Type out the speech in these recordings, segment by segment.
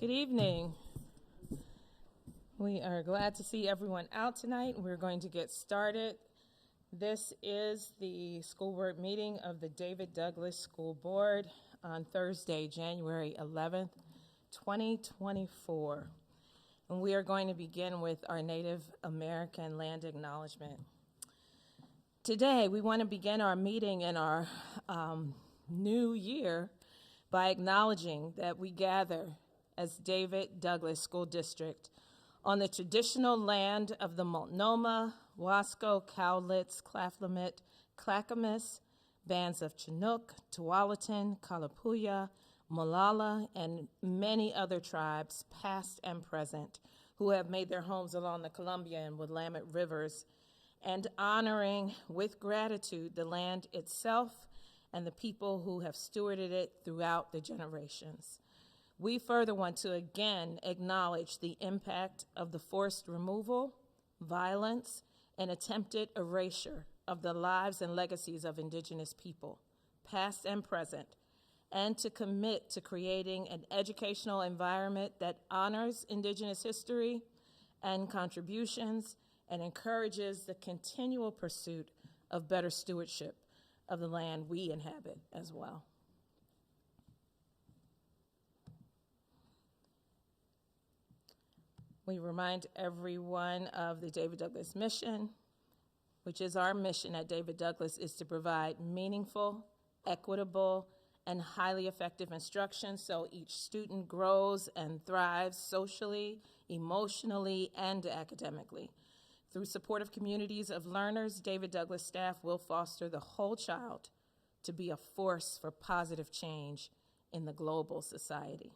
Good evening. We are glad to see everyone out tonight. We're going to get started. This is the school board meeting of the David Douglas School Board on Thursday, January 11th, 2024. And we are going to begin with our Native American land acknowledgement. Today, we want to begin our meeting in our new year by acknowledging that we gather as David Douglas School District on the traditional land of the Multnomah, Wasco, Cowlitz, Claflin, Clackamas, bands of Chinook, Tualatin, Kalapuya, Molalla, and many other tribes, past and present, who have made their homes along the Columbia and Willamette rivers, and honoring with gratitude the land itself and the people who have stewarded it throughout the generations. We further want to again acknowledge the impact of the forced removal, violence, and attempted erasure of the lives and legacies of Indigenous people, past and present, and to commit to creating an educational environment that honors Indigenous history and contributions and encourages the continual pursuit of better stewardship of the land we inhabit as well. We remind everyone of the David Douglas mission, which is our mission at David Douglas, is to provide meaningful, equitable, and highly effective instruction so each student grows and thrives socially, emotionally, and academically. Through supportive communities of learners, David Douglas staff will foster the whole child to be a force for positive change in the global society.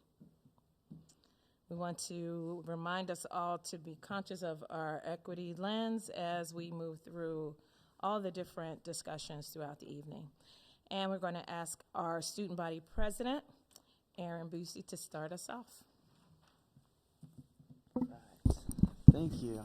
We want to remind us all to be conscious of our equity lens as we move through all the different discussions throughout the evening. And we're going to ask our student body president, Aaron Busey, to start us off. Thank you.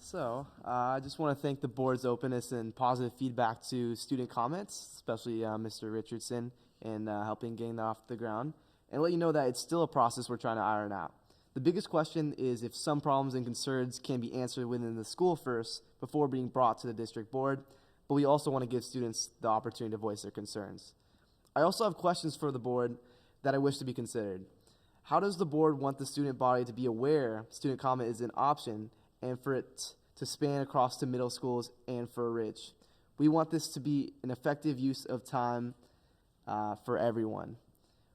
So I just want to thank the board's openness and positive feedback to student comments, especially Mr. Richardson, in helping getting that off the ground, and let you know that it's still a process we're trying to iron out. The biggest question is if some problems and concerns can be answered within the school first before being brought to the district board, but we also want to give students the opportunity to voice their concerns. I also have questions for the board that I wish to be considered. How does the board want the student body to be aware student comment is an option and for it to span across to middle schools and for Ridge? We want this to be an effective use of time for everyone.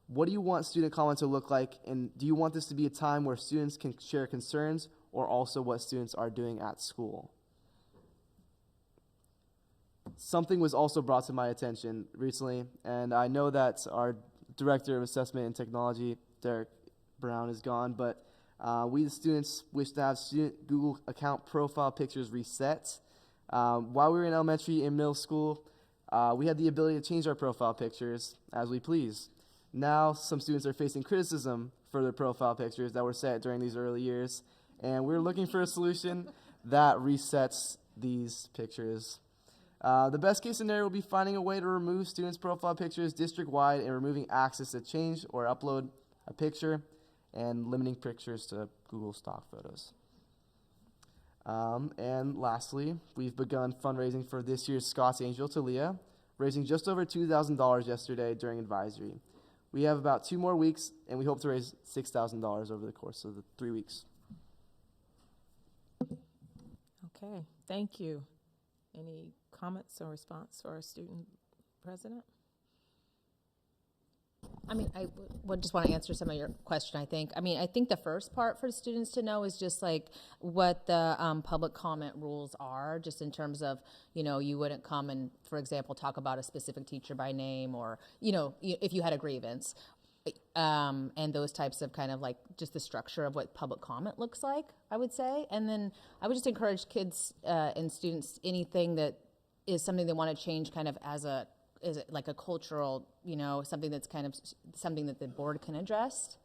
What do you want student comment to look like, and do you want this to be a time where students can share concerns or also what students are doing at school? Something was also brought to my attention recently, and I know that our Director of Assessment and Technology, Derek Brown, is gone, but we the students wish to have student Google account profile pictures reset. While we were in elementary and middle school, we had the ability to change our profile pictures as we please. Now, some students are facing criticism for their profile pictures that were set during these early years, and we're looking for a solution that resets these pictures. The best case scenario will be finding a way to remove students' profile pictures district-wide and removing access to change or upload a picture and limiting pictures to Google stock photos. And lastly, we've begun fundraising for this year's Scott's Angel Talia, raising just over $2,000 yesterday during advisory. We have about 2 more weeks, and we hope to raise $6,000 over the course of the 3 weeks. Okay, thank you. Any comments or response for our student president? I mean, I would just want to answer some of your question, I think. I mean, I think the first part for students to know is just like what the public comment rules are, just in terms of, you know, you wouldn't come and, for example, talk about a specific teacher by name or, you know, if you had a grievance and those types of kind of like just the structure of what public comment looks like, I would say. And then I would just encourage kids and students, anything that is something they want to change kind of as a, is it like a cultural, you know, something that's kind of something that the board can address.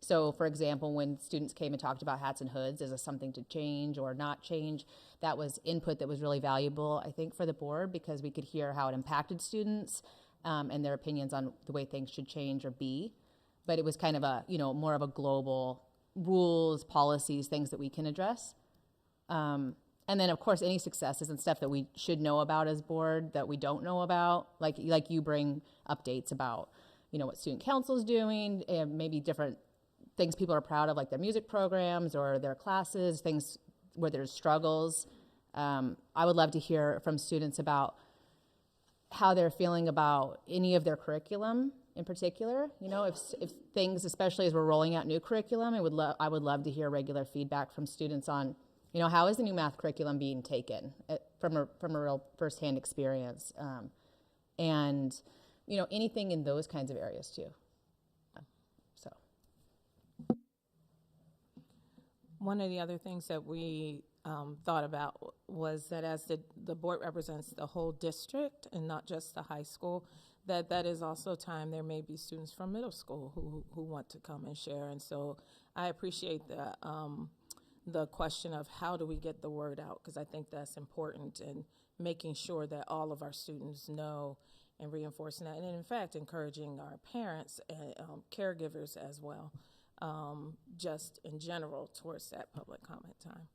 So, for example, when students came and talked about hats and hoods as something to change or not change, that was input that was really valuable, I think, for the board because we could hear how it impacted students and their opinions on the way things should change or be. but it was kind of a, more of a global rules, policies, things that we can address. And then, of course, any successes and stuff that we should know about as board that we don't know about, like you bring updates about, what student council is doing, and maybe different things people are proud of, like their music programs or their classes, things where there's struggles. I would love to hear from students about how they're feeling about any of their curriculum in particular. If things, especially as we're rolling out new curriculum, I would love to hear regular feedback from students on, how is the new math curriculum being taken from a real firsthand experience, and anything in those kinds of areas too. So, one of the other things that we thought about was that as the board represents the whole district and not just the high school, that is also time there may be students from middle school who want to come and share. And so I appreciate the question of how do we get the word out, because I think that's important, and making sure that all of our students know and reinforcing that, and in fact encouraging our parents and caregivers as well, just in general towards that public comment time.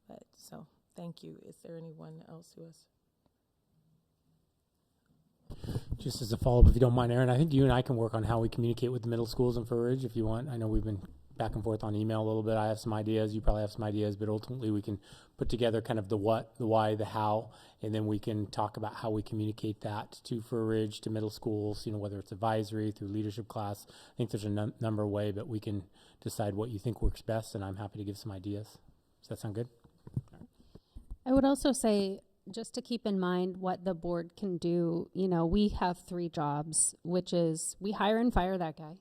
But so thank you. Is there anyone else who has? Just as a follow-up, if you don't mind, Aaron, I think you and I can work on how we communicate with the middle schools in Fur Ridge if you want. I know we've been back and forth on email a little bit. I have some ideas, you probably have some ideas, but ultimately we can put together kind of the what, the why, the how, and then we can talk about how we communicate that to Fur Ridge, to middle schools, whether it's advisory, through leadership class. I think there's a number of ways, but we can decide what you think works best, and I'm happy to give some ideas. Does that sound good? I would also say, just to keep in mind what the board can do, we have 3 jobs, which is we hire and fire that guy,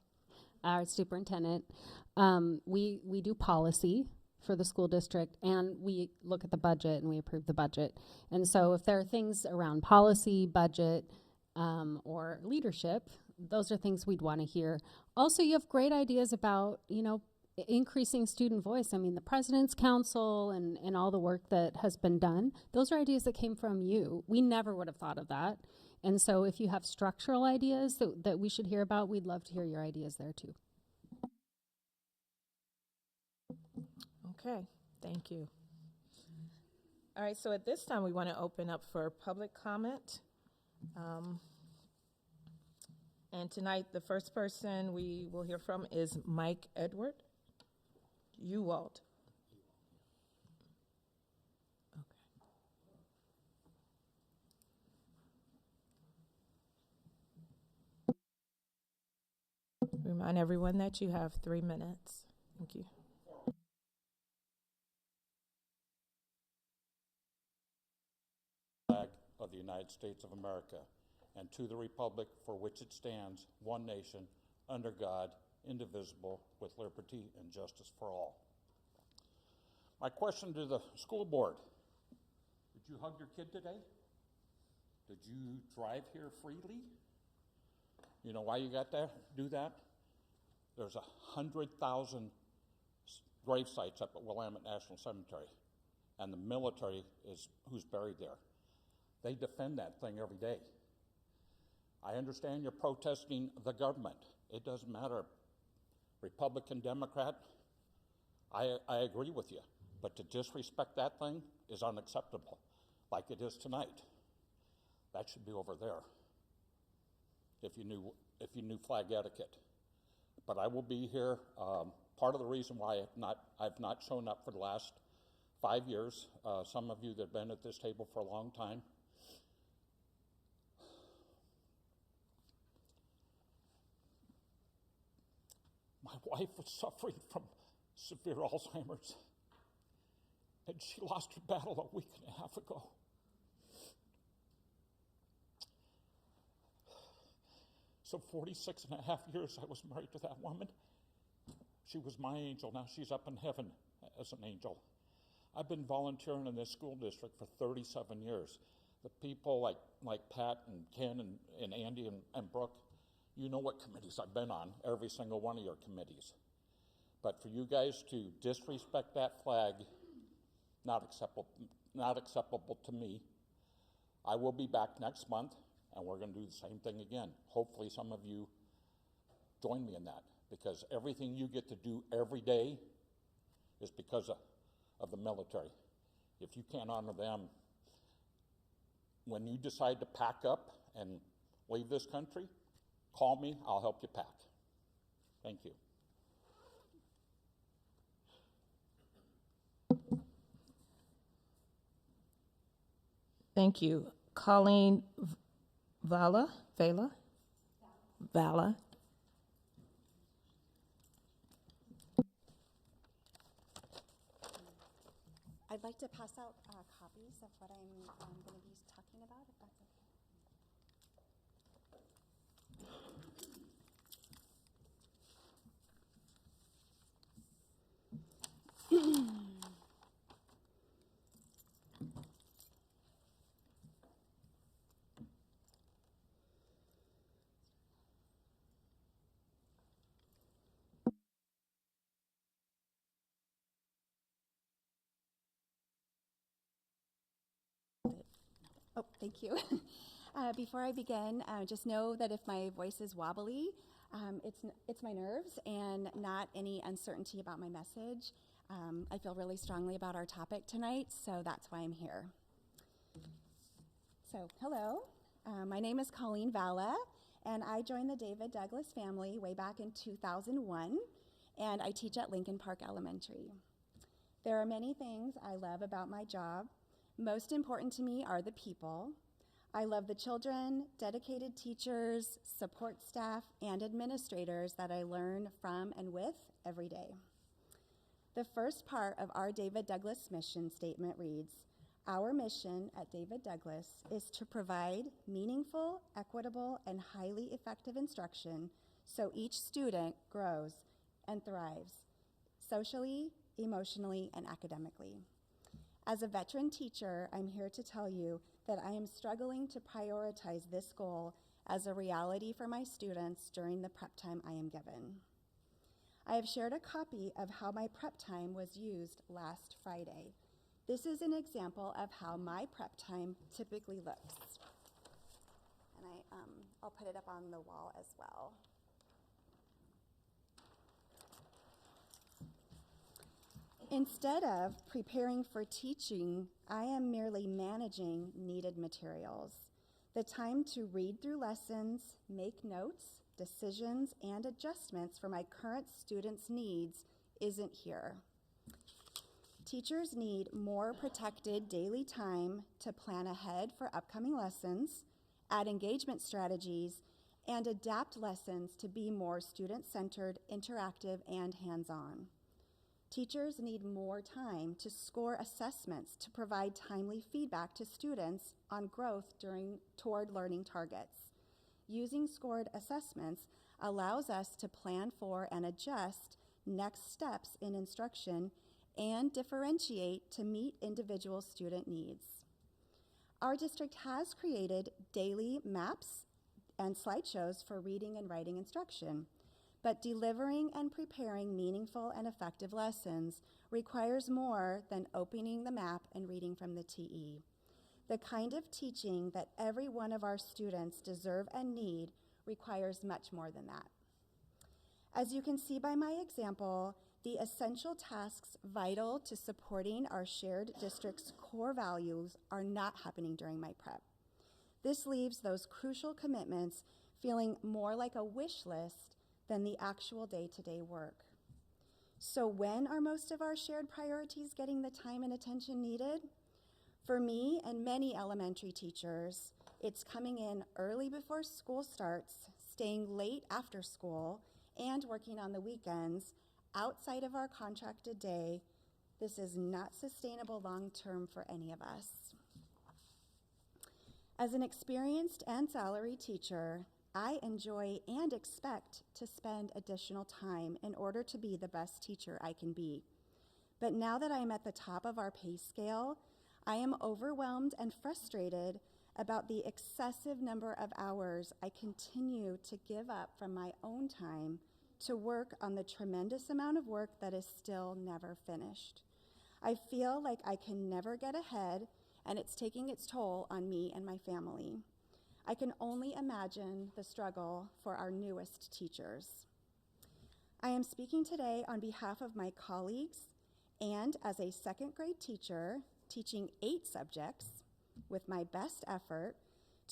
our superintendent. We do policy for the school district, and we look at the budget and we approve the budget. And so if there are things around policy, budget, or leadership, those are things we'd want to hear. Also, you have great ideas about, increasing student voice. I mean, the President's Council and all the work that has been done, those are ideas that came from you. We never would have thought of that. And so if you have structural ideas that we should hear about, we'd love to hear your ideas there too. Okay, thank you. All right, so at this time we want to open up for public comment. And tonight the first person we will hear from is Mike Edward. Ewald. Okay. Remind everyone that you have 3 minutes. Thank you. Flag of the United States of America, and to the republic for which it stands, one nation, under God, indivisible, with liberty and justice for all. My question to the school board: did you hug your kid today? Did you drive here freely? You know why you got to do that? There's 100,000 grave sites up at Willamette National Cemetery, and the military is who's buried there. They defend that thing every day. I understand you're protesting the government. It doesn't matter, Republican, Democrat, I agree with you. But to disrespect that thing is unacceptable, like it is tonight. That should be over there, if you knew flag etiquette. But I will be here. Part of the reason why I've not shown up for the last 5 years, some of you that have been at this table for a long time, my wife was suffering from severe Alzheimer's, and she lost her battle a week and a half ago. So 46 and a half years I was married to that woman. She was my angel. Now she's up in heaven as an angel. I've been volunteering in this school district for 37 years. The people like Pat and Ken and Andy and Brooke, you know what committees I've been on, every single one of your committees. But for you guys to disrespect that flag, not acceptable to me. I will be back next month, and we're going to do the same thing again. Hopefully some of you join me in that. because everything you get to do every day is because of the military. If you can't honor them, when you decide to pack up and leave this country, call me, I'll help you pack. Thank you. Thank you. Colleen Vala? I'd like to pass out copies of what I'm going to be talking about, if that's okay. Oh, thank you. Before I begin, just know that if my voice is wobbly, it's my nerves and not any uncertainty about my message. I feel really strongly about our topic tonight, so that's why I'm here. So, hello. My name is Colleen Vala, and I joined the David Douglas family way back in 2001, and I teach at Lincoln Park Elementary. There are many things I love about my job. Most important to me are the people. I love the children, dedicated teachers, support staff, and administrators that I learn from and with every day. The first part of our David Douglas mission statement reads, "Our mission at David Douglas is to provide meaningful, equitable, and highly effective instruction so each student grows and thrives socially, emotionally, and academically." As a veteran teacher, I'm here to tell you that I am struggling to prioritize this goal as a reality for my students during the prep time I am given. I have shared a copy of how my prep time was used last Friday. This is an example of how my prep time typically looks. And I'll put it up on the wall as well. Instead of preparing for teaching, I am merely managing needed materials. The time to read through lessons, make notes, decisions, and adjustments for my current students' needs isn't here. Teachers need more protected daily time to plan ahead for upcoming lessons, add engagement strategies, and adapt lessons to be more student-centered, interactive, and hands-on. Teachers need more time to score assessments to provide timely feedback to students on growth toward learning targets. Using scored assessments allows us to plan for and adjust next steps in instruction and differentiate to meet individual student needs. Our district has created daily maps and slideshows for reading and writing instruction. But delivering and preparing meaningful and effective lessons requires more than opening the map and reading from the TE. The kind of teaching that every one of our students deserve and need requires much more than that. As you can see by my example, the essential tasks vital to supporting our shared district's core values are not happening during my prep. This leaves those crucial commitments feeling more like a wish list than the actual day-to-day work. So when are most of our shared priorities getting the time and attention needed? For me and many elementary teachers, it's coming in early before school starts, staying late after school, and working on the weekends outside of our contracted day. This is not sustainable long-term for any of us. As an experienced and salary teacher, I enjoy and expect to spend additional time in order to be the best teacher I can be. But now that I am at the top of our pay scale, I am overwhelmed and frustrated about the excessive number of hours I continue to give up from my own time to work on the tremendous amount of work that is still never finished. I feel like I can never get ahead, and it's taking its toll on me and my family. I can only imagine the struggle for our newest teachers. I am speaking today on behalf of my colleagues and as a second grade teacher teaching 8 subjects with my best effort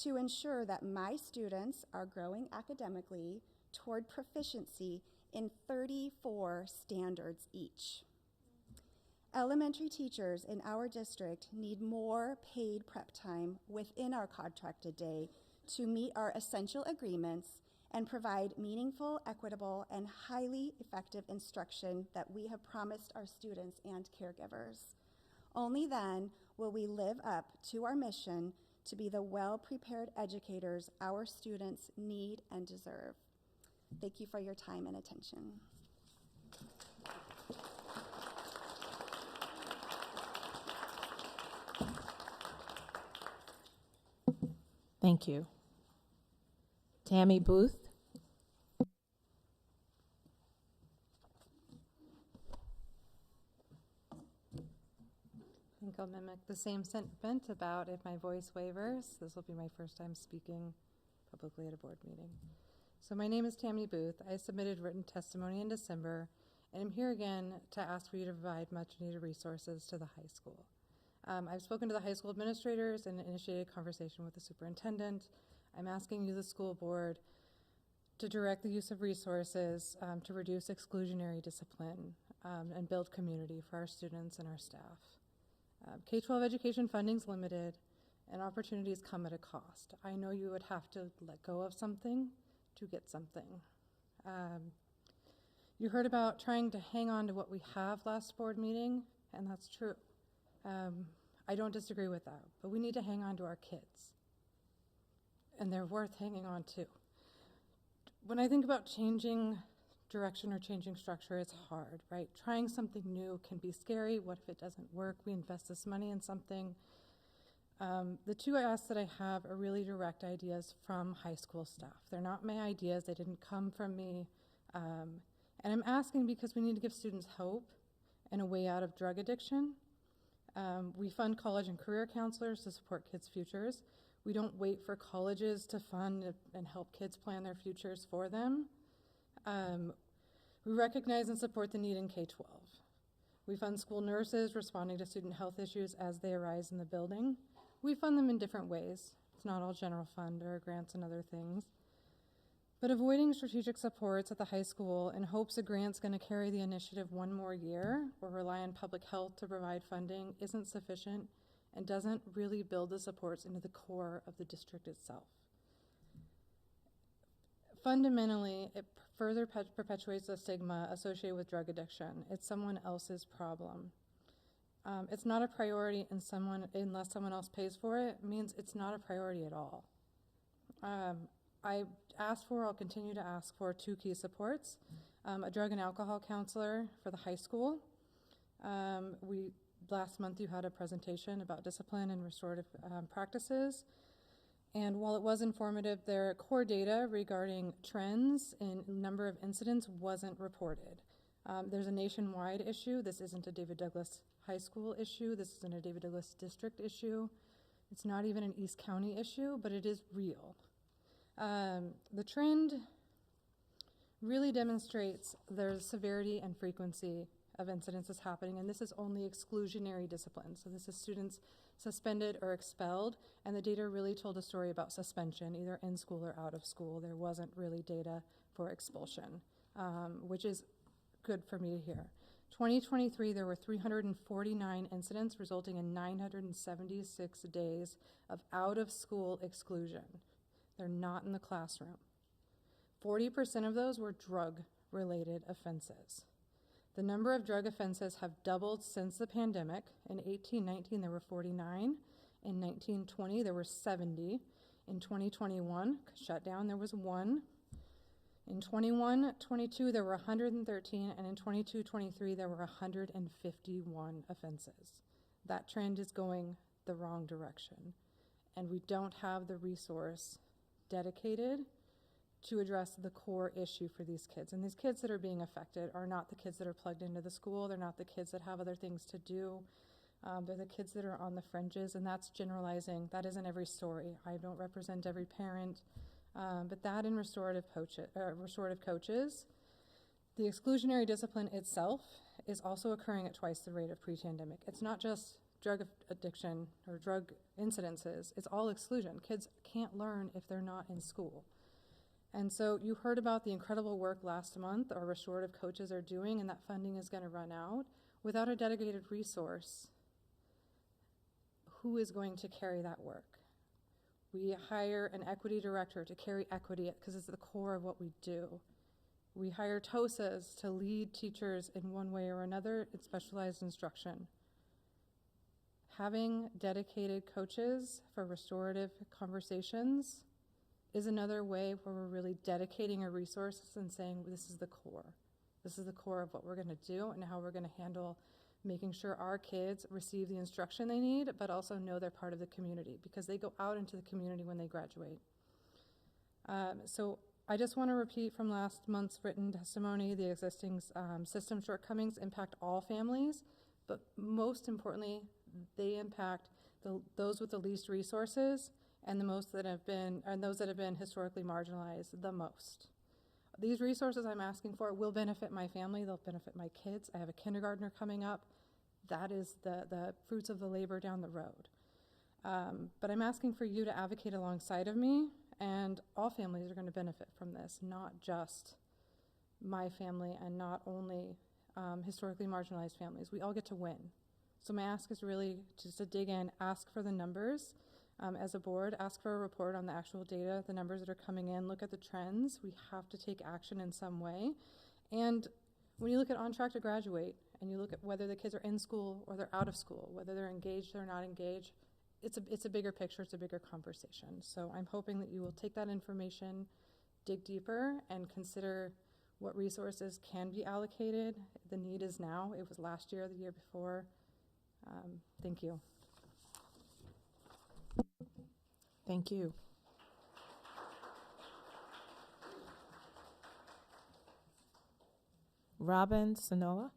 to ensure that my students are growing academically toward proficiency in 34 standards each. Elementary teachers in our district need more paid prep time within our contracted day to meet our essential agreements and provide meaningful, equitable, and highly effective instruction that we have promised our students and caregivers. Only then will we live up to our mission to be the well-prepared educators our students need and deserve. Thank you for your time and attention. Thank you. Tammy Booth. I think I'll mimic the same sentiment about if my voice wavers. This will be my first time speaking publicly at a board meeting. So my name is Tammy Booth. I submitted written testimony in December, and I'm here again to ask for you to provide much needed resources to the high school. I've spoken to the high school administrators and initiated a conversation with the superintendent. I'm asking you, the school board, to direct the use of resources to reduce exclusionary discipline and build community for our students and our staff. K-12 education funding is limited, and opportunities come at a cost. I know you would have to let go of something to get something. You heard about trying to hang on to what we have last board meeting, and that's true. I don't disagree with that, but we need to hang on to our kids, and they're worth hanging on to. When I think about changing direction or changing structure, it's hard, right? Trying something new can be scary. What if it doesn't work? We invest this money in something. The 2 asks that I have are really direct ideas from high school staff. They're not my ideas. They didn't come from me. And I'm asking because we need to give students hope and a way out of drug addiction. We fund college and career counselors to support kids' futures. We don't wait for colleges to fund and help kids plan their futures for them. We recognize and support the need in K-12. We fund school nurses responding to student health issues as they arise in the building. We fund them in different ways. It's not all general fund or grants and other things. But avoiding strategic supports at the high school in hopes a grant's going to carry the initiative one more year or rely on public health to provide funding isn't sufficient and doesn't really build the supports into the core of the district itself. Fundamentally, it further perpetuates the stigma associated with drug addiction. It's someone else's problem. It's not a priority unless someone else pays for it. It means it's not a priority at all. I'll continue to ask for 2 key supports. A drug and alcohol counselor for the high school. Last month you had a presentation about discipline and restorative practices. And while it was informative, their core data regarding trends in number of incidents wasn't reported. There's a nationwide issue. This isn't a David Douglas High School issue. This isn't a David Douglas District issue. It's not even an East County issue, but it is real. The trend really demonstrates there's severity and frequency of incidences happening, and this is only exclusionary discipline. So this is students suspended or expelled, and the data really told a story about suspension, either in school or out of school. There wasn't really data for expulsion, which is good for me to hear. 2023, there were 349 incidents resulting in 976 days of out-of-school exclusion. They're not in the classroom. 40% of those were drug-related offenses. The number of drug offenses have doubled since the pandemic. In 18-19, there were 49. In 19-20, there were 70. In 2021, shutdown, there was 1. In 21-22, there were 113, and in 22-23, there were 151 offenses. That trend is going the wrong direction, and we don't have the resource dedicated to address the core issue for these kids. And these kids that are being affected are not the kids that are plugged into the school. They're not the kids that have other things to do. They're the kids that are on the fringes, and that's generalizing. That isn't every story. I don't represent every parent, but that and restorative coaches. The exclusionary discipline itself is also occurring at twice the rate of pre-pandemic. It's not just drug addiction or drug incidences, it's all exclusion. Kids can't learn if they're not in school. And so you heard about the incredible work last month our restorative coaches are doing, and that funding is going to run out. Without a dedicated resource, who is going to carry that work? We hire an equity director to carry equity because it's the core of what we do. We hire TOSAs to lead teachers in one way or another in specialized instruction. Having dedicated coaches for restorative conversations is another way where we're really dedicating our resources and saying this is the core. This is the core of what we're going to do and how we're going to handle making sure our kids receive the instruction they need, but also know they're part of the community because they go out into the community when they graduate. So I just want to repeat from last month's written testimony, the existing system shortcomings impact all families, but most importantly, they impact those with the least resources and those that have been historically marginalized the most. These resources I'm asking for will benefit my family, they'll benefit my kids. I have a kindergartner coming up. That is the fruits of the labor down the road. But I'm asking for you to advocate alongside of me, and all families are going to benefit from this, not just my family and not only historically marginalized families. We all get to win. So my ask is really just to dig in, ask for the numbers as a board, ask for a report on the actual data, the numbers that are coming in, look at the trends. We have to take action in some way. And when you look at on track to graduate and you look at whether the kids are in school or they're out of school, whether they're engaged or not engaged, it's a bigger picture, it's a bigger conversation. So I'm hoping that you will take that information, dig deeper, and consider what resources can be allocated. The need is now. It was last year, the year before. Thank you. Thank you. Robin Sonoa.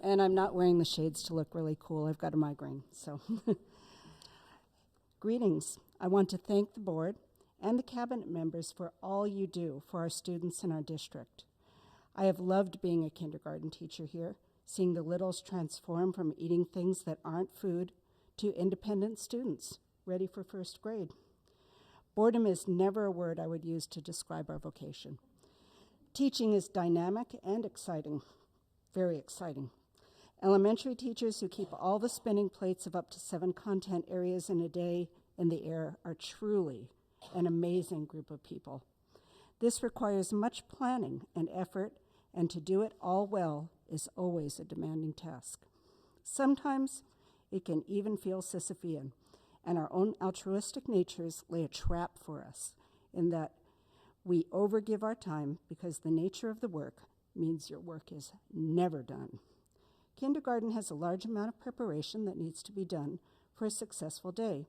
And I'm not wearing the shades to look really cool. I've got a migraine, so. Greetings. I want to thank the board and the cabinet members for all you do for our students in our district. I have loved being a kindergarten teacher here, seeing the littles transform from eating things that aren't food to independent students ready for first grade. Boredom is never a word I would use to describe our vocation. Teaching is dynamic and exciting, very exciting. Elementary teachers who keep all the spinning plates of up to 7 content areas in a day in the air are truly an amazing group of people. This requires much planning and effort, and to do it all well is always a demanding task. Sometimes it can even feel Sisyphean, and our own altruistic natures lay a trap for us in that we overgive our time because the nature of the work means your work is never done. Kindergarten has a large amount of preparation that needs to be done for a successful day.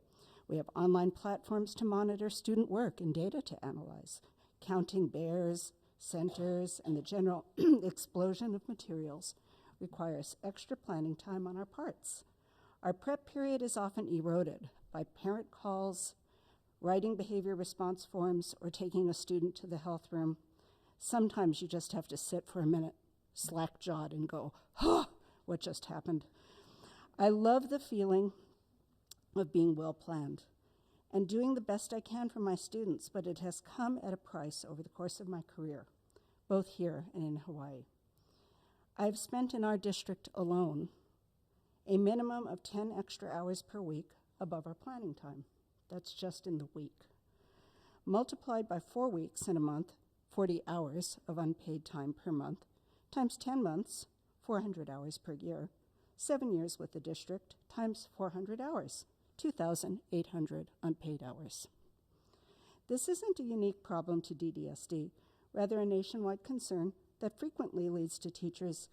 We have online platforms to monitor student work and data to analyze. Counting bears, centers, and the general explosion of materials requires extra planning time on our parts. Our prep period is often eroded by parent calls, writing behavior response forms, or taking a student to the health room. Sometimes you just have to sit for a minute, slack-jawed, and go, huh, what just happened? I love the feeling of being well-planned and doing the best I can for my students, but it has come at a price over the course of my career, both here and in Hawaii. I've spent in our district alone a minimum of 10 extra hours per week above our planning time. That's just in the week. Multiplied by 4 weeks in a month, 40 hours of unpaid time per month, times 10 months, 400 hours per year, 7 years with the district, times 400 hours, 2,800 unpaid hours. This isn't a unique problem to DDSD, rather a nationwide concern that frequently leads to teachers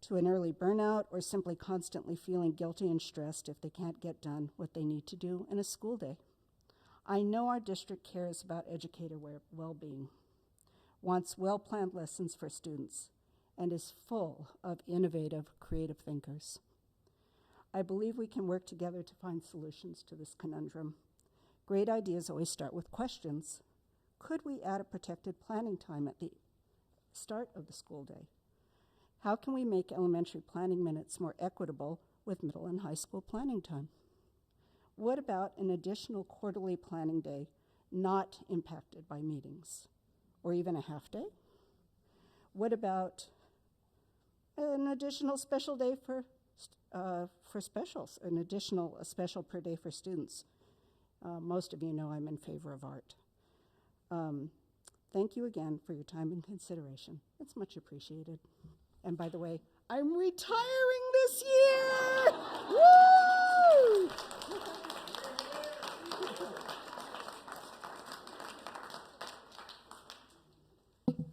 to an early burnout or simply constantly feeling guilty and stressed if they can't get done what they need to do in a school day. I know our district cares about educator well-being, wants well-planned lessons for students, and is full of innovative, creative thinkers. I believe we can work together to find solutions to this conundrum. Great ideas always start with questions. Could we add a protected planning time at the start of the school day? How can we make elementary planning minutes more equitable with middle and high school planning time? What about an additional quarterly planning day not impacted by meetings, or even a half day? What about an additional special day for specials, a special per day for students? Most of you know I'm in favor of art. Thank you again for your time and consideration. It's much appreciated. And by the way, I'm retiring this year! Woo!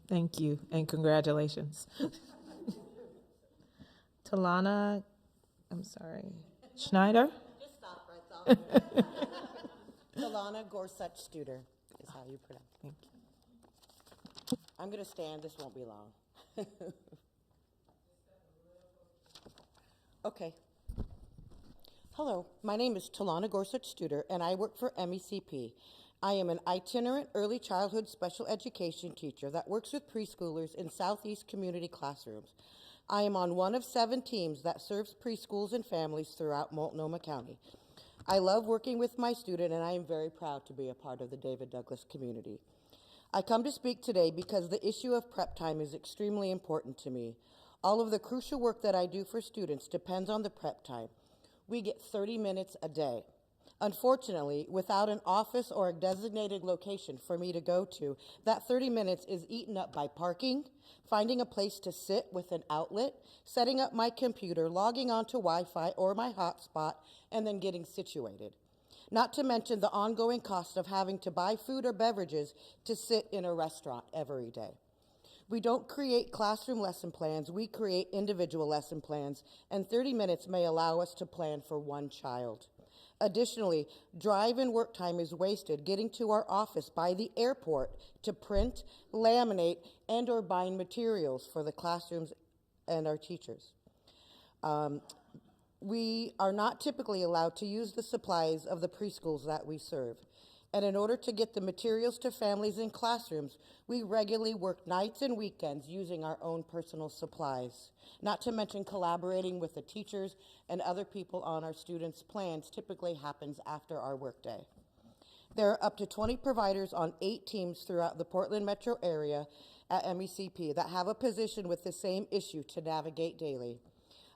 Thank you, and congratulations. Talana, I'm sorry, Schneider? Just stop right there. Solana Gorsuch Studer is how you pronounce it. Thank you. I'm going to stand. This won't be long. Okay. Hello, my name is Talana Gorsuch Studer, and I work for MECP. I am an itinerant early childhood special education teacher that works with preschoolers in Southeast community classrooms. I am on one of 7 teams that serves preschools and families throughout Multnomah County. I love working with my student, and I am very proud to be a part of the David Douglas community. I come to speak today because the issue of prep time is extremely important to me. All of the crucial work that I do for students depends on the prep time. We get 30 minutes a day. Unfortunately, without an office or a designated location for me to go to, that 30 minutes is eaten up by parking, finding a place to sit with an outlet, setting up my computer, logging onto Wi-Fi or my hotspot, and then getting situated. Not to mention the ongoing cost of having to buy food or beverages to sit in a restaurant every day. We don't create classroom lesson plans, we create individual lesson plans, and 30 minutes may allow us to plan for one child. Additionally, drive and work time is wasted getting to our office by the airport to print, laminate, and or bind materials for the classrooms and our teachers. We are not typically allowed to use the supplies of the preschools that we serve. And in order to get the materials to families in classrooms, we regularly work nights and weekends using our own personal supplies. Not to mention collaborating with the teachers and other people on our students' plans typically happens after our workday. There are up to 20 providers on 8 teams throughout the Portland metro area at MECP that have a position with the same issue to navigate daily.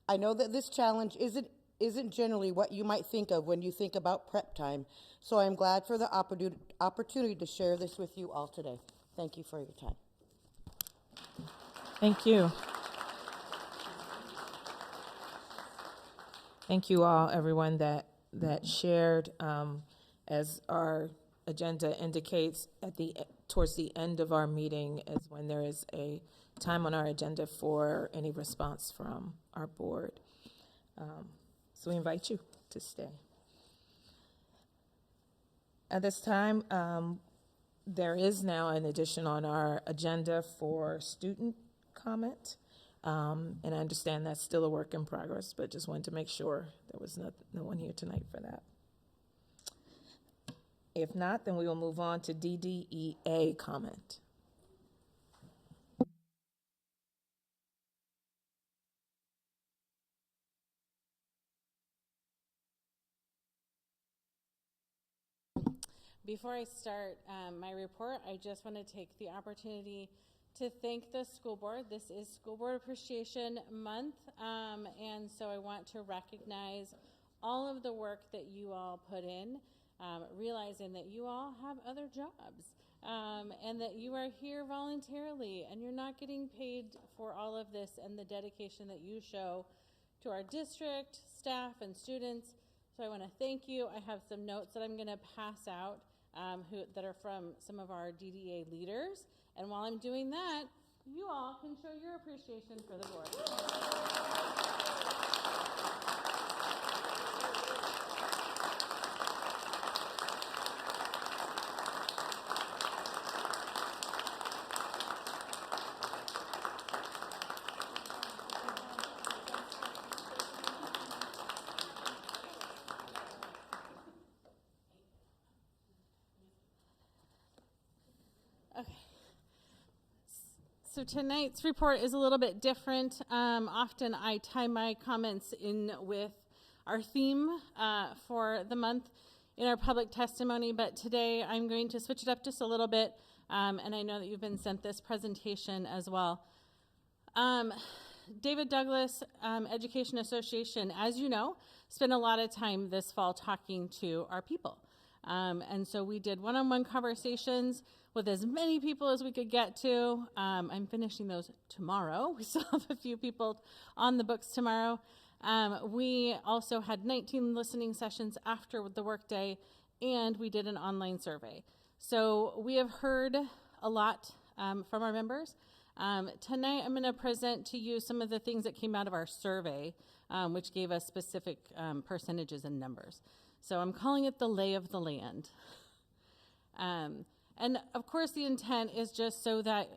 I know that this challenge isn't generally what you might think of when you think about prep time, so I'm glad for the opportunity to share this with you all today. Thank you for your time. Thank you. Thank you all, everyone that shared. As our agenda indicates, towards the end of our meeting is when there is a time on our agenda for any response from our board. So we invite you to stay. At this time, there is now an addition on our agenda for student comment. And I understand that's still a work in progress, but just wanted to make sure there was no one here tonight for that. If not, then we will move on to DDEA comment. Before I start my report, I just want to take the opportunity to thank the school board. This is School Board Appreciation Month, and so I want to recognize all of the work that you all put in, realizing that you all have other jobs, and that you are here voluntarily, and you're not getting paid for all of this and the dedication that you show to our district, staff, and students. So I want to thank you. I have some notes that I'm going to pass out that are from some of our DDA leaders. And while I'm doing that, you all can show your appreciation for the board. Okay. So tonight's report is a little bit different. Often I tie my comments in with our theme for the month in our public testimony, but today I'm going to switch it up just a little bit, and I know that you've been sent this presentation as well. David Douglas Education Association, as you know, spent a lot of time this fall talking to our people. And so we did one-on-one conversations with as many people as we could get to. I'm finishing those tomorrow. We still have a few people on the books tomorrow. We also had 19 listening sessions after the workday, and we did an online survey. So we have heard a lot from our members. Tonight I'm going to present to you some of the things that came out of our survey, which gave us specific percentages and numbers. So I'm calling it the lay of the land. And of course the intent is just so that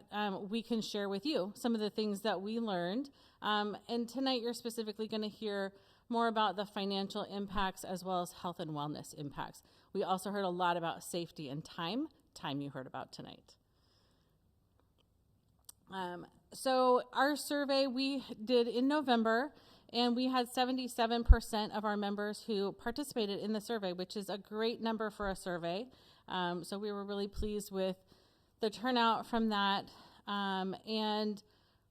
we can share with you some of the things that we learned. And tonight you're specifically going to hear more about the financial impacts as well as health and wellness impacts. We also heard a lot about safety and time you heard about tonight. So our survey we did in November, and we had 77% of our members who participated in the survey, which is a great number for a survey. So we were really pleased with the turnout from that. And,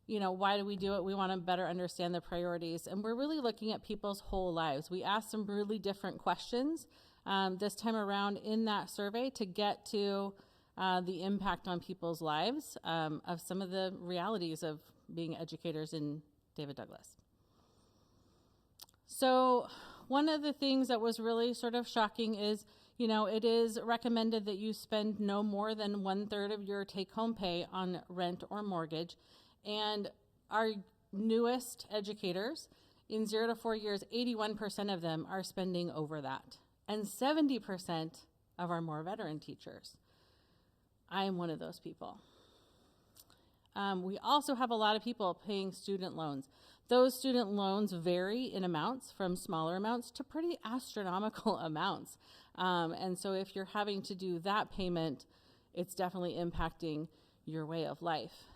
you know, why do we do it? We want to better understand the priorities. And we're really looking at people's whole lives. We asked some really different questions this time around in that survey to get to the impact on people's lives of some of the realities of being educators in David Douglas. So one of the things that was really sort of shocking is, you know, it is recommended that you spend no more than 1/3 of your take-home pay on rent or mortgage. And our newest educators in 0 to 4 years, 81% of them are spending over that. And 70% of our more veteran teachers. I am one of those people. We also have a lot of people paying student loans. Those student loans vary in amounts from smaller amounts to pretty astronomical amounts. And so if you're having to do that payment, it's definitely impacting your way of life.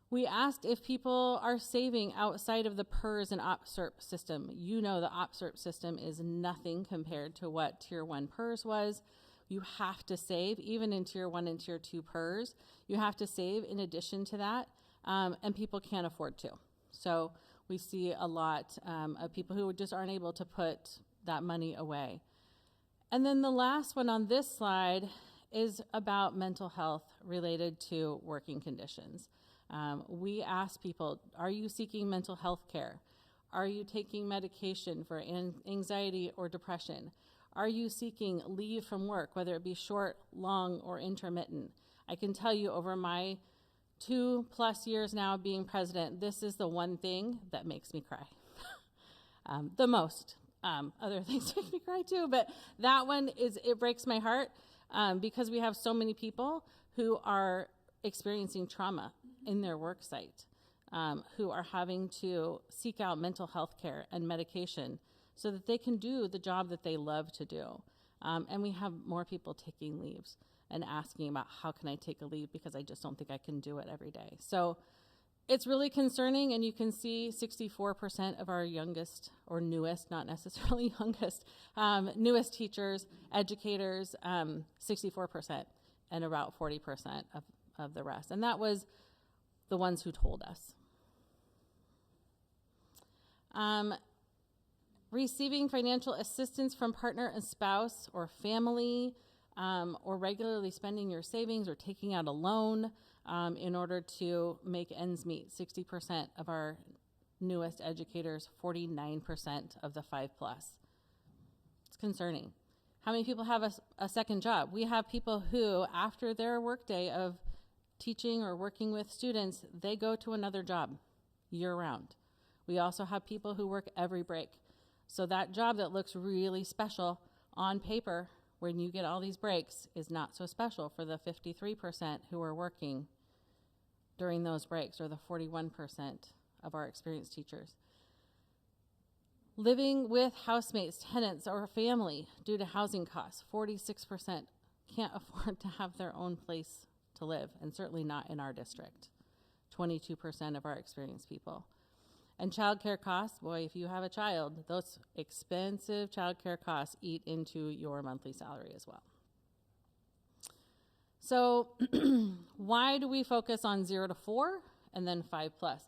We asked if people are saving outside of the PERS and OPSERP system. You know the OPSERP system is nothing compared to what Tier 1 PERS was. You have to save, even in Tier 1 and Tier 2 PERS. You have to save in addition to that, and people can't afford to. So we see a lot of people who just aren't able to put that money away. And then the last one on this slide is about mental health related to working conditions. We ask people, are you seeking mental health care? Are you taking medication for anxiety or depression? Are you seeking leave from work, whether it be short, long, or intermittent? I can tell you over my 2+ years now being president, this is the one thing that makes me cry. The most. Other things make me cry too, but that one it breaks my heart because we have so many people who are experiencing trauma in their work site, who are having to seek out mental health care and medication so that they can do the job that they love to do. And we have more people taking leaves and asking about how can I take a leave because I just don't think I can do it every day. So it's really concerning, and you can see 64% of our youngest or newest, not necessarily youngest, newest teachers, educators, 64%, and about 40% of the rest. And that was the ones who told us. Receiving financial assistance from partner and spouse or family, or regularly spending your savings or taking out a loan in order to make ends meet. 60% of our newest educators, 49% of the 5+. It's concerning. How many people have a second job? We have people who, after their workday of teaching or working with students, they go to another job year-round. We also have people who work every break. So that job that looks really special on paper when you get all these breaks is not so special for the 53% who are working during those breaks, or the 41% of our experienced teachers. Living with housemates, tenants, or family due to housing costs, 46% can't afford to have their own place to live, and certainly not in our district. 22% of our experienced people. And childcare costs, boy, if you have a child, those expensive childcare costs eat into your monthly salary as well. So why do we focus on 0 to 4 and then 5 plus?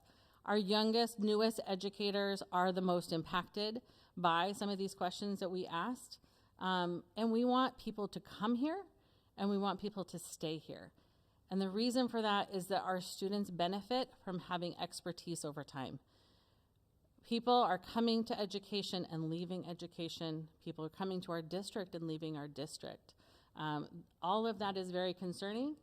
Our youngest, newest educators are the most impacted by some of these questions that we asked. And we want people to come here and we want people to stay here. And the reason for that is that our students benefit from having expertise over time. People are coming to education and leaving education. People are coming to our district and leaving our district. All of that is very concerning,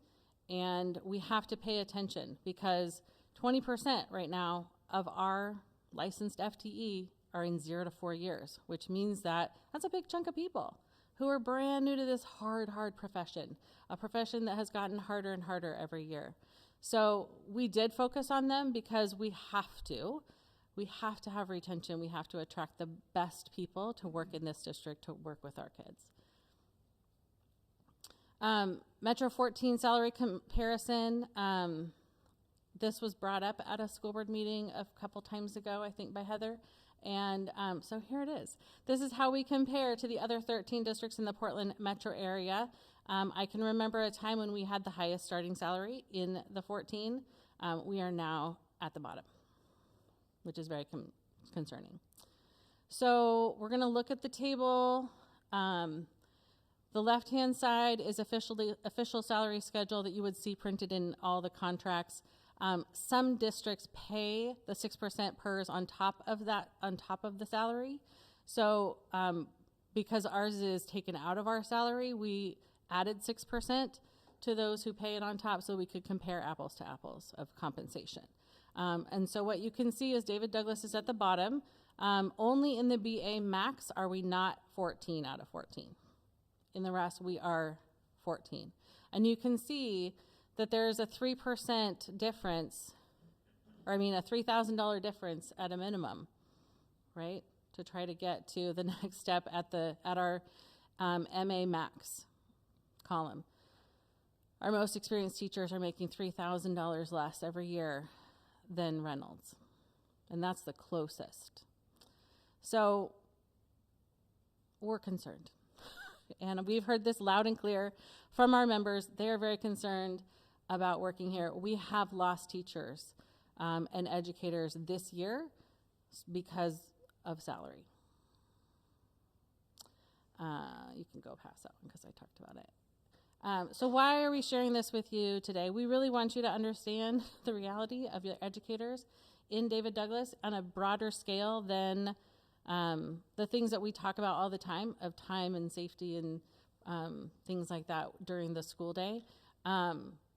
and we have to pay attention because 20% right now of our licensed FTE are in 0 to 4 years, which means that that's a big chunk of people who are brand new to this hard profession, a profession that has gotten harder and harder every year. So we did focus on them because we have to. We have to have retention. We have to attract the best people to work in this district, to work with our kids. Metro 14 salary comparison. This was brought up at a school board meeting a couple times ago, I think by Heather. And so here it is. This is how we compare to the other 13 districts in the Portland metro area. I can remember a time when we had the highest starting salary in the 14. We are now at the bottom, which is very concerning. So we're going to look at the table. The left-hand side is official salary schedule that you would see printed in all the contracts. Some districts pay the 6% PERS on top of the salary. So because ours is taken out of our salary, we added 6% to those who pay it on top so we could compare apples to apples of compensation. And so what you can see is David Douglas is at the bottom. Only in the BA max are we not 14 out of 14. In the rest, we are 14. And you can see that there's a 3% difference, or I mean a $3,000 difference at a minimum, right? To try to get to the next step at our MA max column. Our most experienced teachers are making $3,000 less every year than Reynolds, and that's the closest. So we're concerned. And we've heard this loud and clear from our members. They are very concerned about working here. We have lost teachers and educators this year because of salary. You can go past that one because I talked about it. So why are we sharing this with you today? We really want you to understand the reality of your educators in David Douglas on a broader scale than the things that we talk about all the time of time and safety and things like that during the school day.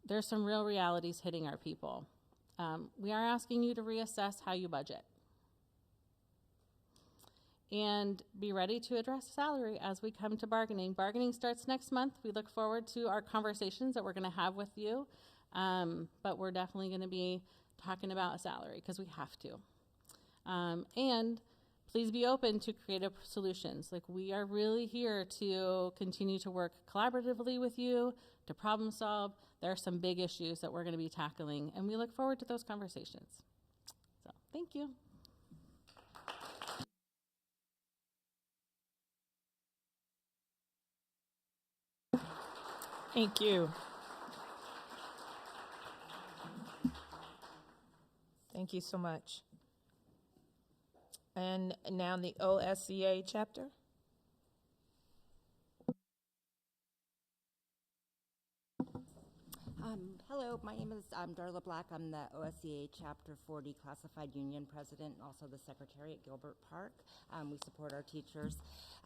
There's some real realities hitting our people. We are asking you to reassess how you budget and be ready to address salary as we come to bargaining. Bargaining starts next month. We look forward to our conversations that we're going to have with you, but we're definitely going to be talking about salary because we have to. And please be open to creative solutions. Like, we are really here to continue to work collaboratively with you, to problem solve. There are some big issues that we're going to be tackling, and we look forward to those conversations. So, thank you. Thank you. Thank you so much. And now the OSCA chapter. Hello, my name is Darla Black. I'm the OSCA Chapter 40 Classified Union President and also the Secretary at Gilbert Park. We support our teachers.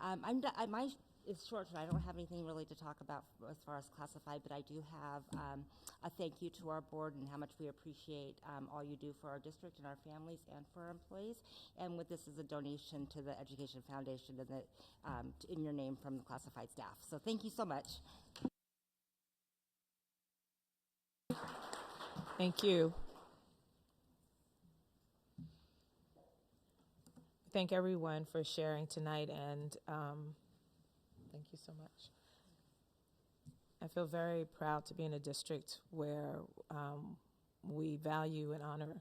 My is short, so I don't have anything really to talk about as far as classified, but I do have a thank you to our board and how much we appreciate all you do for our district and our families and for our employees. And with this is a donation to the Education Foundation and in your name from the classified staff. So thank you so much. Thank you. Thank everyone for sharing tonight, and thank you so much. I feel very proud to be in a district where we value and honor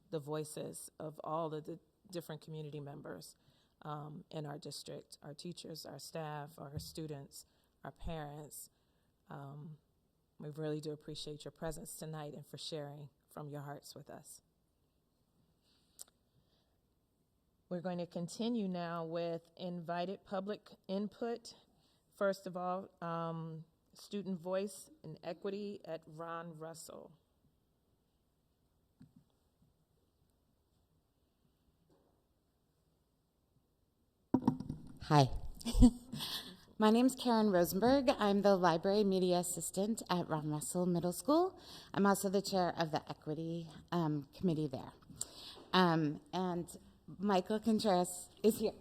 the voices of all of the different community members in our district, our teachers, our staff, our students, our parents. We really do appreciate your presence tonight and for sharing from your hearts with us. We're going to continue now with invited public input. First of all, student voice and equity at Ron Russell. Hi. My name's Karen Rosenberg. I'm the library media assistant at Ron Russell Middle School. I'm also the chair of the equity committee there. And Michael Contreras is here.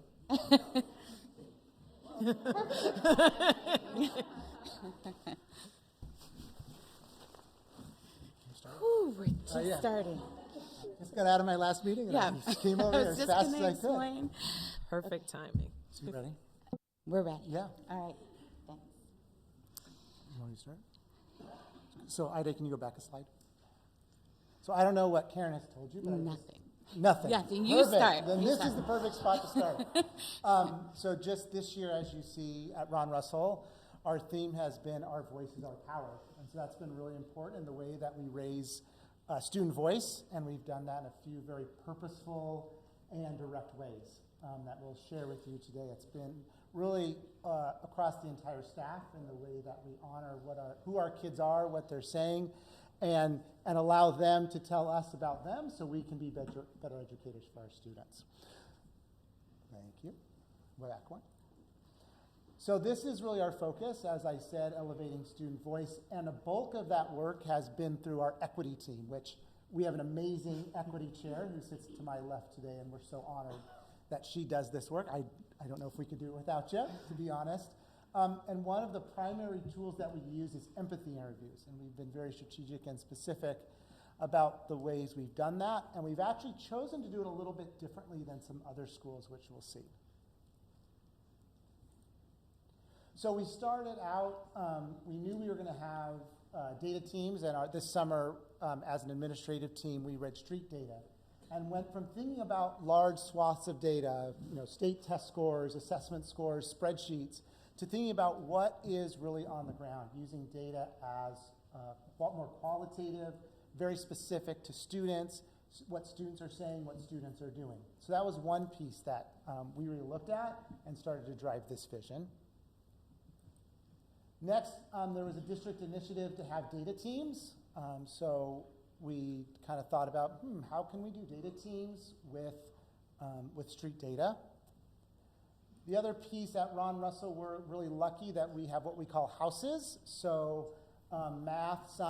Whew, we're just starting. Just got out of my last meeting and I just came over here as fast as I could. Perfect timing. So you ready? We're ready. Yeah. All right. Thanks. You want me to start? So Ida, can you go back a slide? So I don't know what Karen has told you, but Nothing. Nothing. Nothing. You Perfect. start. Then You this start. is the perfect spot to start. So just this year, as you see at Ron Russell, our theme has been Our Voice is Our Power. And so that's been really important in the way that we raise student voice, and we've done that in a few very purposeful and direct ways that we'll share with you today. It's been really across the entire staff in the way that we honor who our kids are, what they're saying, and allow them to tell us about them so we can be better educators for our students. Thank you. Back one. So this is really our focus, as I said, elevating student voice, and a bulk of that work has been through our equity team, which we have an amazing equity chair who sits to my left today, and we're so honored that she does this work. I don't know if we could do it without you, to be honest. And one of the primary tools that we use is empathy interviews, and we've been very strategic and specific about the ways we've done that, and we've actually chosen to do it a little bit differently than some other schools, which we'll see. So we started out, we knew we were going to have data teams, and this summer, as an administrative team, we read street data and went from thinking about large swaths of data, state test scores, assessment scores, spreadsheets, to thinking about what is really on the ground, using data as more qualitative, very specific to students, what students are saying, what students are doing. So that was one piece that we really looked at and started to drive this vision. Next, there was a district initiative to have data teams. So we kind of thought about, how can we do data teams with street data? The other piece at Ron Russell, we're really lucky that we have what we call houses. So math,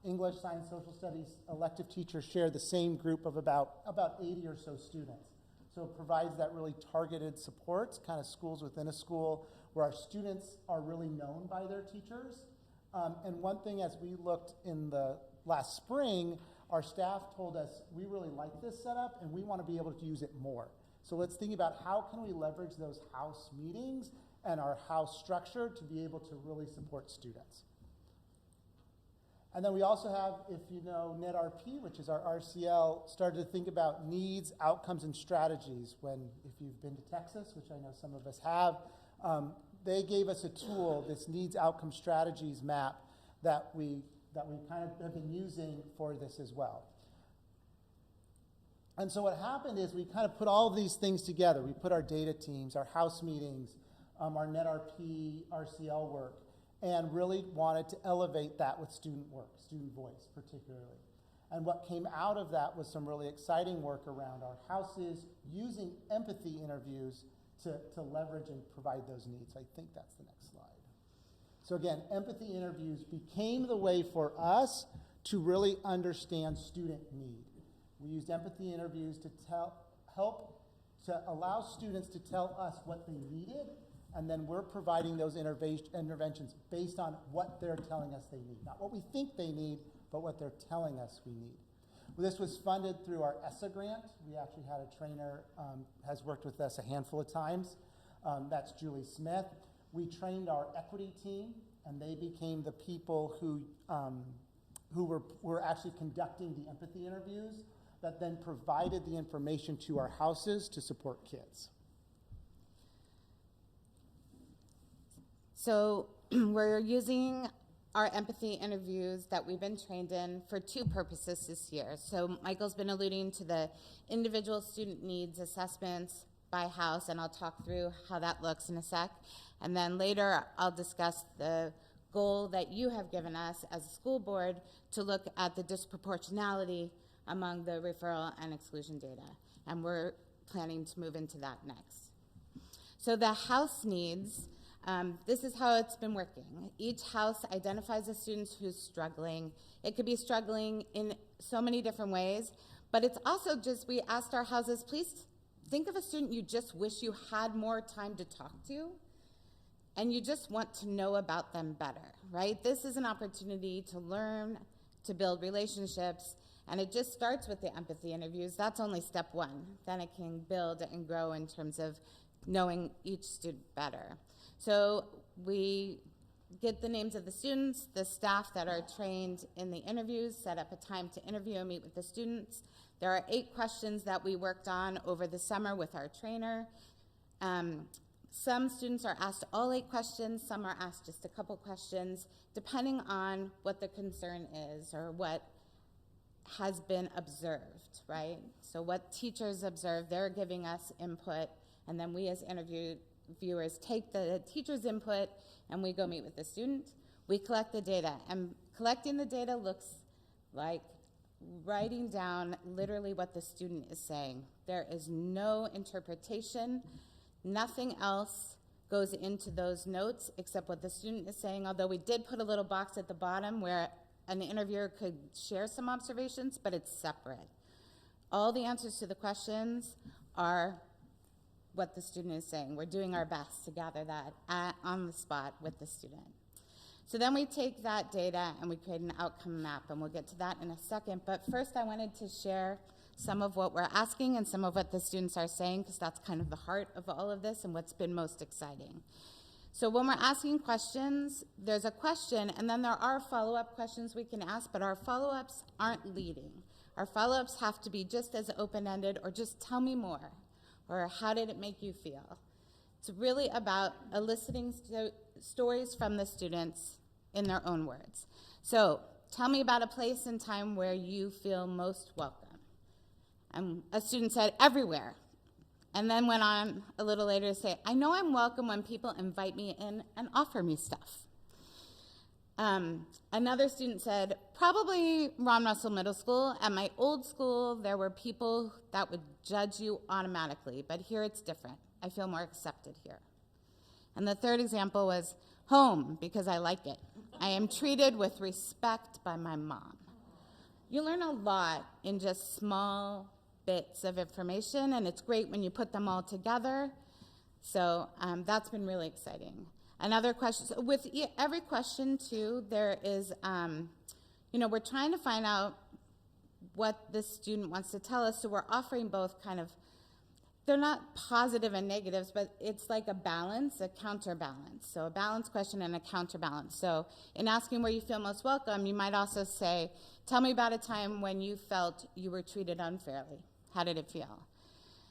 English, science, social studies, elective teachers share the same group of about 80 or so students. So it provides that really targeted support, kind of schools within a school, where our students are really known by their teachers. And one thing, as we looked in the last spring, our staff told us, we really like this setup and we want to be able to use it more. So let's think about how can we leverage those house meetings and our house structure to be able to really support students. And then we also have, if you know NetRP, which is our RCL, started to think about needs, outcomes, and strategies. If you've been to Texas, which I know some of us have, they gave us a tool, this needs, outcome, strategies map that we kind of have been using for this as well. And so what happened is we kind of put all of these things together. We put our data teams, our house meetings, our NetRP, RCL work, and really wanted to elevate that with student work, student voice particularly. And what came out of that was some really exciting work around our houses, using empathy interviews to leverage and provide those needs. I think that's the next slide. So again, empathy interviews became the way for us to really understand student need. We used empathy interviews to allow students to tell us what they needed, and then we're providing those interventions based on what they're telling us they need. Not what we think they need, but what they're telling us we need. This was funded through our ESSA grant. We actually had a trainer, has worked with us a handful of times. That's Julie Smith. We trained our equity team and they became the people who were actually conducting the empathy interviews that then provided the information to our houses to support kids. So we're using our empathy interviews that we've been trained in for two purposes this year. So Michael's been alluding to the individual student needs assessments by house, and I'll talk through how that looks in a sec. And then later I'll discuss the goal that you have given us as a school board to look at the disproportionality among the referral and exclusion data. And we're planning to move into that next. So the house needs, this is how it's been working. Each house identifies a student who's struggling. It could be struggling in so many different ways, but it's also just, we asked our houses, please think of a student you just wish you had more time to talk to, and you just want to know about them better, right? This is an opportunity to learn, to build relationships, and it just starts with the empathy interviews. That's only step one. Then it can build and grow in terms of knowing each student better. So we get the names of the students, the staff that are trained in the interviews, set up a time to interview and meet with the students. There are 8 questions that we worked on over the summer with our trainer. Some students are asked all 8 questions, some are asked just a couple questions, depending on what the concern is or what has been observed, right? So what teachers observe, they're giving us input, and then we as interviewers take the teacher's input and we go meet with the student. We collect the data, and collecting the data looks like writing down literally what the student is saying. There is no interpretation. Nothing else goes into those notes except what the student is saying, although we did put a little box at the bottom where an interviewer could share some observations, but it's separate. All the answers to the questions are what the student is saying. We're doing our best to gather that on the spot with the student. So then we take that data and we create an outcome map, and we'll get to that in a second. But first I wanted to share some of what we're asking and some of what the students are saying, because that's kind of the heart of all of this and what's been most exciting. So when we're asking questions, there's a question, and then there are follow-up questions we can ask, but our follow-ups aren't leading. Our follow-ups have to be just as open-ended, or just tell me more, or how did it make you feel? It's really about eliciting stories from the students in their own words. So tell me about a place and time where you feel most welcome. And a student said, everywhere. And then went on a little later to say, I know I'm welcome when people invite me in and offer me stuff. Another student said, probably Ron Russell Middle School. At my old school, there were people that would judge you automatically, but here it's different. I feel more accepted here. And the third example was home, because I like it. I am treated with respect by my mom. You learn a lot in just small bits of information, and it's great when you put them all together. So that's been really exciting. Another question, so with every question too, there is, we're trying to find out what the student wants to tell us, so we're offering both kind of, they're not positive and negatives, but it's like a balance, a counterbalance. So a balance question and a counterbalance. So in asking where you feel most welcome, you might also say, tell me about a time when you felt you were treated unfairly. How did it feel?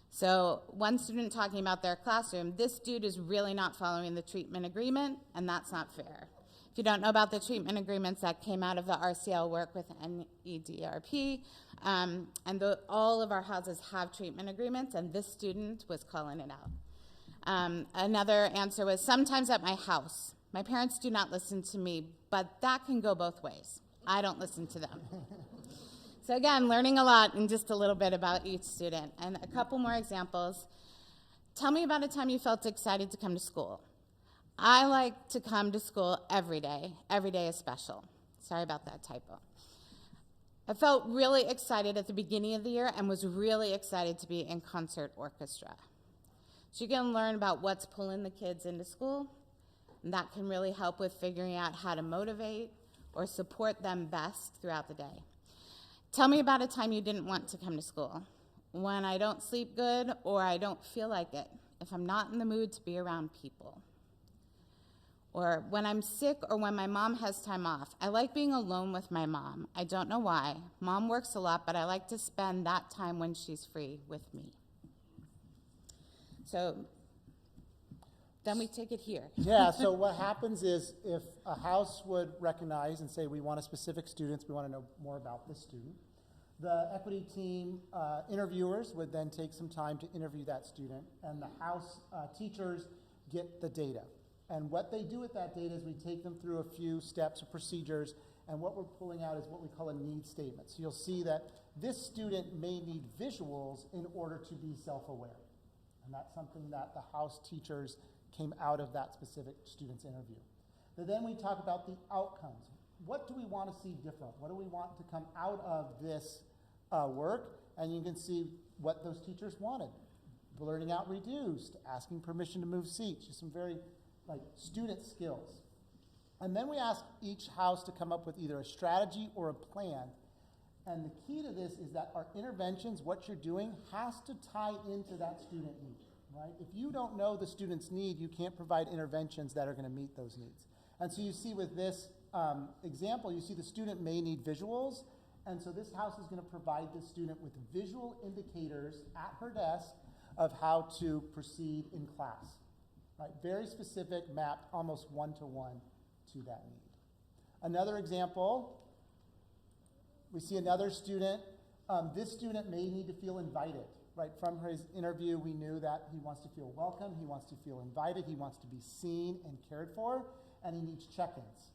So one student talking about their classroom, this dude is really not following the treatment agreement, and that's not fair. If you don't know about the treatment agreements that came out of the RCL work with NEDRP, all of our houses have treatment agreements, and this student was calling it out. Another answer was, sometimes at my house, my parents do not listen to me, but that can go both ways. I don't listen to them. So again, learning a lot in just a little bit about each student. And a couple more examples. Tell me about a time you felt excited to come to school. I like to come to school every day. Every day is special. Sorry about that typo. I felt really excited at the beginning of the year and was really excited to be in concert orchestra. So you can learn about what's pulling the kids into school, and that can really help with figuring out how to motivate or support them best throughout the day. Tell me about a time you didn't want to come to school. When I don't sleep good or I don't feel like it, if I'm not in the mood to be around people. Or when I'm sick or when my mom has time off. I like being alone with my mom. I don't know why. Mom works a lot, but I like to spend that time when she's free with me. So then we take it here. Yeah, so what happens is if a house would recognize and say we want a specific student, we want to know more about this student, the equity team interviewers would then take some time to interview that student, and the house teachers get the data. And what they do with that data is we take them through a few steps or procedures, and what we're pulling out is what we call a need statement. So you'll see that this student may need visuals in order to be self-aware. And that's something that the house teachers came out of that specific student's interview. But then we talk about the outcomes. What do we want to see different? What do we want to come out of this work? And you can see what those teachers wanted. Blurting out reduced, asking permission to move seats, just some very student skills. And then we ask each house to come up with either a strategy or a plan. And the key to this is that our interventions, what you're doing, has to tie into that student need, right? If you don't know the student's need, you can't provide interventions that are going to meet those needs. And so you see with this example, you see the student may need visuals. And so this house is going to provide this student with visual indicators at her desk of how to proceed in class. Right, very specific, mapped almost one-to-one to that need. Another example, we see another student. This student may need to feel invited. Right, from his interview, we knew that he wants to feel welcome, he wants to feel invited, he wants to be seen and cared for, and he needs check-ins.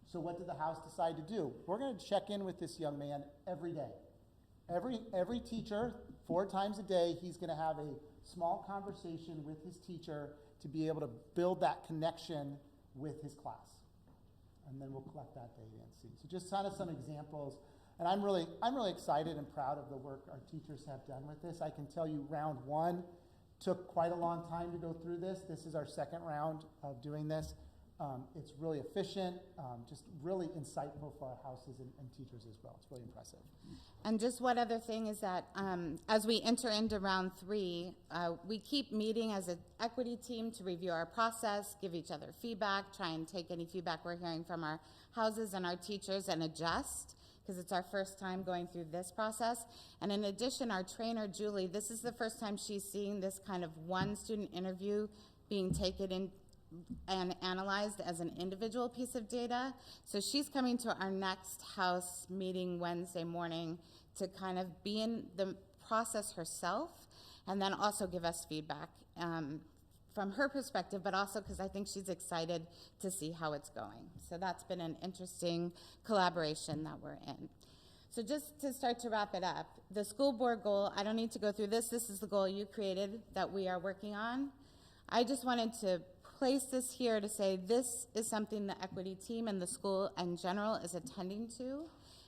So what did the house decide to do? We're going to check in with this young man every day. Every teacher, 4 times a day, he's going to have a small conversation with his teacher to be able to build that connection with his class. And then we'll collect that data and see. So just kind of some examples. And I'm really excited and proud of the work our teachers have done with this. I can tell you round 1 took quite a long time to go through this. This is our second round of doing this. It's really efficient, just really insightful for our houses and teachers as well. It's really impressive. And just one other thing is that as we enter into round 3, we keep meeting as an equity team to review our process, give each other feedback, try and take any feedback we're hearing from our houses and our teachers and adjust, because it's our first time going through this process. And in addition, our trainer, Julie, this is the first time she's seeing this kind of one student interview being taken in and analyzed as an individual piece of data. So she's coming to our next house meeting Wednesday morning to kind of be in the process herself and then also give us feedback from her perspective, but also because I think she's excited to see how it's going. So that's been an interesting collaboration that we're in. So just to start to wrap it up, the school board goal, I don't need to go through this. This is the goal you created that we are working on. I just wanted to place this here to say this is something the equity team and the school in general is attending to.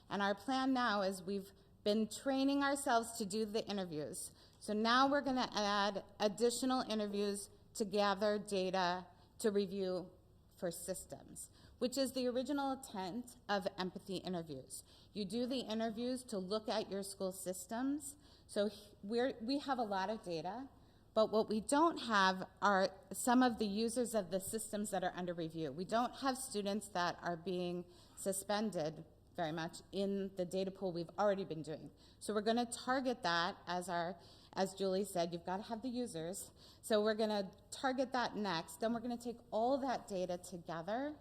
And our plan now is we've been training ourselves to do the interviews. So now we're going to add additional interviews to gather data to review for systems, which is the original intent of empathy interviews. You do the interviews to look at your school systems. So we have a lot of data. But what we don't have are some of the users of the systems that are under review. We don't have students that are being suspended very much in the data pool we've already been doing. So we're going to target that as Julie said, you've got to have the users. So we're going to target that next. Then we're going to take all that data together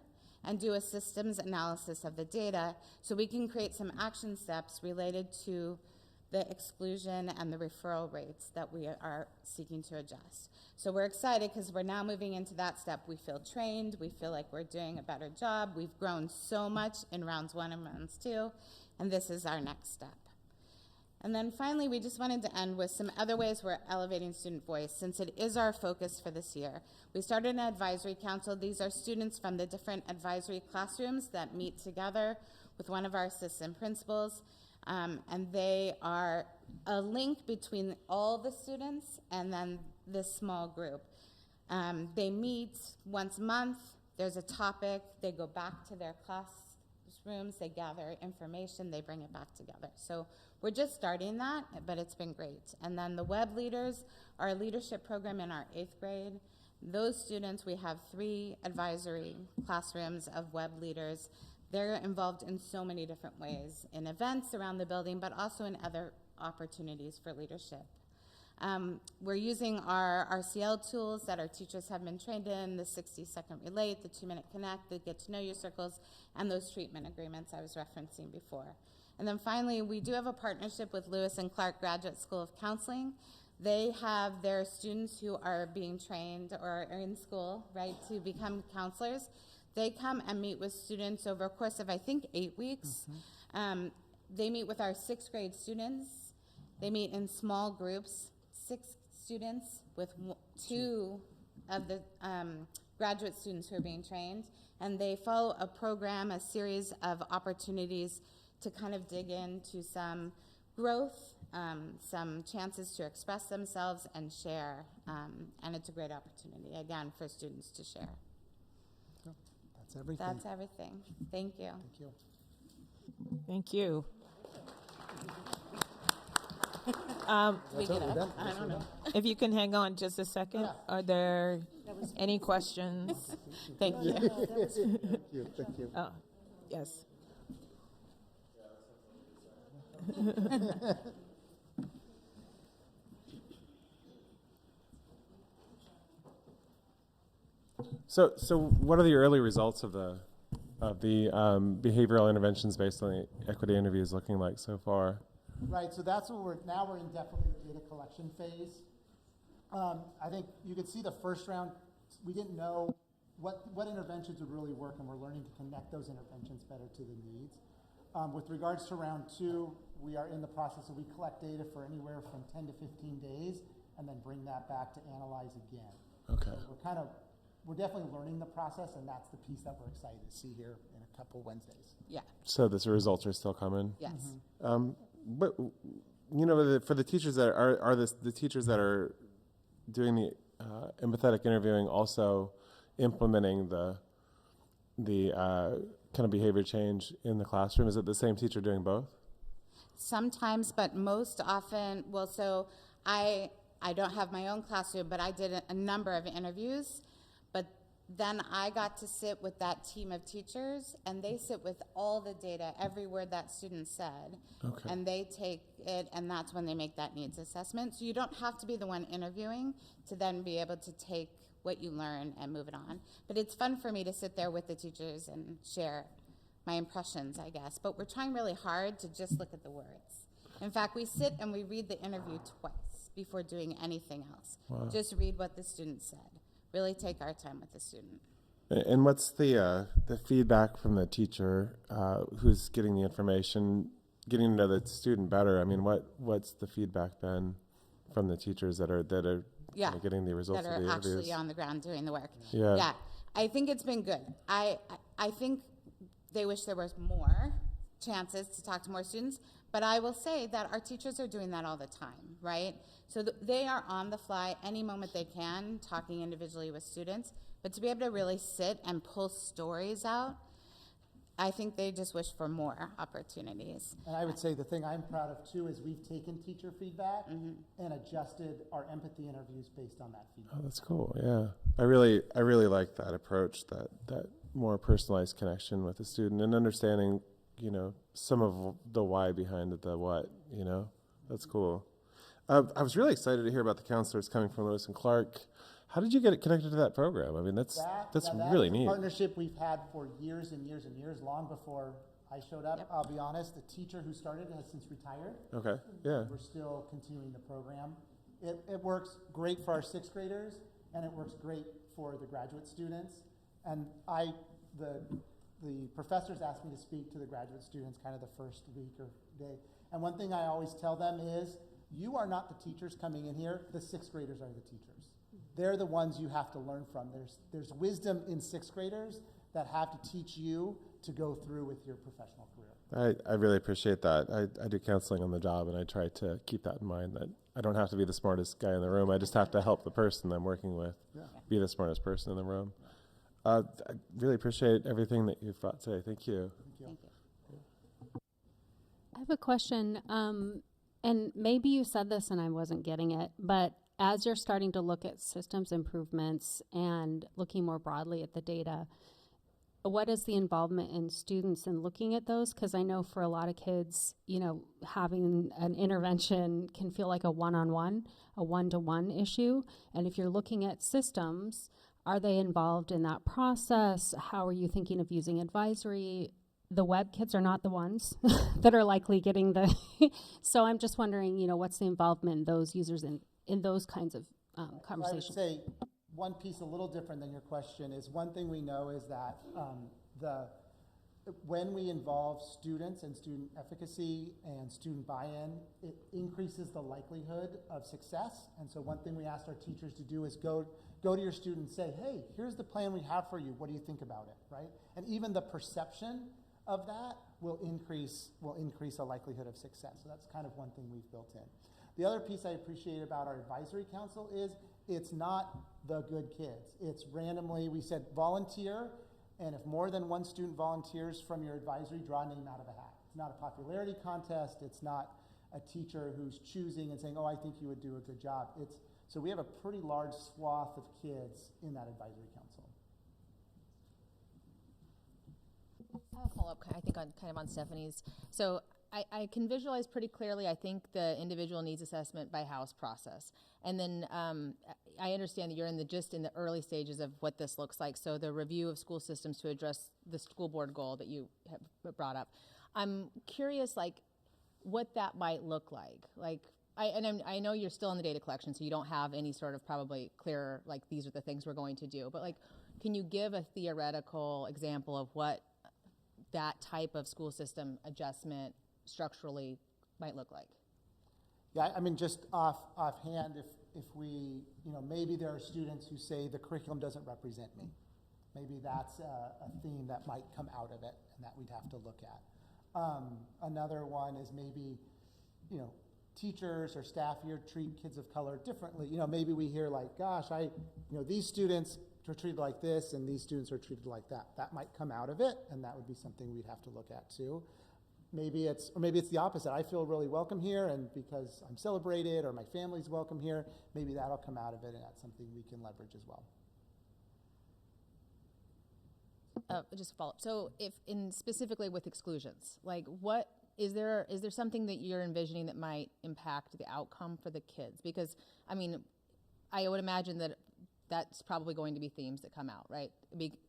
and do a systems analysis of the data so we can create some action steps related to the exclusion and the referral rates that we are seeking to adjust. So we're excited because we're now moving into that step. We feel trained, we feel like we're doing a better job. We've grown so much in rounds 1 and rounds 2, and this is our next step. And then finally, we just wanted to end with some other ways we're elevating student voice, since it is our focus for this year. We started an advisory council. These are students from the different advisory classrooms that meet together with one of our assistant principals. And they are a link between all the students and then this small group. They meet once a month, there's a topic, they go back to their classrooms, they gather information, they bring it back together. So we're just starting that, but it's been great. And then the web leaders are a leadership program in our 8th grade, Those students, we have 3 advisory classrooms of web leaders. They're involved in so many different ways, in events around the building, but also in other opportunities for leadership. We're using our RCL tools that our teachers have been trained in, the 60-second relate, the 2-minute connect, the get to know you circles, and those treatment agreements I was referencing before. And then finally, we do have a partnership with Lewis and Clark Graduate School of Counseling. They have their students who are being trained or are in school, right, to become counselors. They come and meet with students over a course of, I think, 8 weeks. They meet with our 6th grade students. They meet in small groups, 6 students with 2 of the graduate students who are being trained. And they follow a program, a series of opportunities to kind of dig into some growth, some chances to express themselves and share. And it's a great opportunity, again, for students to share. That's everything. That's everything. Thank you. Thank you. Thank you. We get up? I don't know. If you can hang on just a second, are there any questions? Thank you. Thank you. Thank you. Oh, yes. So what are the early results of the behavioral interventions based on the equity interviews looking like so far? Right, so that's what we're in definitely the data collection phase. I think you could see the first round, we didn't know what interventions would really work, and we're learning to connect those interventions better to the needs. With regards to round 2, we are in the process of we collect data for anywhere from 10 to 15 days and then bring that back to analyze again. Okay. So we're definitely learning the process, and that's the piece that we're excited to see here in a couple Wednesdays. Yeah. So the results are still coming? Yes. But you know, for the teachers that are the teachers that are doing the empathetic interviewing also implementing the kind of behavior change in the classroom? Is it the same teacher doing both? Sometimes, but most often, well, so I don't have my own classroom, but I did a number of interviews. But then I got to sit with that team of teachers, and they sit with all the data, every word that student said, Okay. and they take it, and that's when they make that needs assessment. So you don't have to be the one interviewing to then be able to take what you learn and move it on. But it's fun for me to sit there with the teachers and share my impressions, I guess. But we're trying really hard to just look at the words. In fact, we sit and we read the interview twice before doing anything else. Wow. Just read what the student said. Really take our time with the student. And what's the feedback from the teacher who's getting the information, getting to know the student better? I mean, what's the feedback been from the teachers that are Yeah, kind of getting the results that of are the interviews? actually on the ground doing the work. Yeah. I think it's been good. I think they wish there was more chances to talk to more students, but I will say that our teachers are doing that all the time, right? So they are on the fly any moment they can, talking individually with students, but to be able to really sit and pull stories out, I think they just wish for more opportunities. And I would say the thing I'm proud of too is we've taken teacher feedback and adjusted our empathy interviews based on that feedback. Oh, that's cool. Yeah, I really like that approach, that more personalized connection with the student and understanding, you know, some of the why behind the what. You know, that's cool. I was really excited to hear about the counselors coming from Lewis and Clark. How did you get it connected to that program? I mean, that's really neat. Partnership we've had for years and years and years, long before I showed up. Yep. I'll be honest, the teacher who started has since retired. Okay. Yeah. We're still continuing the program. It works great for our 6th graders, and it works great for the graduate students. And the professors asked me to speak to the graduate students kind of the first week or day. And one thing I always tell them is, you are not the teachers coming in here, the 6th graders are the teachers. They're the ones you have to learn from. There's wisdom in 6th graders that have to teach you to go through with your professional career. I really appreciate that. I do counseling on the job, and I try to keep that in mind, that I don't have to be the smartest guy in the room. I just have to help the person I'm working with be the smartest person in the room. I really appreciate everything that you've got today. Thank you. Thank you. I have a question, and maybe you said this and I wasn't getting it, but as you're starting to look at systems improvements and looking more broadly at the data, what is the involvement in students in looking at those? Because I know for a lot of kids, you know, having an intervention can feel like a one-on-one, a one-to-one issue. And if you're looking at systems, are they involved in that process? How are you thinking of using advisory? The web kids are not the ones that are likely getting the, so I'm just wondering, you know, what's the involvement in those users in those kinds of conversations? I would say one piece a little different than your question is one thing we know is that when we involve students and student efficacy and student buy-in, it increases the likelihood of success. And so one thing we asked our teachers to do is go to your student and say, hey, here's the plan we have for you. What do you think about it, right? And even the perception of that will increase a likelihood of success. So that's kind of one thing we've built in. The other piece I appreciate about our advisory council is it's not the good kids. It's randomly, we said volunteer, and if more than one student volunteers from your advisory, draw a name out of a hat. It's not a popularity contest. It's not a teacher who's choosing and saying, oh, I think you would do a good job. So we have a pretty large swath of kids in that advisory council. I'll follow up, I think, on Stephanie's. So I can visualize pretty clearly, I think, the individual needs assessment by house process. And then I understand that you're in the early stages of what this looks like. So the review of school systems to address the school board goal that you have brought up. I'm curious, like, what that might look like. I know you're still in the data collection, so you don't have any sort of probably clear, like, these are the things we're going to do. But, like, can you give a theoretical example of what that type of school system adjustment structurally might look like? Yeah, I mean, just offhand, if we, you know, maybe there are students who say the curriculum doesn't represent me. Maybe that's a theme that might come out of it and that we'd have to look at. Another one is maybe, you know, teachers or staff here treat kids of color differently. You know, maybe we hear like, gosh, these students are treated like this and these students are treated like that. That might come out of it, and that would be something we'd have to look at too. Maybe it's the opposite. I feel really welcome here, and because I'm celebrated or my family's welcome here, maybe that'll come out of it, and that's something we can leverage as well. Just a follow-up. So specifically with exclusions, like what is there something that you're envisioning that might impact the outcome for the kids? Because, I mean, I would imagine that that's probably going to be themes that come out, right?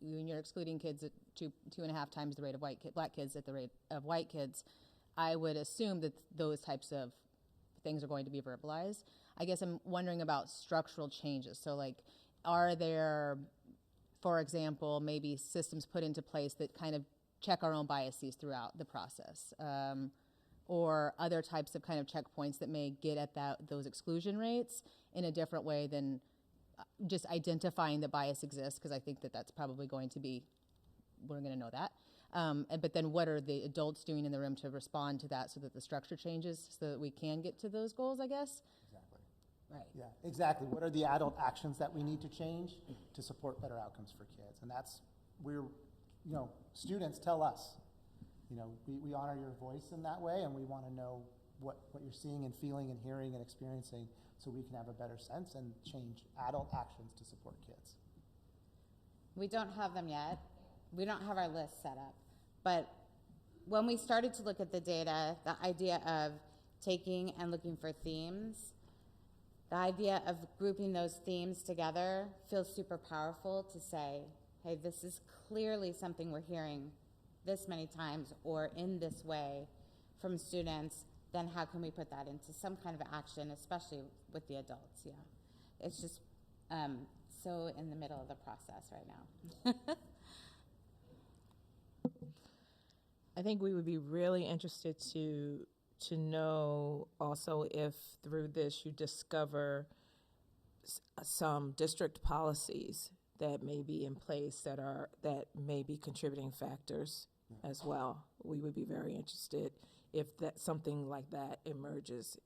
When you're excluding kids at 2.5 times the rate of black kids at the rate of white kids, I would assume that those types of things are going to be verbalized. I guess I'm wondering about structural changes. So, like, are there, for example, maybe systems put into place that kind of check our own biases throughout the process, or other types of kind of checkpoints that may get at those exclusion rates in a different way than just identifying that bias exists, because I think that's probably going to be, we're going to know that. But then what are the adults doing in the room to respond to that so that the structure changes so that we can get to those goals, I guess? Exactly. Right. Yeah, exactly. What are the adult actions that we need to change to support better outcomes for kids? And that's, students tell us, we honor your voice in that way, and we want to know what you're seeing and feeling and hearing and experiencing so we can have a better sense and change adult actions to support kids. We don't have them yet. We don't have our list set up. But when we started to look at the data, the idea of taking and looking for themes, the idea of grouping those themes together feels super powerful to say, hey, this is clearly something we're hearing this many times or in this way from students. Then how can we put that into some kind of action, especially with the adults? Yeah, it's just so in the middle of the process right now. I think we would be really interested to know also if through this you discover some district policies that may be in place that may be contributing factors as well. We would be very interested if that something like that emerges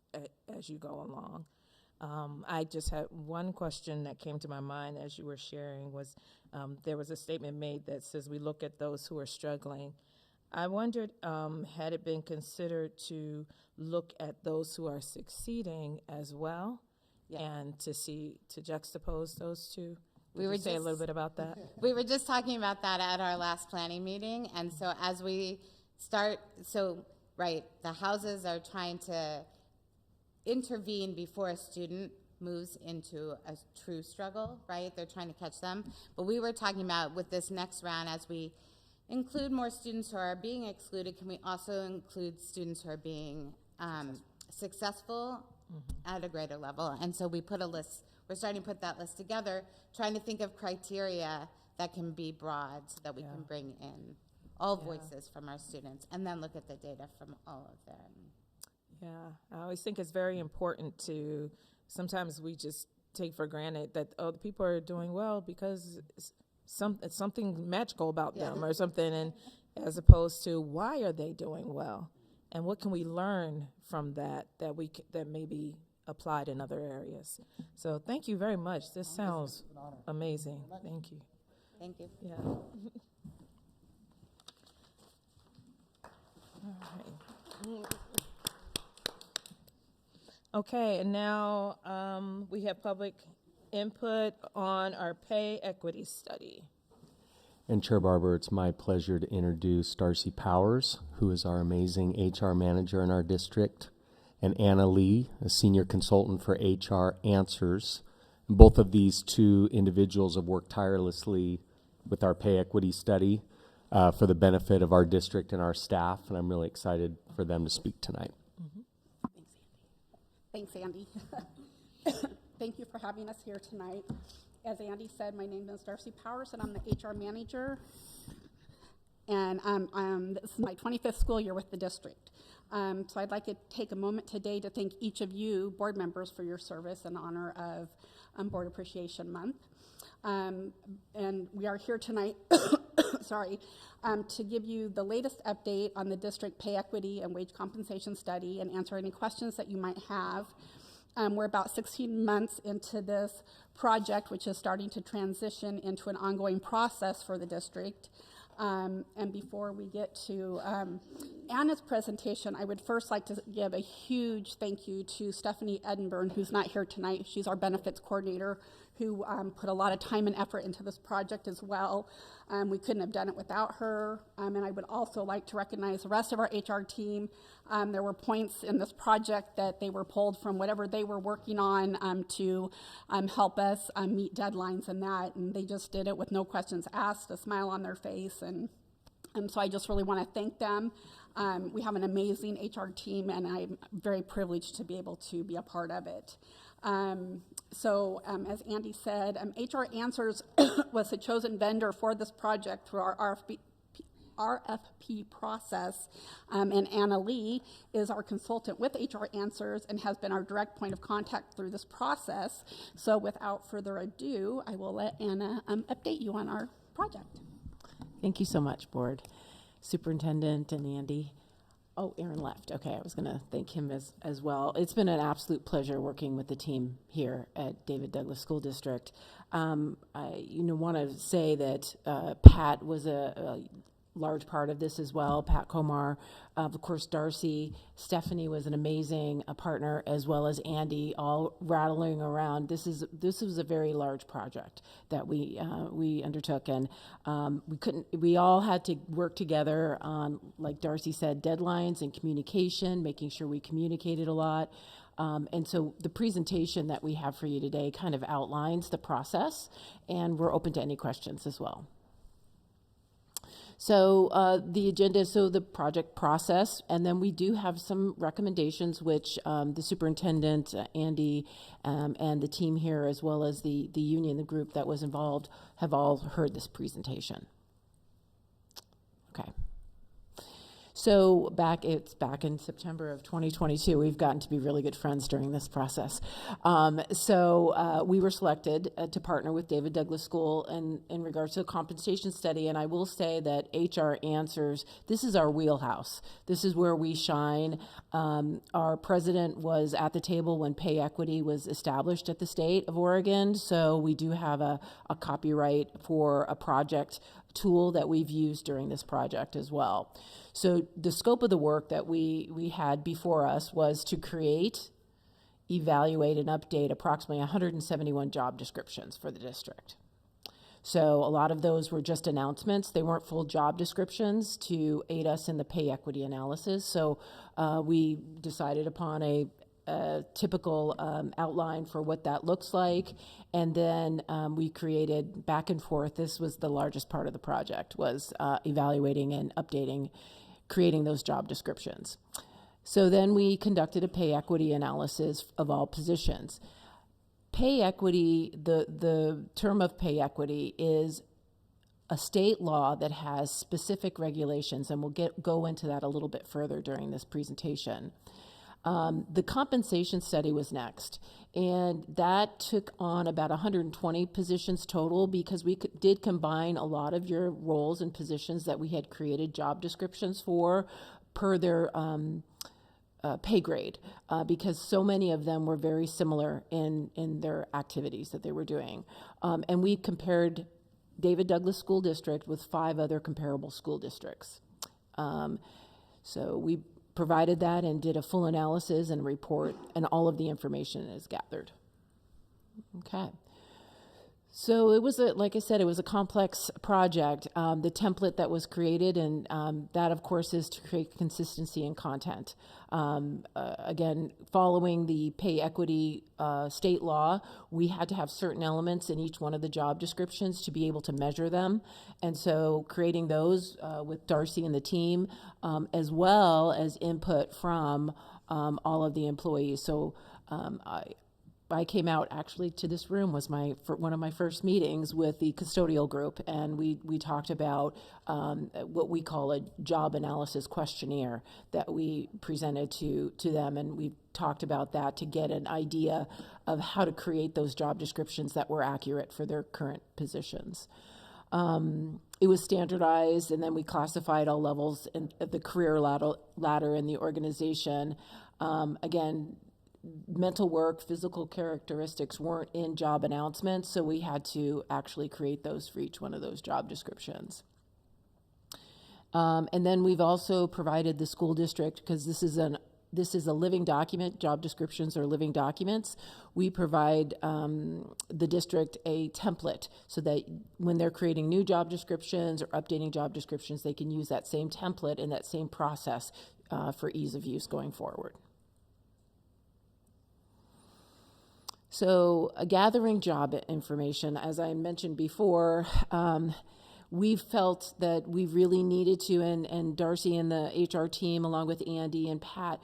as you go along. I just had one question that came to my mind as you were sharing was there was a statement made that says we look at those who are struggling. I wondered, had it been considered to look at those who are succeeding as well? and to juxtapose those two. We Could were you say a just- little bit about that? We were just talking about that at our last planning meeting, and so as we start, right, the houses are trying to intervene before a student moves into a true struggle, right? They're trying to catch them. But we were talking about with this next round, as we include more students who are being excluded, can we also include students who are being successful at a greater level? And so we put a list, we're starting to put that list together, trying to think of criteria that can be broad so that we can bring in all voices from our students and then look at the data from all of them. Yeah, I always think it's very important to, sometimes we just take for granted that, the people are doing well because it's something magical about them or something, and as opposed to why are they doing well? And what can we learn from that may be applied in other areas? So thank you very much. This sounds amazing. Thank you. Thank you. Yeah. All right. Okay, and now we have public input on our pay equity study. And Chair Barber, it's my pleasure to introduce Darcy Powers, who is our amazing HR manager in our district, and Anna Lee, a senior consultant for HR Answers. Both of these two individuals have worked tirelessly with our pay equity study for the benefit of our district and our staff, and I'm really excited for them to speak tonight. Thanks, Andy. Thank you for having us here tonight. As Andy said, my name is Darcy Powers, and I'm the HR manager. And this is my 25th school year with the district. So I'd like to take a moment today to thank each of you, board members, for your service in honor of Board Appreciation Month. And we are here tonight, to give you the latest update on the district pay equity and wage compensation study and answer any questions that you might have. We're about 16 months into this project, which is starting to transition into an ongoing process for the district. And before we get to Anna's presentation, I would first like to give a huge thank you to Stephanie Edinburgh, who's not here tonight. She's our benefits coordinator, who put a lot of time and effort into this project as well. We couldn't have done it without her. And I would also like to recognize the rest of our HR team. There were points in this project that they were pulled from whatever they were working on to help us meet deadlines and that. And they just did it with no questions asked, a smile on their face. And so I just really want to thank them. We have an amazing HR team, and I'm very privileged to be able to be a part of it. As Andy said, HR Answers was the chosen vendor for this project through our RFP process, and Anna Lee is our consultant with HR Answers and has been our direct point of contact through this process. So without further ado, I will let Anna update you on our project. Thank you so much, Board Superintendent and Andy. Oh, Aaron left. Okay, I was going to thank him as well. It's been an absolute pleasure working with the team here at David Douglas School District. I want to say that Pat was a large part of this as well. Pat Komar, of course, Darcy, Stephanie was an amazing partner, as well as Andy, all rattling around. This was a very large project that we undertook, and we all had to work together on, like Darcy said, deadlines and communication, making sure we communicated a lot. And so the presentation that we have for you today kind of outlines the process, and we're open to any questions as well. So the agenda, so the project process, and then we do have some recommendations which the superintendent, Andy, and the team here, as well as the union, the group that was involved, have all heard this presentation. Okay. So it's back in September of 2022. We've gotten to be really good friends during this process. We were selected to partner with David Douglas School in regards to the compensation study. And I will say that HR Answers, this is our wheelhouse. This is where we shine. Our president was at the table when pay equity was established at the state of Oregon. So we do have a copyright for a project tool that we've used during this project as well. So the scope of the work that we had before us was to create, evaluate and update approximately 171 job descriptions for the district. So a lot of those were just announcements. They weren't full job descriptions to aid us in the pay equity analysis. So we decided upon a typical outline for what that looks like. And then we created back and forth. This was the largest part of the project, was evaluating and updating, creating those job descriptions. So then we conducted a pay equity analysis of all positions. Pay equity, the term of pay equity is a state law that has specific regulations, and we'll go into that a little bit further during this presentation. The compensation study was next, and that took on about 120 positions total, because we did combine a lot of your roles and positions that we had created job descriptions for per their pay grade, because so many of them were very similar in their activities that they were doing. And we compared David Douglas School District with 5 other comparable school districts. So we provided that and did a full analysis and report, and all of the information is gathered. Okay. So it was like I said, it was a complex project. The template that was created, and that of course is to create consistency in content. Again, following the pay equity state law, we had to have certain elements in each one of the job descriptions to be able to measure them. And so creating those with Darcy and the team, as well as input from all of the employees. So I came out actually to this room, was one of my first meetings with the custodial group, and we talked about what we call a job analysis questionnaire that we presented to them, and we talked about that to get an idea of how to create those job descriptions that were accurate for their current positions. It was standardized, and then we classified all levels of the career ladder in the organization. Again, mental work, physical characteristics weren't in job announcements, so we had to actually create those for each one of those job descriptions. And then we've also provided the school district, because this is a living document. Job descriptions are living documents. We provide the district a template so that when they're creating new job descriptions or updating job descriptions, they can use that same template and that same process for ease of use going forward. So gathering job information, as I mentioned before, we felt that we really needed to, and Darcy and the HR team, along with Andy and Pat,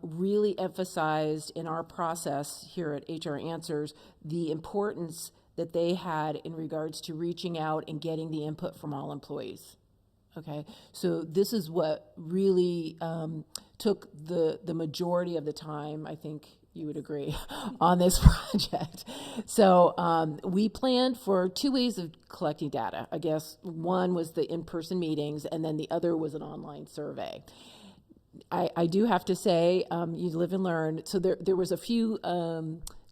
really emphasized in our process here at HR Answers the importance that they had in regards to reaching out and getting the input from all employees. Okay, so this is what really took the majority of the time, I think you would agree, on this project. So we planned for 2 ways of collecting data. I guess one was the in-person meetings, and then the other was an online survey. I do have to say, you live and learn. So there was a few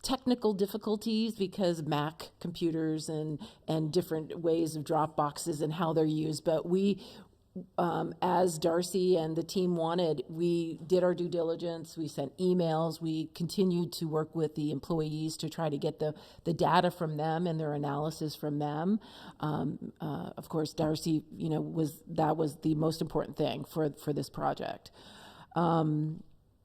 technical difficulties because Mac computers and different ways of drop boxes and how they're used. But we, as Darcy and the team wanted, we did our due diligence. We sent emails. We continued to work with the employees to try to get the data from them and their analysis from them. Of course, Darcy, that was the most important thing for this project.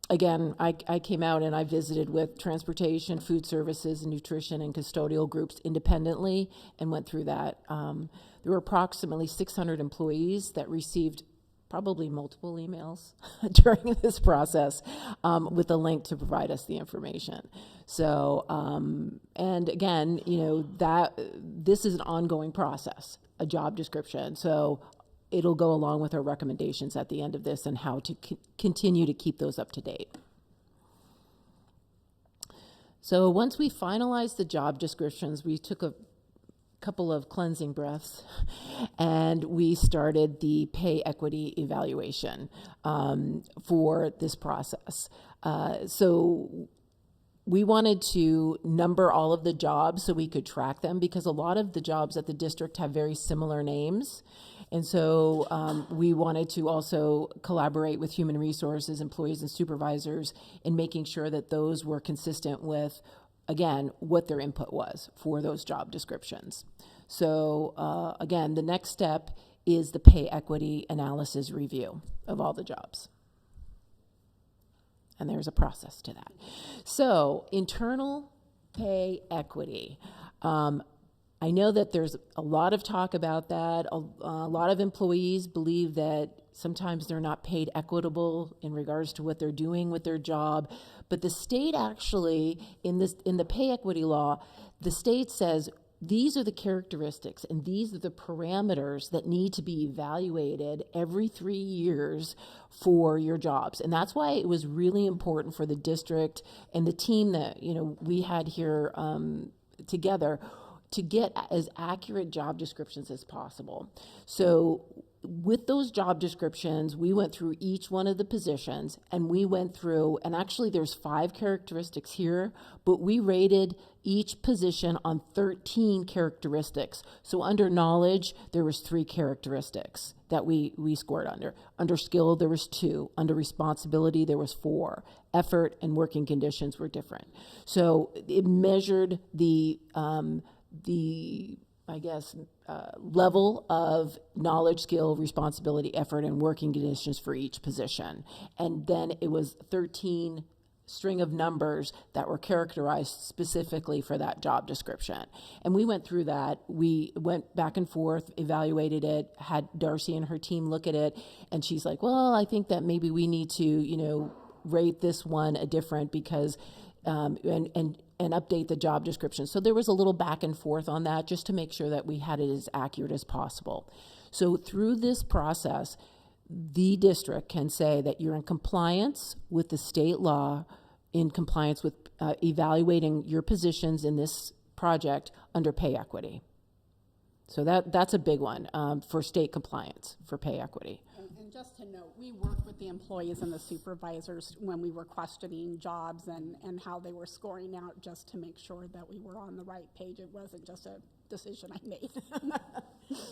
Again, I came out and I visited with transportation, food services, nutrition, and custodial groups independently and went through that. There were approximately 600 employees that received probably multiple emails during this process with a link to provide us the information. So, and again, this is an ongoing process, a job description. So it'll go along with our recommendations at the end of this and how to continue to keep those up to date. So once we finalized the job descriptions, we took a couple of cleansing breaths and we started the pay equity evaluation for this process. So we wanted to number all of the jobs so we could track them, because a lot of the jobs at the district have very similar names. And so we wanted to also collaborate with human resources, employees, and supervisors in making sure that those were consistent with, again, what their input was for those job descriptions. So again, the next step is the pay equity analysis review of all the jobs. And there's a process to that. So internal pay equity. I know that there's a lot of talk about that. A lot of employees believe that sometimes they're not paid equitable in regards to what they're doing with their job. But the state actually, in the pay equity law, the state says these are the characteristics and these are the parameters that need to be evaluated every 3 years for your jobs. And that's why it was really important for the district and the team that we had here together to get as accurate job descriptions as possible. So with those job descriptions, we went through each one of the positions and we went through, and actually there's 5 characteristics here, but we rated each position on 13 characteristics. So under knowledge, there was 3 characteristics that we scored under. Under skill, there was 2. Under responsibility, there was 4. Effort and working conditions were different. So it measured the level of knowledge, skill, responsibility, effort, and working conditions for each position. And then it was 13 string of numbers that were characterized specifically for that job description. And we went through that. We went back and forth, evaluated it, had Darcy and her team look at it, and she's like, well, I think that maybe we need to, rate this one a different because, and update the job description. So there was a little back and forth on that just to make sure that we had it as accurate as possible. So through this process, the district can say that you're in compliance with the state law, in compliance with evaluating your positions in this project under pay equity. So that's a big one for state compliance for pay equity. And just to note, we worked with the employees and the supervisors when we were questioning jobs and how they were scoring out, just to make sure that we were on the right page. It wasn't just a decision I made.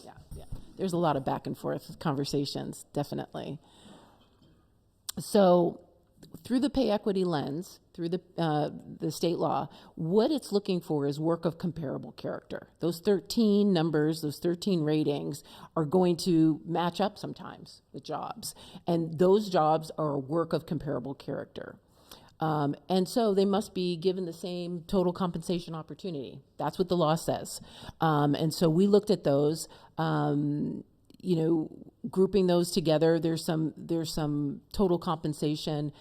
Yeah. There's a lot of back and forth conversations, definitely. So through the pay equity lens, through the state law, what it's looking for is work of comparable character. Those 13 numbers, those 13 ratings are going to match up sometimes with jobs. And those jobs are work of comparable character. And so they must be given the same total compensation opportunity. That's what the law says. And so we looked at those, grouping those together. There's some total compensation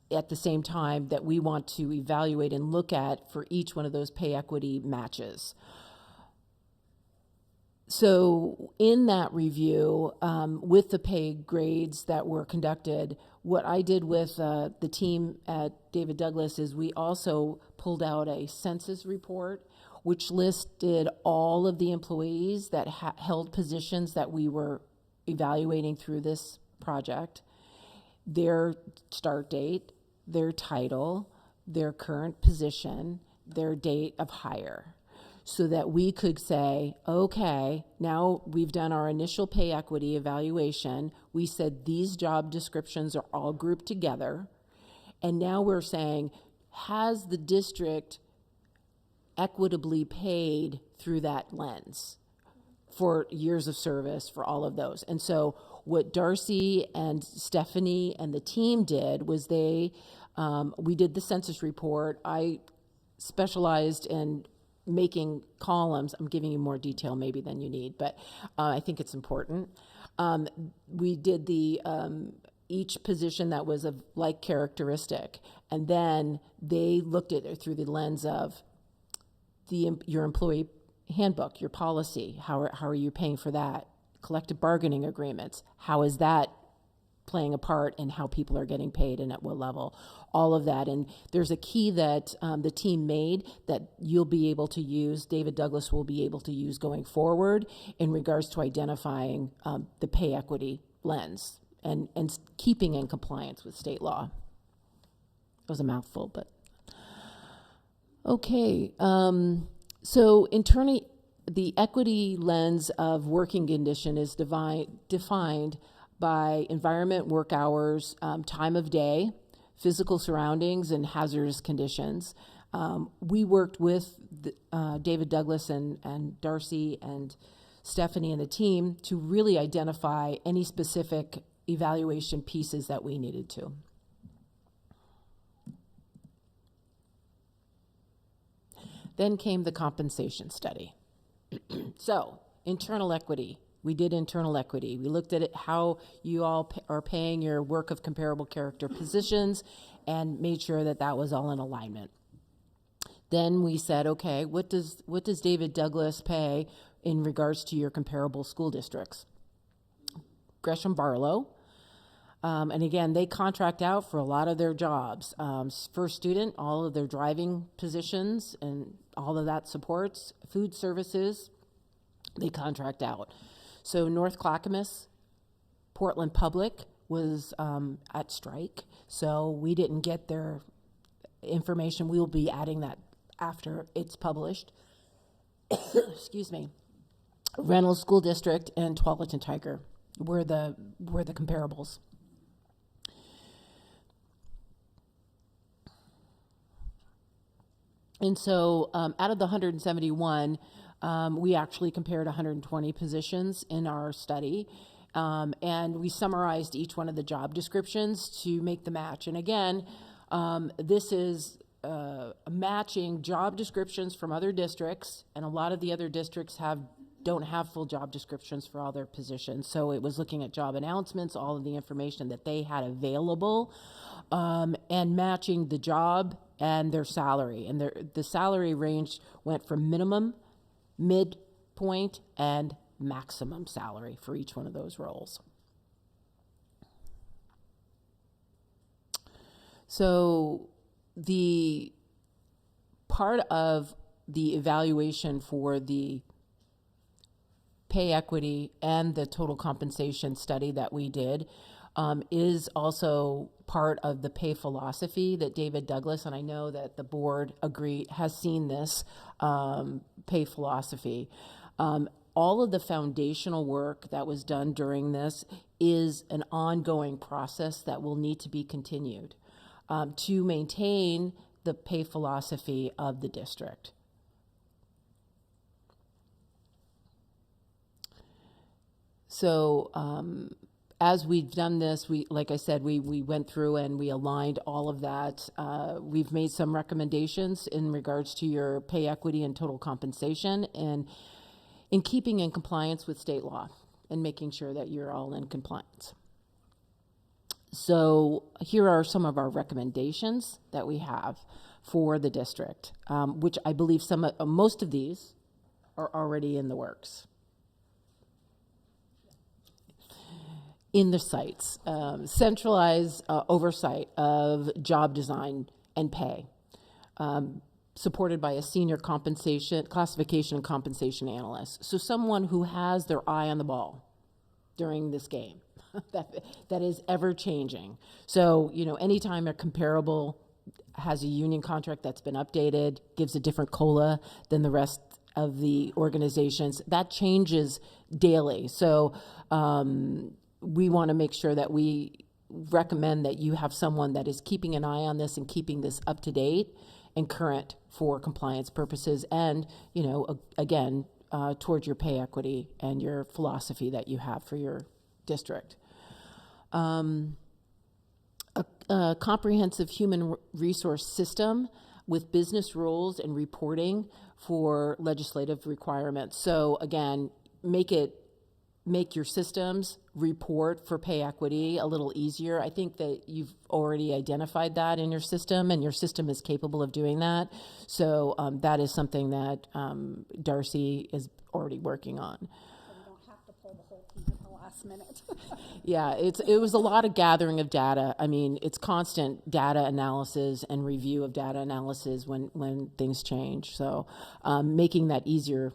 at the same time that we want to evaluate and look at for each one of those pay equity matches. So in that review, with the pay grades that were conducted, what I did with the team at David Douglas is we also pulled out a census report which listed all of the employees that held positions that we were evaluating through this project, their start date, their title, their current position, their date of hire, so that we could say, okay, now we've done our initial pay equity evaluation. We said these job descriptions are all grouped together. And now we're saying, has the district equitably paid through that lens for years of service, for all of those? And so what Darcy and Stephanie and the team did was we did the census report. I specialized in making columns. I'm giving you more detail maybe than you need, but I think it's important. We did each position that was of like characteristic, and then they looked at it through the lens of your employee handbook, your policy. How are you paying for that? Collective bargaining agreements. How is that playing a part in how people are getting paid and at what level? All of that. And there's a key that the team made that you'll be able to use, David Douglas will be able to use going forward in regards to identifying the pay equity lens and keeping in compliance with state law. It was a mouthful, but okay. So the equity lens of working condition is defined by environment, work hours, time of day, physical surroundings, and hazardous conditions. We worked with David Douglas and Darcy and Stephanie and the team to really identify any specific evaluation pieces that we needed to. Then came the compensation study. So, internal equity. We did internal equity. We looked at it, how you all are paying your work of comparable character positions, and made sure that that was all in alignment. Then we said, okay, what does David Douglas pay in regards to your comparable school districts? Gresham Barlow. And again, they contract out for a lot of their jobs. First student, all of their driving positions and all of that supports, food services, they contract out. So North Clackamas, Portland Public was at strike, so we didn't get their information. We will be adding that after it's published. Excuse me. Reynolds School District and Tualatin Tiger were the comparables. And so out of the 171, we actually compared 120 positions in our study. And we summarized each one of the job descriptions to make the match. And again, this is matching job descriptions from other districts, and a lot of the other districts don't have full job descriptions for all their positions. So it was looking at job announcements, all of the information that they had available, and matching the job and their salary. And the salary range went from minimum, midpoint, and maximum salary for each one of those roles. So the part of the evaluation for the pay equity and the total compensation study that we did is also part of the pay philosophy that David Douglas, and I know that the board has seen this pay philosophy. All of the foundational work that was done during this is an ongoing process that will need to be continued to maintain the pay philosophy of the district. So as we've done this, like I said, we went through and we aligned all of that. We've made some recommendations in regards to your pay equity and total compensation, and in keeping in compliance with state law and making sure that you're all in compliance. So here are some of our recommendations that we have for the district, which I believe most of these are already in the works. In the sites, centralized oversight of job design and pay, supported by a senior classification and compensation analyst. So someone who has their eye on the ball during this game that is ever changing. So, anytime a comparable has a union contract that's been updated, gives a different COLA than the rest of the organizations, that changes daily. So, we want to make sure that we recommend that you have someone that is keeping an eye on this and keeping this up to date and current for compliance purposes, and again towards your pay equity and your philosophy that you have for your district. A comprehensive human resource system with business rules and reporting for legislative requirements. So again, make your systems report for pay equity a little easier. I think that you've already identified that in your system, and your system is capable of doing that. So that is something that Darcy is already working on. So we don't have to pull the whole thing at the last minute. Yeah, it was a lot of gathering of data. I mean, it's constant data analysis and review of data analysis when things change. So making that easier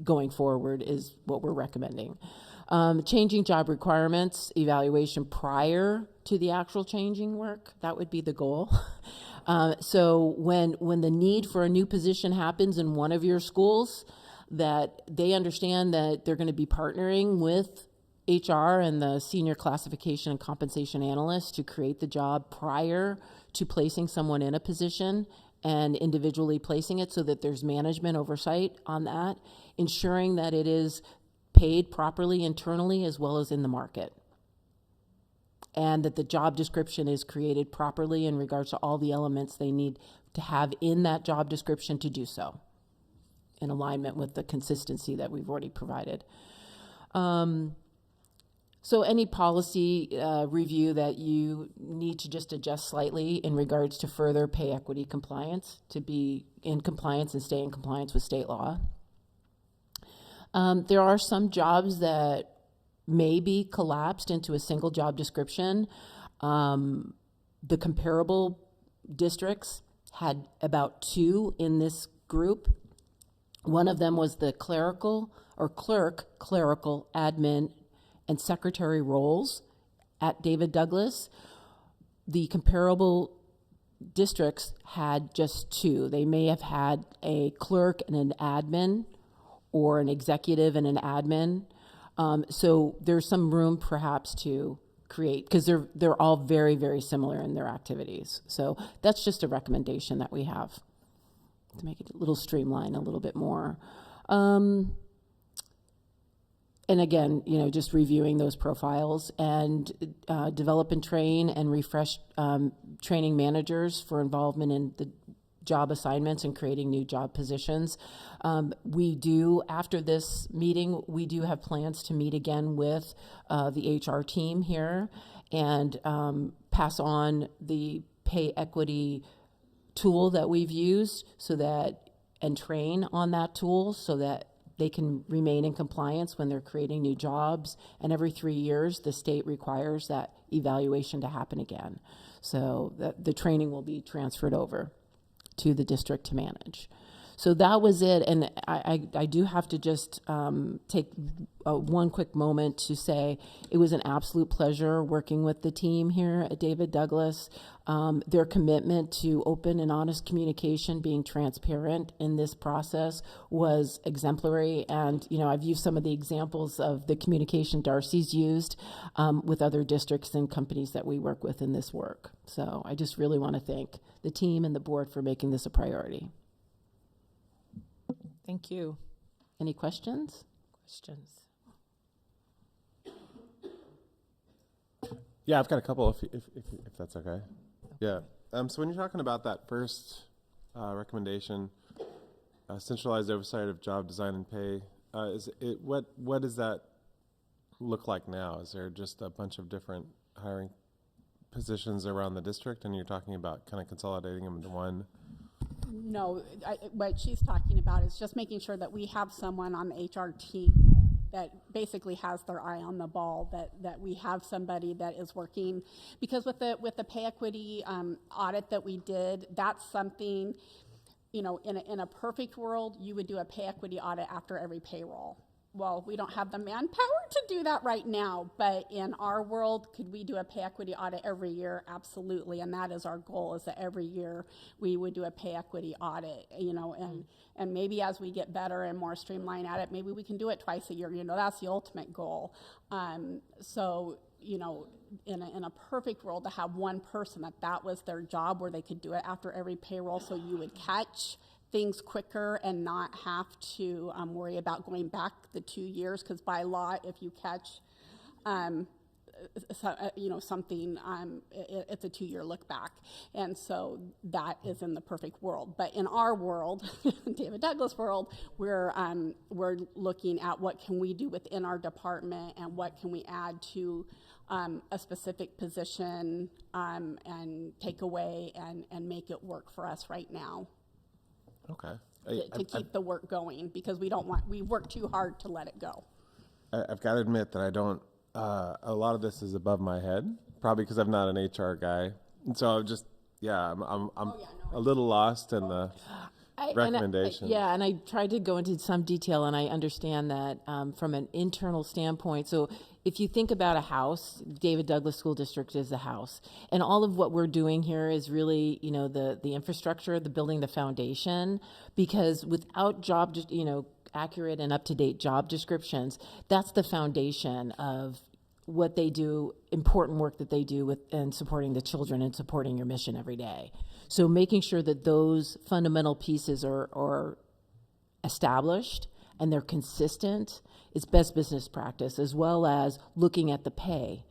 going forward is what we're recommending. Changing job requirements, evaluation prior to the actual changing work, that would be the goal. So when the need for a new position happens in one of your schools, that they understand that they're going to be partnering with HR and the senior classification and compensation analyst to create the job prior to placing someone in a position and individually placing it, so that there's management oversight on that, ensuring that it is paid properly internally as well as in the market, and that the job description is created properly in regards to all the elements they need to have in that job description to do so, in alignment with the consistency that we've already provided. So any policy review that you need to just adjust slightly in regards to further pay equity compliance, to be in compliance and stay in compliance with state law. There are some jobs that may be collapsed into a single job description. The comparable districts had about 2 in this group. One of them was the clerical, admin, and secretary roles at David Douglas. The comparable districts had just 2. They may have had a clerk and an admin, or an executive and an admin. So there's some room perhaps to create, because they're all very, very similar in their activities. So that's just a recommendation that we have to make it a little streamlined, a little bit more. And again, just reviewing those profiles, and develop and train and refresh training managers for involvement in the job assignments and creating new job positions. We do, after this meeting, we do have plans to meet again with the HR team here and pass on the pay equity tool that we've used, and train on that tool so that they can remain in compliance when they're creating new jobs. And every 3 years, the state requires that evaluation to happen again. So the training will be transferred over to the district to manage. So that was it. And I do have to just take one quick moment to say it was an absolute pleasure working with the team here at David Douglas. Their commitment to open and honest communication, being transparent in this process, was exemplary. And, I've used some of the examples of the communication Darcy's used with other districts and companies that we work with in this work. So I just really want to thank the team and the board for making this a priority. Thank you. Any questions? Yeah, I've got a couple, if that's okay. Yeah. So when you're talking about that first recommendation, centralized oversight of job design and pay, what does that look like now? Is there just a bunch of different hiring positions around the district, and you're talking about kind of consolidating them into one? No, what she's talking about is just making sure that we have someone on the HR team that basically has their eye on the ball, that we have somebody that is working. Because with the pay equity audit that we did, that's something, in a perfect world, you would do a pay equity audit after every payroll. Well, we don't have the manpower to do that right now, but in our world, could we do a pay equity audit every year? Absolutely, and that is our goal, is that every year we would do a pay equity audit, and maybe as we get better and more streamlined at it, maybe we can do it twice a year, that's the ultimate goal. So, in a perfect world, to have one person that was their job, where they could do it after every payroll, so you would catch things quicker and not have to worry about going back the 2 years, because by law, if you catch something, it's a 2-year look back. And so that is in the perfect world. But in our world, David Douglas world, we're looking at what can we do within our department and what can we add to a specific position and take away and make it work for us right now. Okay. To keep the work going, because we work too hard to let it go. I've got to admit that I don't, a lot of this is above my head, probably because I'm not an HR guy. And so I'm just, I'm a little lost in the recommendation. And I tried to go into some detail, and I understand that from an internal standpoint. So if you think about a house, David Douglas School District is a house. And all of what we're doing here is really, the infrastructure, the building the foundation, because without accurate and up-to-date job descriptions, that's the foundation of what they do, important work that they do and supporting the children and supporting your mission every day. So making sure that those fundamental pieces are established and they're consistent is best business practice, as well as looking at the pay.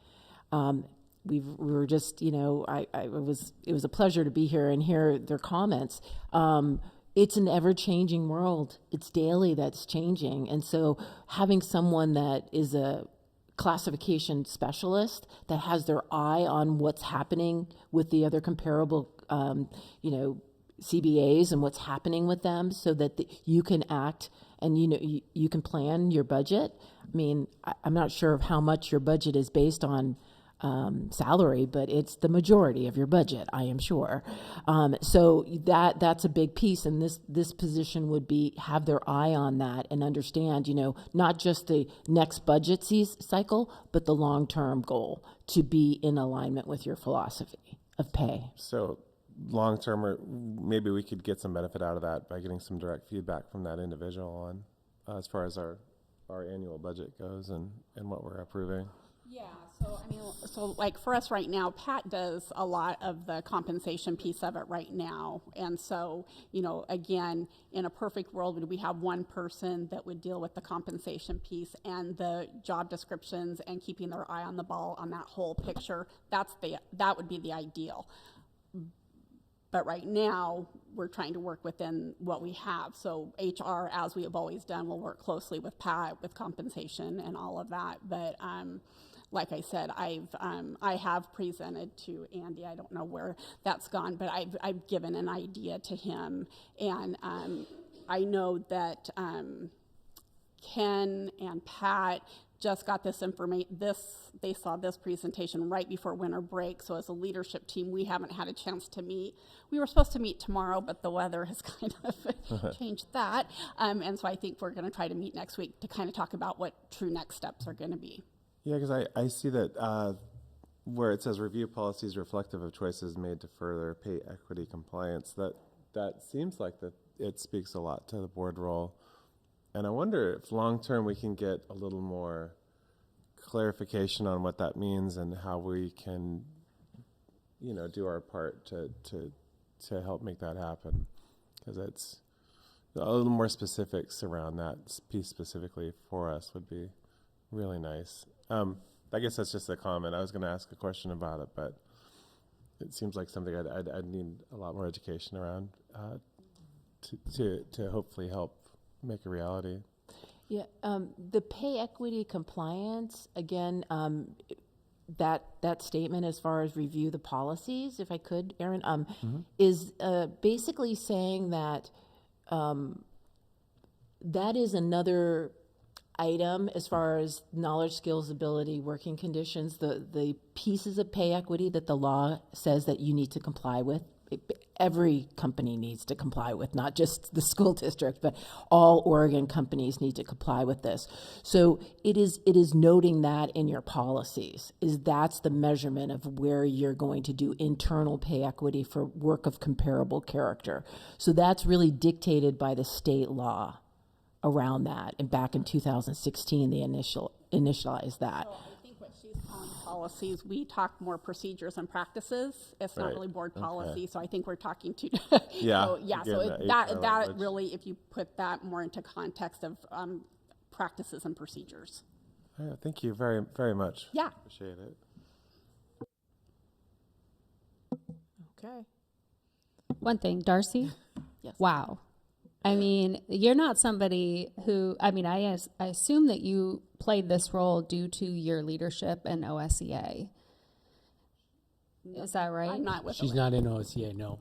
We were just, it was a pleasure to be here and hear their comments. It's an ever-changing world. It's daily that's changing. And so having someone that is a classification specialist that has their eye on what's happening with the other comparable, CBAs and what's happening with them, so that you can act and you can plan your budget. I mean, I'm not sure of how much your budget is based on salary, but it's the majority of your budget, I am sure. So that's a big piece, and this position would have their eye on that and understand, not just the next budget cycle, but the long-term goal to be in alignment with your philosophy of pay. So long-term, or maybe we could get some benefit out of that by getting some direct feedback from that individual on as far as our annual budget goes and what we're approving. Yeah, so like for us right now, Pat does a lot of the compensation piece of it right now. And so, again, in a perfect world, would we have one person that would deal with the compensation piece and the job descriptions and keeping their eye on the ball on that whole picture? That would be the ideal. But right now, we're trying to work within what we have. So HR, as we have always done, will work closely with Pat with compensation and all of that. But like I said, I have presented to Andy. I don't know where that's gone, but I've given an idea to him, and I know that Ken and Pat just got this information. They saw this presentation right before winter break. So as a leadership team, we haven't had a chance to meet. We were supposed to meet tomorrow, but the weather has kind of changed that. And so I think we're going to try to meet next week to kind of talk about what true next steps are going to be. Yeah, because I see that where it says review policies reflective of choices made to further pay equity compliance, that seems like that it speaks a lot to the board role. And I wonder if long-term we can get a little more clarification on what that means and how we can, do our part to help make that happen. Because it's a little more specifics around that piece specifically for us would be really nice. I guess that's just a comment. I was going to ask a question about it, but it seems like something I'd need a lot more education around to hopefully help make a reality. Yeah, the pay equity compliance, again, that statement as far as review the policies, if I could, Erin, is basically saying that that is another item as far as knowledge, skills, ability, working conditions, the pieces of pay equity that the law says that you need to comply with. Every company needs to comply with, not just the school district, but all Oregon companies need to comply with this. So it is noting that in your policies, that's the measurement of where you're going to do internal pay equity for work of comparable character. So that's really dictated by the state law around that. And back in 2016, they initialized that. So I think what she's calling policies, we talk more procedures and practices. It's not really board policy, so I think we're talking to. Yeah. So that really, if you put that more into context of practices and procedures. Yeah, thank you very, very much. Yeah. Appreciate it. Okay. One thing, Darcy. Yes. Wow. I mean, you're not somebody who, I assume that you played this role due to your leadership in OSEA. Is that right? I'm not with She's not in OSEA, no.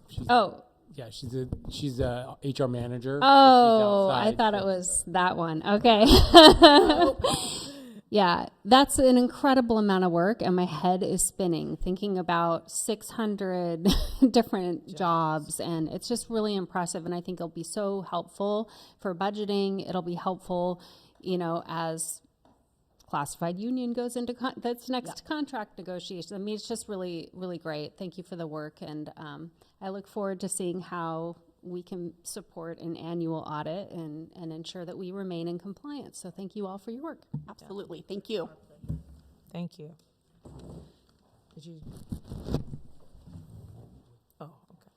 Yeah, she's a HR manager. Oh, outside, I thought it was that one. Okay. Yeah, that's an incredible amount of work, and my head is spinning thinking about 600 different jobs, and it's just really impressive, and I think it'll be so helpful for budgeting. It'll be helpful, as classified union goes into that's next contract negotiation. I mean, it's just really, really great. Thank you for the work, and I look forward to seeing how we can support an annual audit and ensure that we remain in compliance. So thank you all for your work. Absolutely. Thank you. Thank you. Did you? Oh, okay.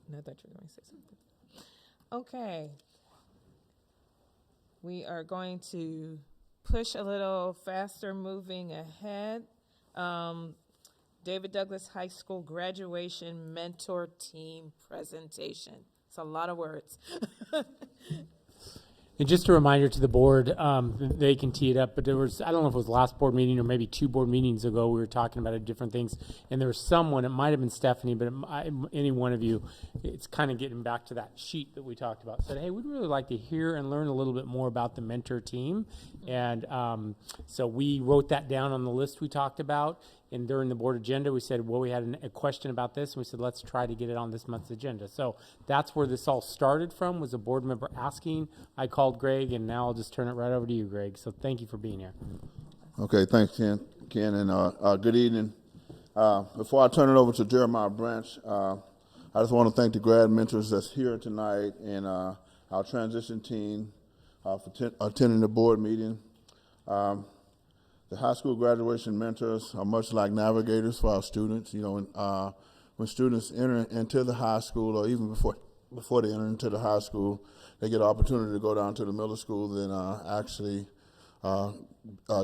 No, I thought you were going to say something. Okay. We are going to push a little faster moving ahead. David Douglas High School graduation mentor team presentation. It's a lot of words. And just a reminder to the board, they can tee it up, but there was, I don't know if it was the last board meeting or maybe 2 board meetings ago, we were talking about different things, and there was someone, it might have been Stephanie, but any one of you, it's kind of getting back to that sheet that we talked about, said, hey, we'd really like to hear and learn a little bit more about the mentor team. And so we wrote that down on the list we talked about, and during the board agenda, we said, well, we had a question about this, and we said, let's try to get it on this month's agenda. So that's where this all started from, was a board member asking. I called Greg, and now I'll just turn it right over to you, Greg. So thank you for being here. Okay, thanks, Ken, and good evening. Before I turn it over to Jeremiah Branch, I just want to thank the grad mentors that's here tonight and our transition team for attending the board meeting. The high school graduation mentors are much like navigators for our students. You know, when students enter into the high school, or even before they enter into the high school, they get an opportunity to go down to the middle school and actually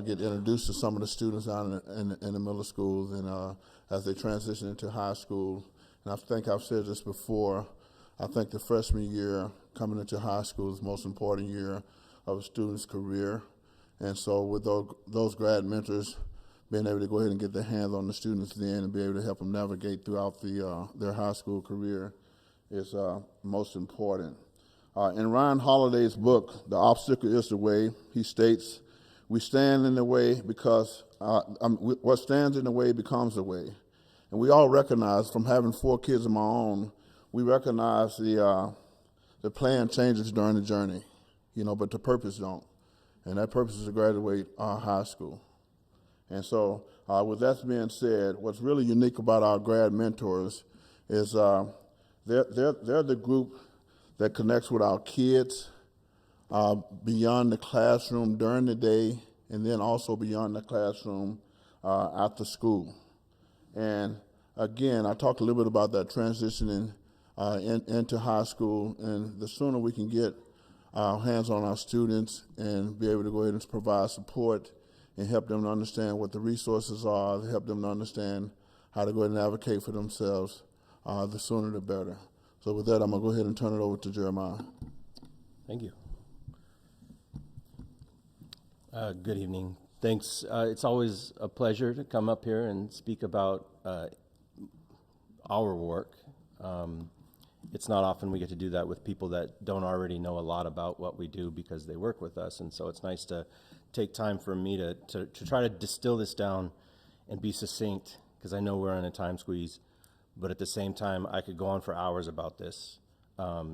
get introduced to some of the students down in the middle schools, and as they transition into high school. And I think I've said this before, I think the freshman year coming into high school is the most important year of a student's career. And so with those grad mentors being able to go ahead and get their hands on the students then and be able to help them navigate throughout their high school career is most important. In Ryan Holiday's book, The Obstacle is the Way, he states, we stand in the way because what stands in the way becomes the way. And we all recognize, from having 4 kids of my own, we recognize the plan changes during the journey, you know, but the purpose don't. And that purpose is to graduate high school. And so with that being said, what's really unique about our grad mentors is they're the group that connects with our kids beyond the classroom during the day, and then also beyond the classroom after school. And again, I talked a little bit about that transitioning into high school, and the sooner we can get our hands on our students and be able to go ahead and provide support and help them to understand what the resources are, help them to understand how to go ahead and advocate for themselves, the sooner the better. So with that, I'm going to go ahead and turn it over to Jeremiah. Thank you. Good evening. Thanks. It's always a pleasure to come up here and speak about our work. It's not often we get to do that with people that don't already know a lot about what we do because they work with us, and so it's nice to take time for me to try to distill this down and be succinct, because I know we're on a time squeeze, but at the same time, I could go on for hours about this.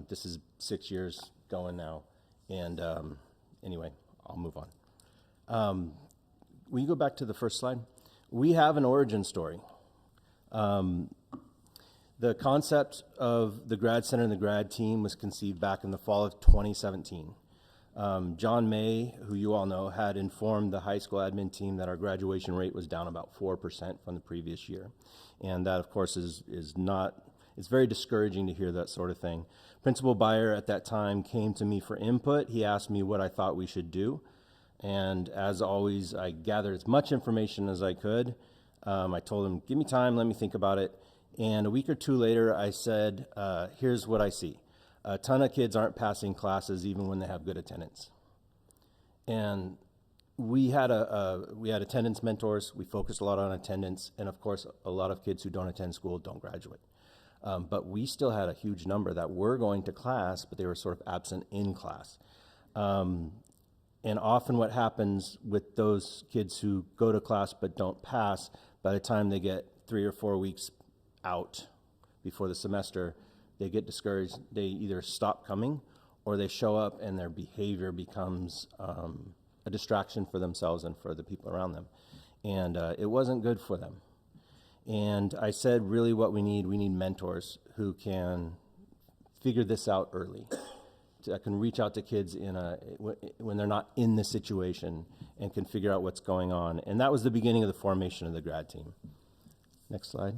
This is 6 years going now, and anyway, I'll move on. Will you go back to the first slide? We have an origin story. The concept of the Grad Center and the grad team was conceived back in the fall of 2017. John May, who you all know, had informed the high school admin team that our graduation rate was down about 4% from the previous year. And that, of course, is not, it's very discouraging to hear that sort of thing. Principal Beyer at that time came to me for input. He asked me what I thought we should do. And as always, I gathered as much information as I could. I told him, give me time, let me think about it. And a week or two later, I said, here's what I see. A ton of kids aren't passing classes even when they have good attendance. And we had attendance mentors. We focused a lot on attendance. And of course, a lot of kids who don't attend school don't graduate. But we still had a huge number that were going to class, but they were sort of absent in class. And often what happens with those kids who go to class but don't pass, by the time they get 3 or 4 weeks out before the semester, they get discouraged. They either stop coming or they show up and their behavior becomes a distraction for themselves and for the people around them. And it wasn't good for them. And I said, really what we need mentors who can figure this out early, that can reach out to kids when they're not in the situation and can figure out what's going on. And that was the beginning of the formation of the grad team. Next slide.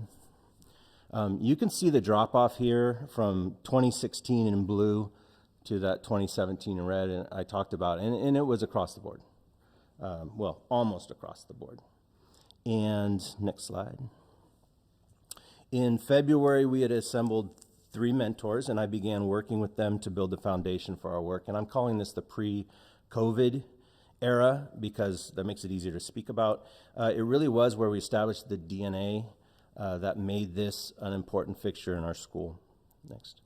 You can see the drop-off here from 2016 in blue to that 2017 in red, and I talked about, and it was across the board. Well, almost across the board. And next slide. In February, we had assembled 3 mentors, and I began working with them to build the foundation for our work. And I'm calling this the pre-COVID era because that makes it easier to speak about. It really was where we established the DNA that made this an important fixture in our school. Next.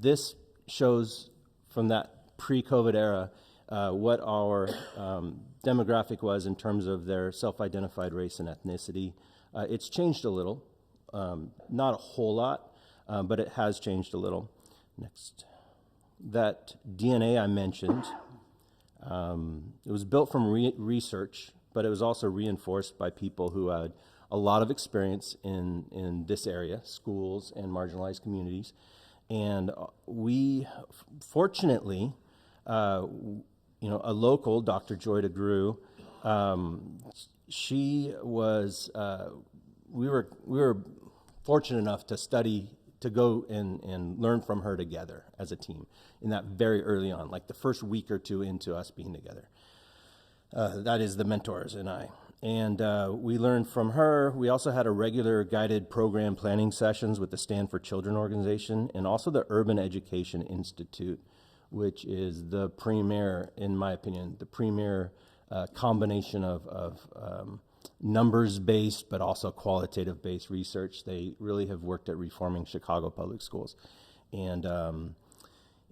This shows from that pre-COVID era what our demographic was in terms of their self-identified race and ethnicity. It's changed a little, not a whole lot, but it has changed a little. Next. That DNA I mentioned, it was built from research, but it was also reinforced by people who had a lot of experience in this area, schools and marginalized communities. And we, fortunately, a local, Dr. Joy DeGrew, she was, we were fortunate enough to go and learn from her together as a team in that very early on, like the first week or 2 into us being together. That is the mentors and I. And we learned from her. We also had a regular guided program planning sessions with the Stand for Children organization and also the Urban Education Institute, which is the premier, in my opinion, the premier combination of numbers-based but also qualitative-based research. They really have worked at reforming Chicago public schools. And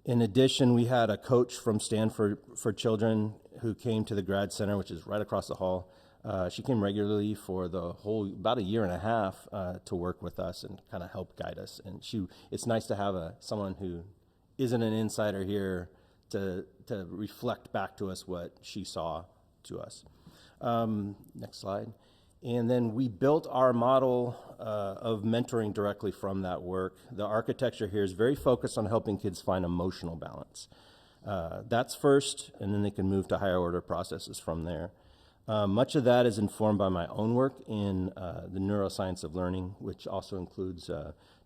in addition, we had a coach from Stand for Children who came to the Grad Center, which is right across the hall. She came regularly for about a year and a half to work with us and kind of help guide us. And it's nice to have someone who isn't an insider here to reflect back to us what she saw to us. Next slide. And then we built our model of mentoring directly from that work. The architecture here is very focused on helping kids find emotional balance. That's first, and then they can move to higher order processes from there. Much of that is informed by my own work in the neuroscience of learning, which also includes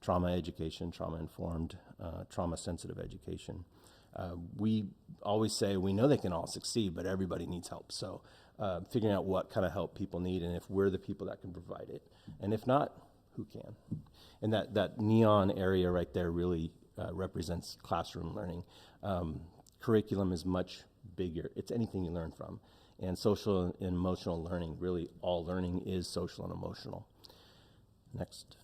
trauma education, trauma-informed, trauma-sensitive education. We always say we know they can all succeed, but everybody needs help. So figuring out what kind of help people need and if we're the people that can provide it. And if not, who can? And that neon area right there really represents classroom learning. Curriculum is much bigger. It's anything you learn from. And social and emotional learning, really all learning is social and emotional. Next.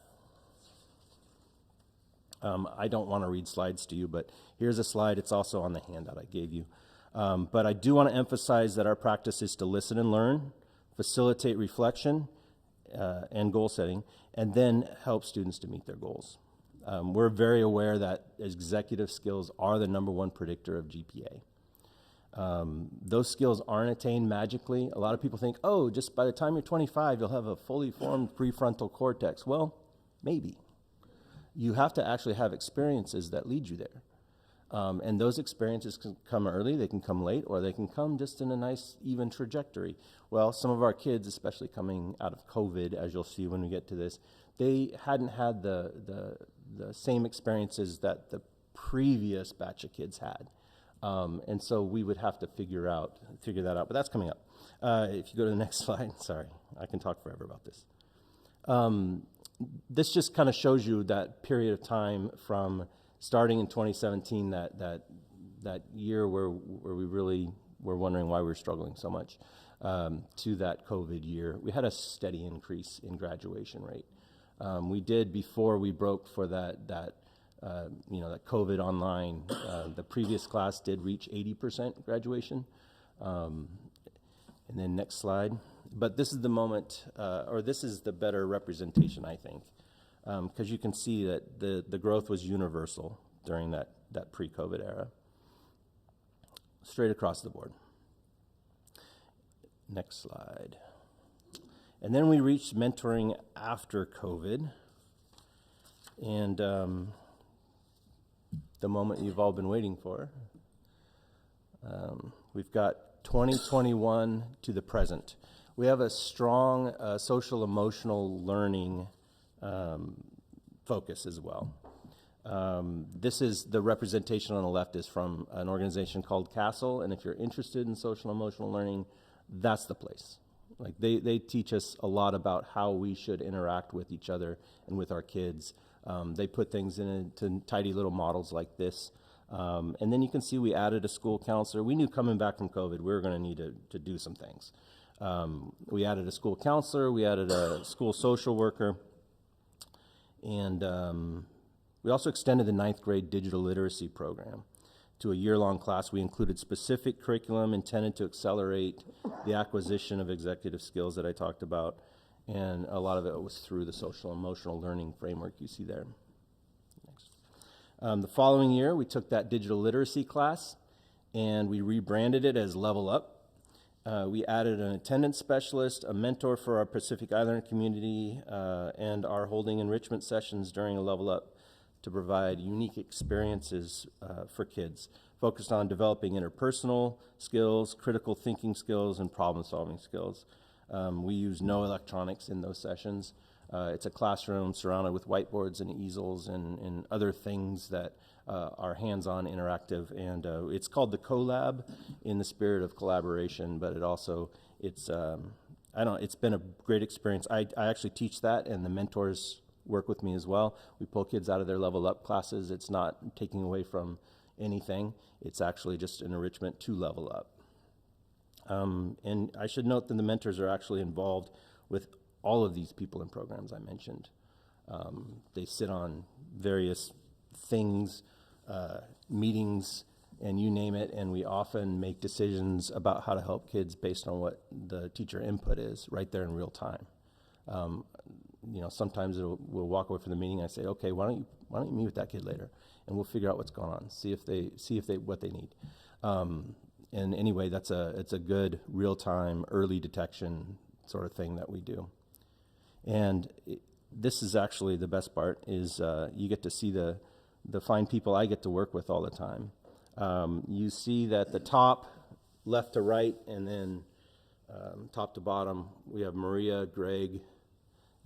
I don't want to read slides to you, but here's a slide. It's also on the handout I gave you. But I do want to emphasize that our practice is to listen and learn, facilitate reflection and goal setting, and then help students to meet their goals. We're very aware that executive skills are the #1 predictor of GPA. Those skills aren't attained magically. A lot of people think, oh, just by the time you're 25, you'll have a fully formed prefrontal cortex. Well, maybe. You have to actually have experiences that lead you there. And those experiences can come early, they can come late, or they can come just in a nice, even trajectory. Well, some of our kids, especially coming out of COVID, as you'll see when we get to this, they hadn't had the same experiences that the previous batch of kids had. And so we would have to figure that out, but that's coming up. If you go to the next slide, sorry, I can talk forever about this. This just kind of shows you that period of time from starting in 2017, that year where we really were wondering why we were struggling so much, to that COVID year. We had a steady increase in graduation rate. We did before we broke for that COVID online. The previous class did reach 80% graduation. And then next slide. But this is the moment, or this is the better representation, I think, because you can see that the growth was universal during that pre-COVID era, straight across the board. Next slide. And then we reached mentoring after COVID. And the moment you've all been waiting for. We've got 2021 to the present. We have a strong social emotional learning focus as well. This is the representation on the left is from an organization called Castle, and if you're interested in social emotional learning, that's the place. Like they teach us a lot about how we should interact with each other and with our kids. They put things into tidy little models like this. And then you can see we added a school counselor. We knew coming back from COVID we were going to need to do some things. We added a school counselor, we added a school social worker, and we also extended the 9th grade digital literacy program to a year-long class. We included specific curriculum intended to accelerate the acquisition of executive skills that I talked about, and a lot of it was through the social emotional learning framework you see there. Next. The following year, we took that digital literacy class and we rebranded it as Level Up. We added an attendance specialist, a mentor for our Pacific Islander community, and are holding enrichment sessions during a Level Up to provide unique experiences for kids, focused on developing interpersonal skills, critical thinking skills, and problem-solving skills. We use no electronics in those sessions. It's a classroom surrounded with whiteboards and easels and other things that are hands-on interactive, and it's called the CoLab in the spirit of collaboration, but it's been a great experience. I actually teach that, and the mentors work with me as well. We pull kids out of their Level Up classes. It's not taking away from anything. It's actually just an enrichment to level up. And I should note that the mentors are actually involved with all of these people and programs I mentioned. They sit on various things, meetings, and you name it, and we often make decisions about how to help kids based on what the teacher input is right there in real time. Sometimes we'll walk away from the meeting and I say, okay, why don't you meet with that kid later, and we'll figure out what's going on, see if they what they need. And anyway, it's a good real-time early detection sort of thing that we do. And this is actually the best part is you get to see the fine people I get to work with all the time. You see that the top, left to right, and then top to bottom, we have Maria, Greg,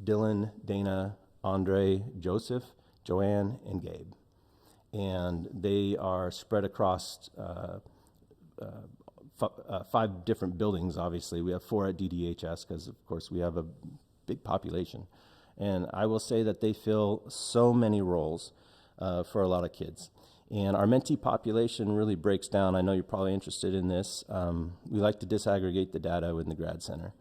Dylan, Dana, Andre, Joseph, Joanne, and Gabe. And they are spread across 5 different buildings, obviously. We have 4 at DDHS because, of course, we have a big population. And I will say that they fill so many roles for a lot of kids. And our mentee population really breaks down. I know you're probably interested in this. We like to disaggregate the data in the Grad Center.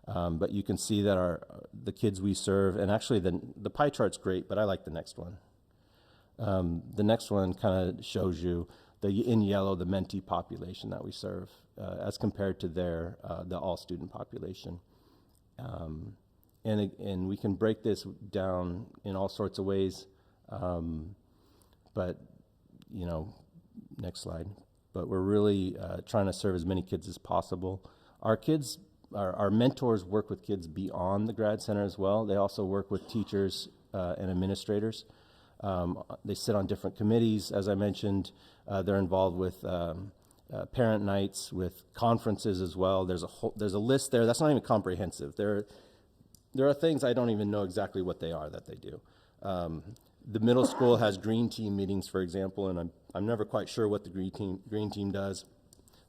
But you can see that the kids we serve, and actually the pie chart's great, but I like the next one. The next one kind of shows you in yellow the mentee population that we serve as compared to the all-student population. And we can break this down in all sorts of ways, but next slide. But we're really trying to serve as many kids as possible. Our mentors work with kids beyond the Grad Center as well. They also work with teachers and administrators. They sit on different committees, as I mentioned. They're involved with parent nights, with conferences as well. There's a list there that's not even comprehensive. There are things I don't even know exactly what they are that they do. The middle school has green team meetings, for example, and I'm never quite sure what the green team does.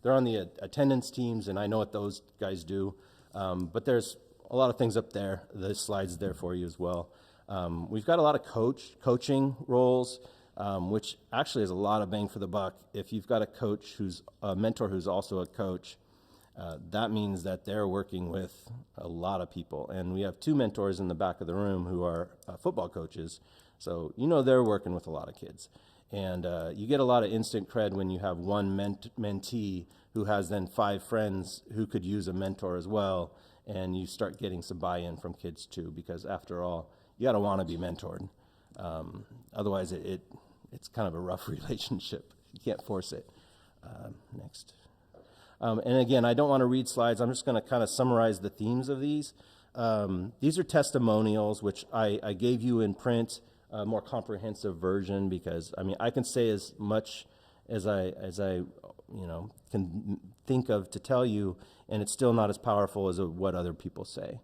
They're on the attendance teams, and I know what those guys do. But there's a lot of things up there. The slide's there for you as well. We've got a lot of coaching roles, which actually is a lot of bang for the buck. If you've got a mentor who's also a coach, that means that they're working with a lot of people. And we have 2 mentors in the back of the room who are football coaches. So they're working with a lot of kids. And you get a lot of instant cred when you have one mentee who has then 5 friends who could use a mentor as well, and you start getting some buy-in from kids too, because after all, you got to want to be mentored. Otherwise, it's kind of a rough relationship. You can't force it. Next. And again, I don't want to read slides. I'm just going to kind of summarize the themes of these. These are testimonials, which I gave you in print, a more comprehensive version, because I mean I can say as much as I can think of to tell you, and it's still not as powerful as what other people say.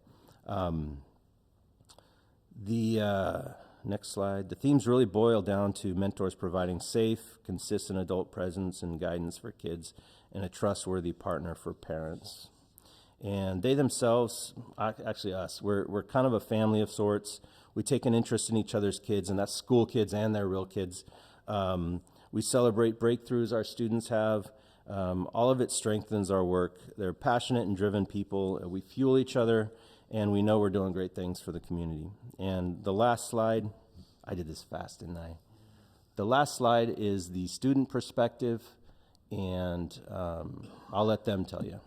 Next slide. The themes really boil down to mentors providing safe, consistent adult presence and guidance for kids and a trustworthy partner for parents. And they themselves, actually us, we're kind of a family of sorts. We take an interest in each other's kids, and that's school kids and their real kids. We celebrate breakthroughs our students have. All of it strengthens our work. They're passionate and driven people. We fuel each other, and we know we're doing great things for the community. And the last slide, I did this fast, didn't I? The last slide is the student perspective, and I'll let them tell you.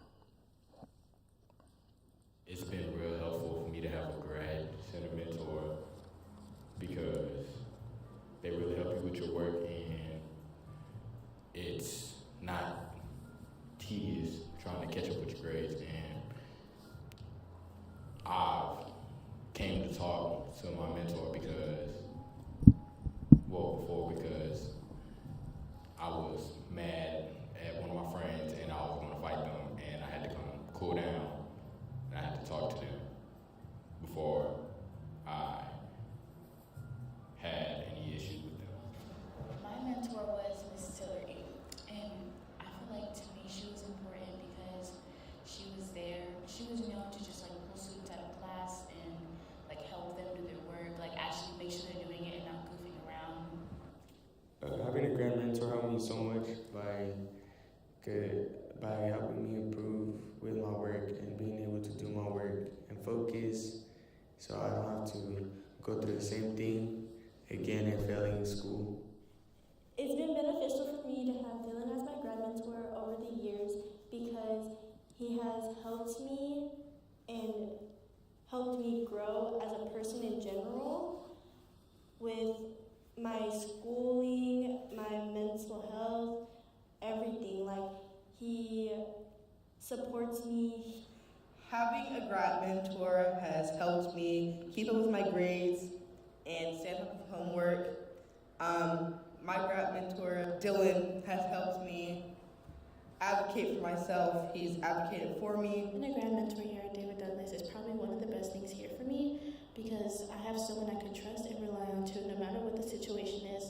It's been real helpful for me to have a grad center mentor because they really help you with your work, and it's not tedious trying to catch up with your grades. And I've came to talk to my mentor because I was mad at one of my friends and I was going to fight them, and I had to come cool down and I had to talk to them before I had any issues with them. My mentor was Miss Tillery, and I feel like to me she was important because she was there. She was known to just like pull students out of class and like help them do their work, like actually make sure they're doing it and not goofing around. Having a grad mentor helped me so much by helping me improve with my work and being able to do my work and focus, so I don't have to go through the same thing again and failing in school. It's been beneficial for me to have Dylan as my grad mentor over the years because he has helped me and helped me grow as a person in general with my schooling, my mental health, everything. Like, he supports me. Having a grad mentor has helped me keep up with my grades and stay on top of homework. My grad mentor, Dylan, has helped me advocate for myself. He's advocated for me. Having a grad mentor here at David Douglas is probably one of the best things here for me because I have someone I can trust and rely on to no matter what the situation is.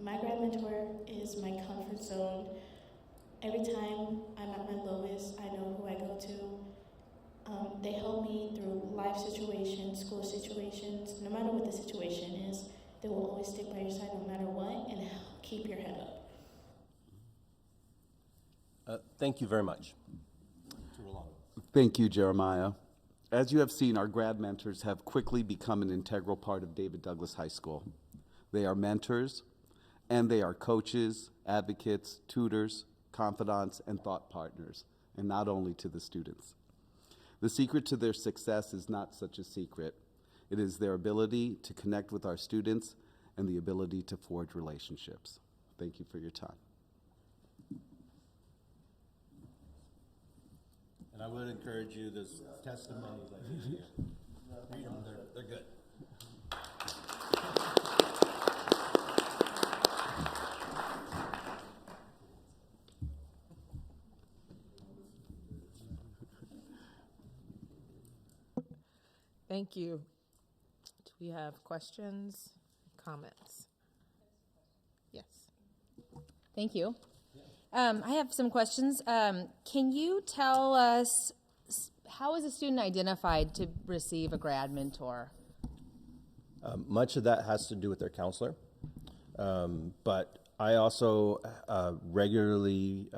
My grad mentor is my comfort zone. Every time I'm at my lowest, I know who I go to. They help me through life situations, school situations. No matter what the situation is, they will always stick by your side no matter what and keep your head up. Thank you very much. Thank you, Jeremiah. As you have seen, our grad mentors have quickly become an integral part of David Douglas High School. They are mentors, and they are coaches, advocates, tutors, confidants, and thought partners, and not only to the students. The secret to their success is not such a secret. It is their ability to connect with our students and the ability to forge relationships. Thank you for your time. And I would encourage you, those testimonies like you read them, they're good. Thank you. Do we have questions, comments? Yes. Thank you. I have some questions. Can you tell us how is a student identified to receive a grad mentor? Much of that has to do with their counselor, but I also regularly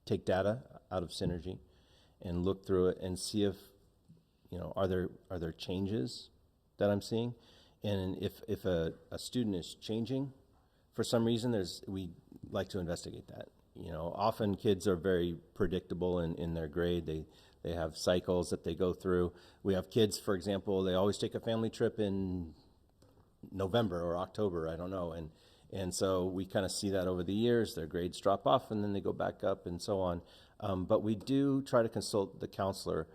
take data out of Synergy and look through it and see if, are there changes that I'm seeing, and if a student is changing for some reason, we like to investigate that. Often kids are very predictable in their grade. They have cycles that they go through. We have kids, for example, they always take a family trip in November or October, I don't know, And so we kind of see that over the years. Their grades drop off and then they go back up and so on. But we do try to consult the counselor.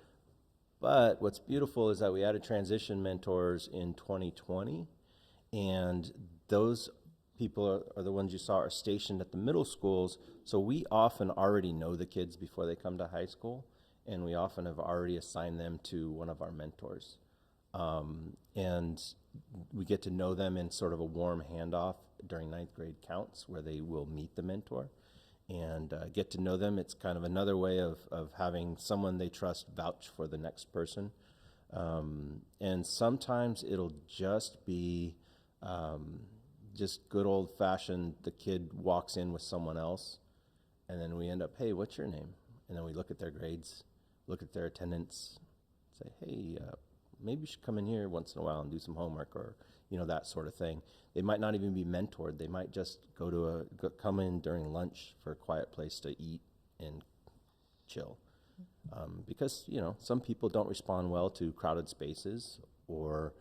But what's beautiful is that we added transition mentors in 2020, and those people are the ones you saw are stationed at the middle schools. So we often already know the kids before they come to high school, and we often have already assigned them to one of our mentors. And we get to know them in sort of a warm handoff during 9th grade counts, where they will meet the mentor and get to know them. It's kind of another way of having someone they trust vouch for the next person. And sometimes it'll just be just good old-fashioned, the kid walks in with someone else, and then we end up, hey, what's your name? And then we look at their grades, look at their attendance, say, hey, maybe you should come in here once in a while and do some homework, or that sort of thing. They might not even be mentored. They might just come in during lunch for a quiet place to eat and chill. Because, some people don't respond well to crowded spaces or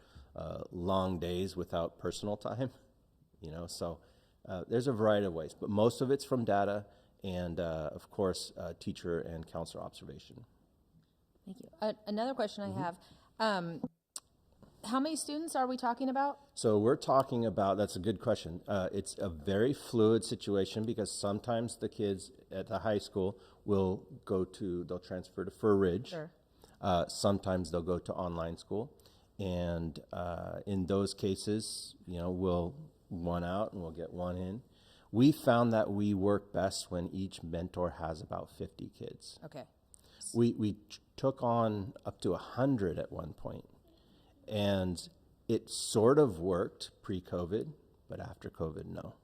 long days without personal time, so there's a variety of ways, but most of it's from data and, of course, teacher and counselor observation. Thank you. Another question I have. How many students are we talking about? So we're talking about, that's a good question. It's a very fluid situation because sometimes the kids at the high school will they'll transfer to Fur Ridge. Sure. Sometimes they'll go to online school. And in those cases, we'll one out and we'll get one in. We found that we work best when each mentor has about 50 kids. Okay. We took on up to 100 at one point, and it sort of worked pre-COVID, but after COVID, no.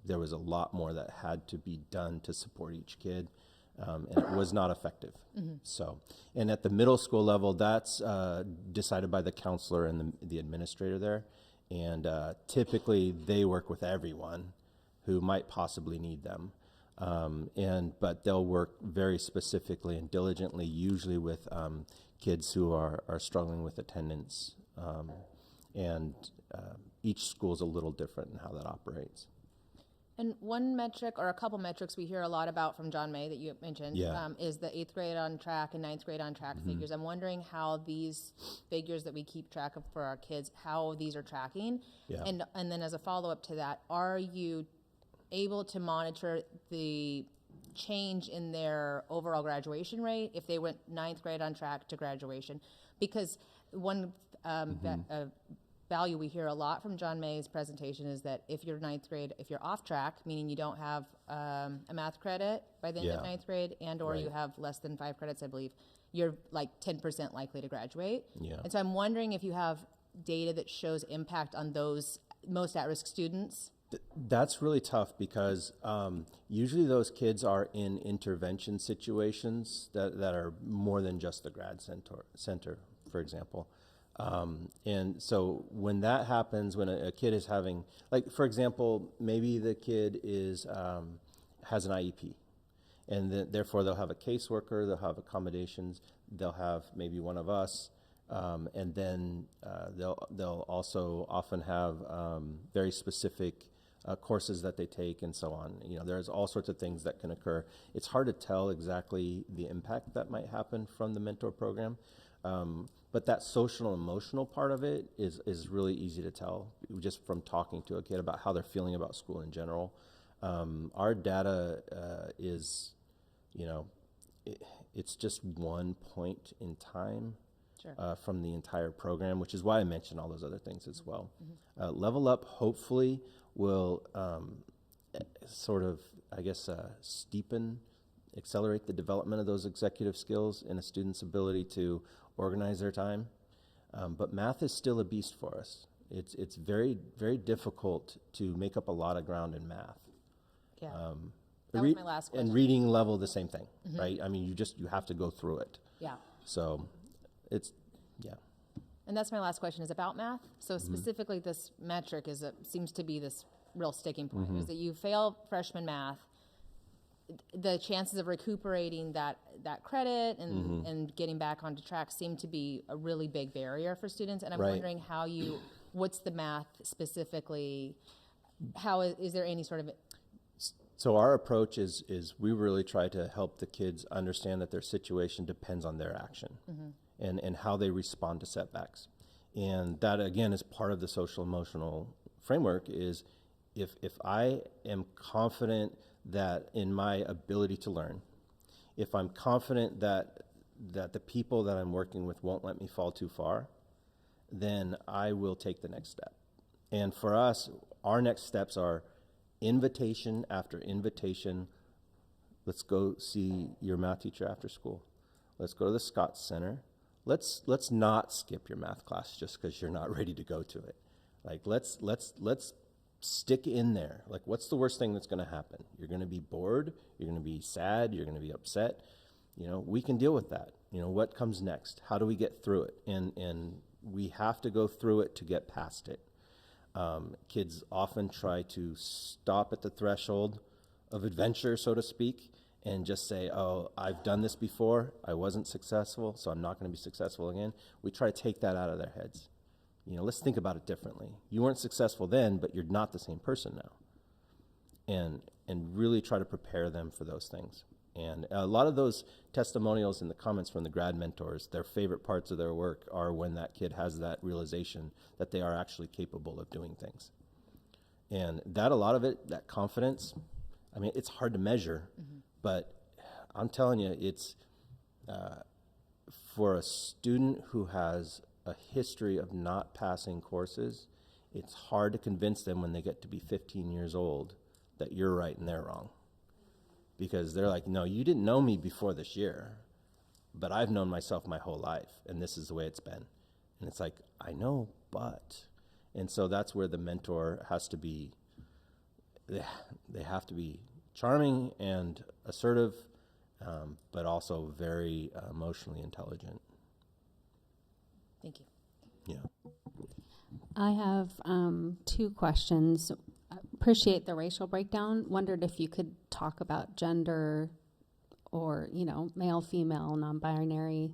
There was a lot more that had to be done to support each kid, and it was not effective. Mm-hmm. So, and at the middle school level, that's decided by the counselor and the administrator there, and typically they work with everyone who might possibly need them. But they'll work very specifically and diligently, usually with kids who are struggling with attendance. Each school is a little different in how that operates. And one metric, or a couple metrics we hear a lot about from John May that you mentioned, is the 8th grade on track and 9th grade on track figures. I'm wondering how these figures that we keep track of for our kids, how these are tracking. Yeah. And then as a follow-up to that, are you able to monitor the change in their overall graduation rate if they went 9th grade on track to graduation? Because one value we hear a lot from John May's presentation is that if you're 9th grade, if you're off track, meaning you don't have a math credit by the end of 9th grade or you have less than 5 credits, I believe, you're like 10% likely to graduate. Yeah. And so I'm wondering if you have data that shows impact on those most at-risk students. That's really tough because usually those kids are in intervention situations that are more than just the grad center, for example. And so when that happens, when a kid is having, like, for example, maybe the kid has an IEP, and therefore they'll have a caseworker, they'll have accommodations, they'll have maybe one of us, and then they'll also often have very specific courses that they take and so on. There's all sorts of things that can occur. It's hard to tell exactly the impact that might happen from the mentor program. But that social and emotional part of it is really easy to tell just from talking to a kid about how they're feeling about school in general. Our data is, it's just one point in time from the entire program, which is why I mentioned all those other things as well. Level Up hopefully will sort of, accelerate the development of those executive skills and a student's ability to organize their time. But math is still a beast for us. It's very, very difficult to make up a lot of ground in math. Yeah. That was my last question. And reading level, the same thing, right? I mean, you have to go through it. Yeah. So yeah. And that's my last question, is about math. So specifically this metric seems to be this real sticking point, is that you fail freshman math, the chances of recuperating that credit and getting back onto track seem to be a really big barrier for students. And I'm wondering what's the math specifically how is there any sort of So our approach is we really try to help the kids understand that their situation depends on their action and how they respond to setbacks. And that, again, is part of the social emotional framework is if I am confident that in my ability to learn, if I'm confident that the people that I'm working with won't let me fall too far, then I will take the next step. And for us, our next steps are invitation after invitation. Let's go see your math teacher after school. Let's go to the Scott Center. Let's not skip your math class just because you're not ready to go to it. Like let's stick in there. Like, what's the worst thing that's going to happen? You're going to be bored. You're going to be sad. You're going to be upset. You know, we can deal with that. You know, what comes next? How do we get through it? And we have to go through it to get past it. Kids often try to stop at the threshold of adventure, so to speak, and just say, oh, I've done this before. I wasn't successful, so I'm not going to be successful again. We try to take that out of their heads. You know, let's think about it differently. You weren't successful then, but you're not the same person now. And really try to prepare them for those things. And a lot of those testimonials and the comments from the grad mentors, their favorite parts of their work are when that kid has that realization that they are actually capable of doing things. And that, a lot of it, that confidence, I mean, it's hard to measure, but I'm telling you, it's for a student who has a history of not passing courses, it's hard to convince them when they get to be 15 years old that you're right and they're wrong. Because they're like, no, you didn't know me before this year, but I've known myself my whole life, and this is the way it's been. And it's like, I know, but. And so that's where the mentor has to be, they have to be charming and assertive, but also very emotionally intelligent. Thank you. Yeah. I have 2 questions. Appreciate the racial breakdown. Wondered if you could talk about gender or, you know, male, female, non-binary.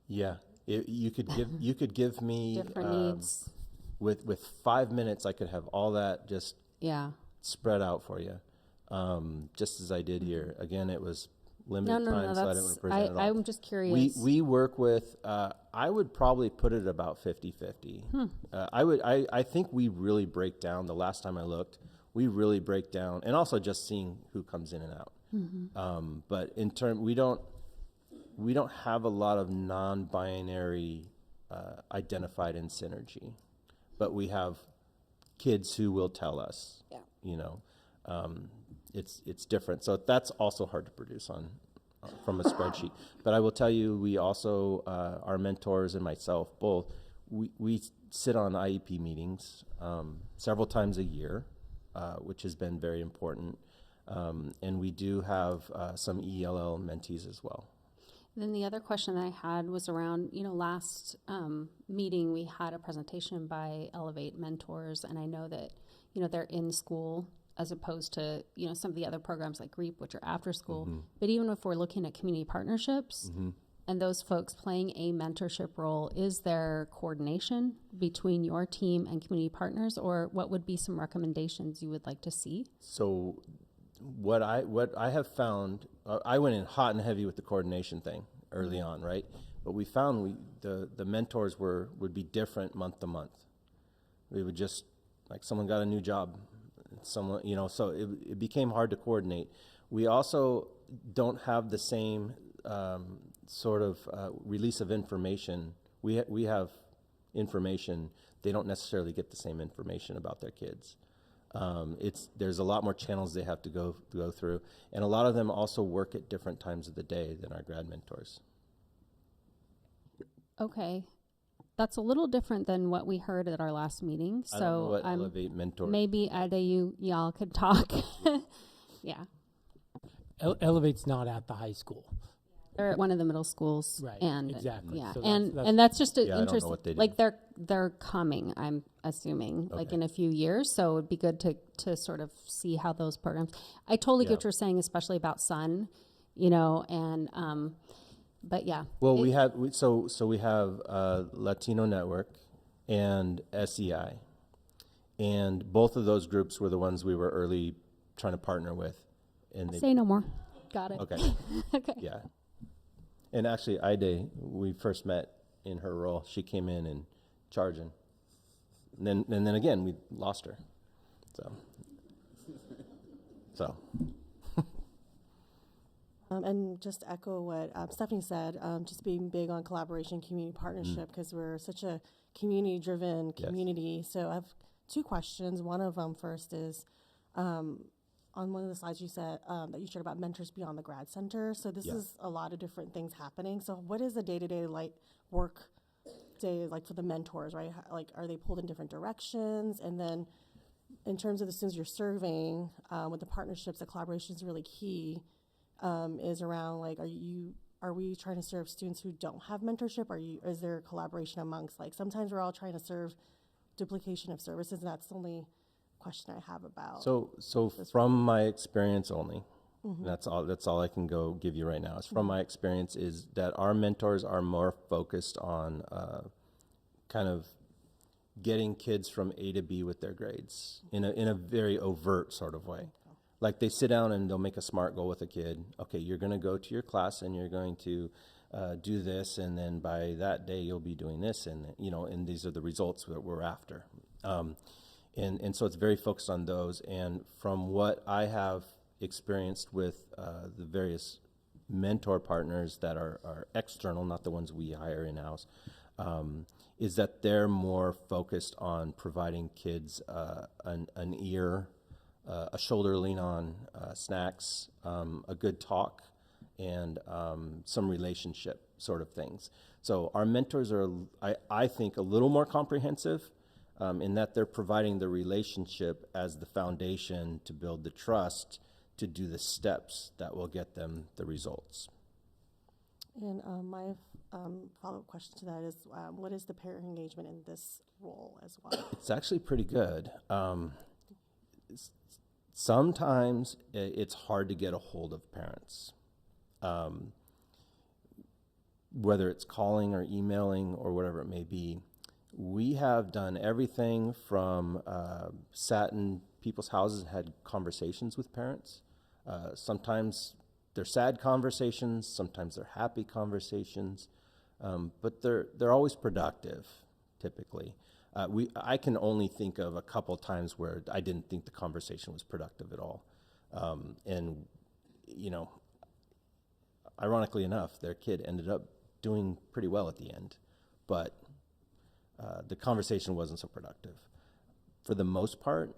Yeah, you could give me different needs. With 5 minutes, I could have all that just spread out for you, just as I did here. Again, it was limited time, so I didn't represent it all. I'm just curious. We work with, I would probably put it about 50-50. I think we really break down, the last time I looked, we really break down, and also just seeing who comes in and out. But in turn, we don't have a lot of non-binary identified in Synergy, but we have kids who will tell us, you know, it's different. So that's also hard to produce on from a spreadsheet. But I will tell you, we also, our mentors and myself both, we sit on IEP meetings several times a year, which has been very important. And we do have some ELL mentees as well. Then the other question I had was around, you know, last meeting we had a presentation by Elevate Mentors, and I know that, you know, they're in school as opposed to, you know, some of the other programs like REAP, which are after school. But even if we're looking at community partnerships and those folks playing a mentorship role, is there coordination between your team and community partners, or what would be some recommendations you would like to see? So what I have found, I went in hot and heavy with the coordination thing early on, right? But we found the mentors would be different month to month. We would just, like, someone got a new job, someone, you know, so it became hard to coordinate. We also don't have the same sort of release of information. We have information. They don't necessarily get the same information about their kids. There's a lot more channels they have to go through, and a lot of them also work at different times of the day than our grad mentors. Okay. That's a little different than what we heard at our last meeting. I don't know what Elevate Mentors. Maybe either y'all could talk. Yeah. Elevate's not at the high school. They're at one of the middle schools. Right. And exactly. Yeah. So and that's just I don't know interesting. what they do. Like they're coming, I'm assuming, like in a few years. So it'd be good to sort of see how those programs. I totally get what you're saying, especially about Sun, you know, and but yeah. Well, we have Latino Network and SEI, And both of those groups were the ones we were early trying to partner with. And Say no more. Got it. Okay. Okay. Yeah. And actually, Ide, we first met in her role. She came in and charging. And then again, we lost her. So. And just to echo what Stephanie said, just being big on collaboration, community partnership, because we're such a community-driven community. So I have two questions. One of them first is, on one of the slides you said that you shared about mentors beyond the grad center. So this is a lot of different things happening. So what is the day-to-day work day like for the mentors, right? Like, are they pulled in different directions? And then in terms of the students you're serving, with the partnerships, the collaboration is really key. Is around like, are we trying to serve students who don't have mentorship? Is there collaboration amongst, like, sometimes we're all trying to serve duplication of services, and that's the only question I have about. So from my experience only, that's all I can go give you right now. Is from my experience is that our mentors are more focused on kind of getting kids from A to B with their grades in a very overt sort of way. Like, they sit down and they'll make a SMART goal with a kid. Okay, you're going to go to your class and you're going to do this, and then by that day you'll be doing this, and and these are the results that we're after. And so it's very focused on those. And from what I have experienced with the various mentor partners that are external, not the ones we hire in-house, is that they're more focused on providing kids an ear, a shoulder to lean on, snacks, a good talk, and some relationship sort of things. So our mentors are, I think, a little more comprehensive in that they're providing the relationship as the foundation to build the trust to do the steps that will get them the results. And my follow-up question to that is, what is the parent engagement in this role as well? It's actually pretty good. Sometimes it's hard to get a hold of parents, whether it's calling or emailing or whatever it may be. We have done everything from sat in people's houses and had conversations with parents. Sometimes they're sad conversations, sometimes they're happy conversations, but they're always productive, typically. I can only think of a couple times where I didn't think the conversation was productive at all. And, ironically enough, their kid ended up doing pretty well at the end, but the conversation wasn't so productive. For the most part,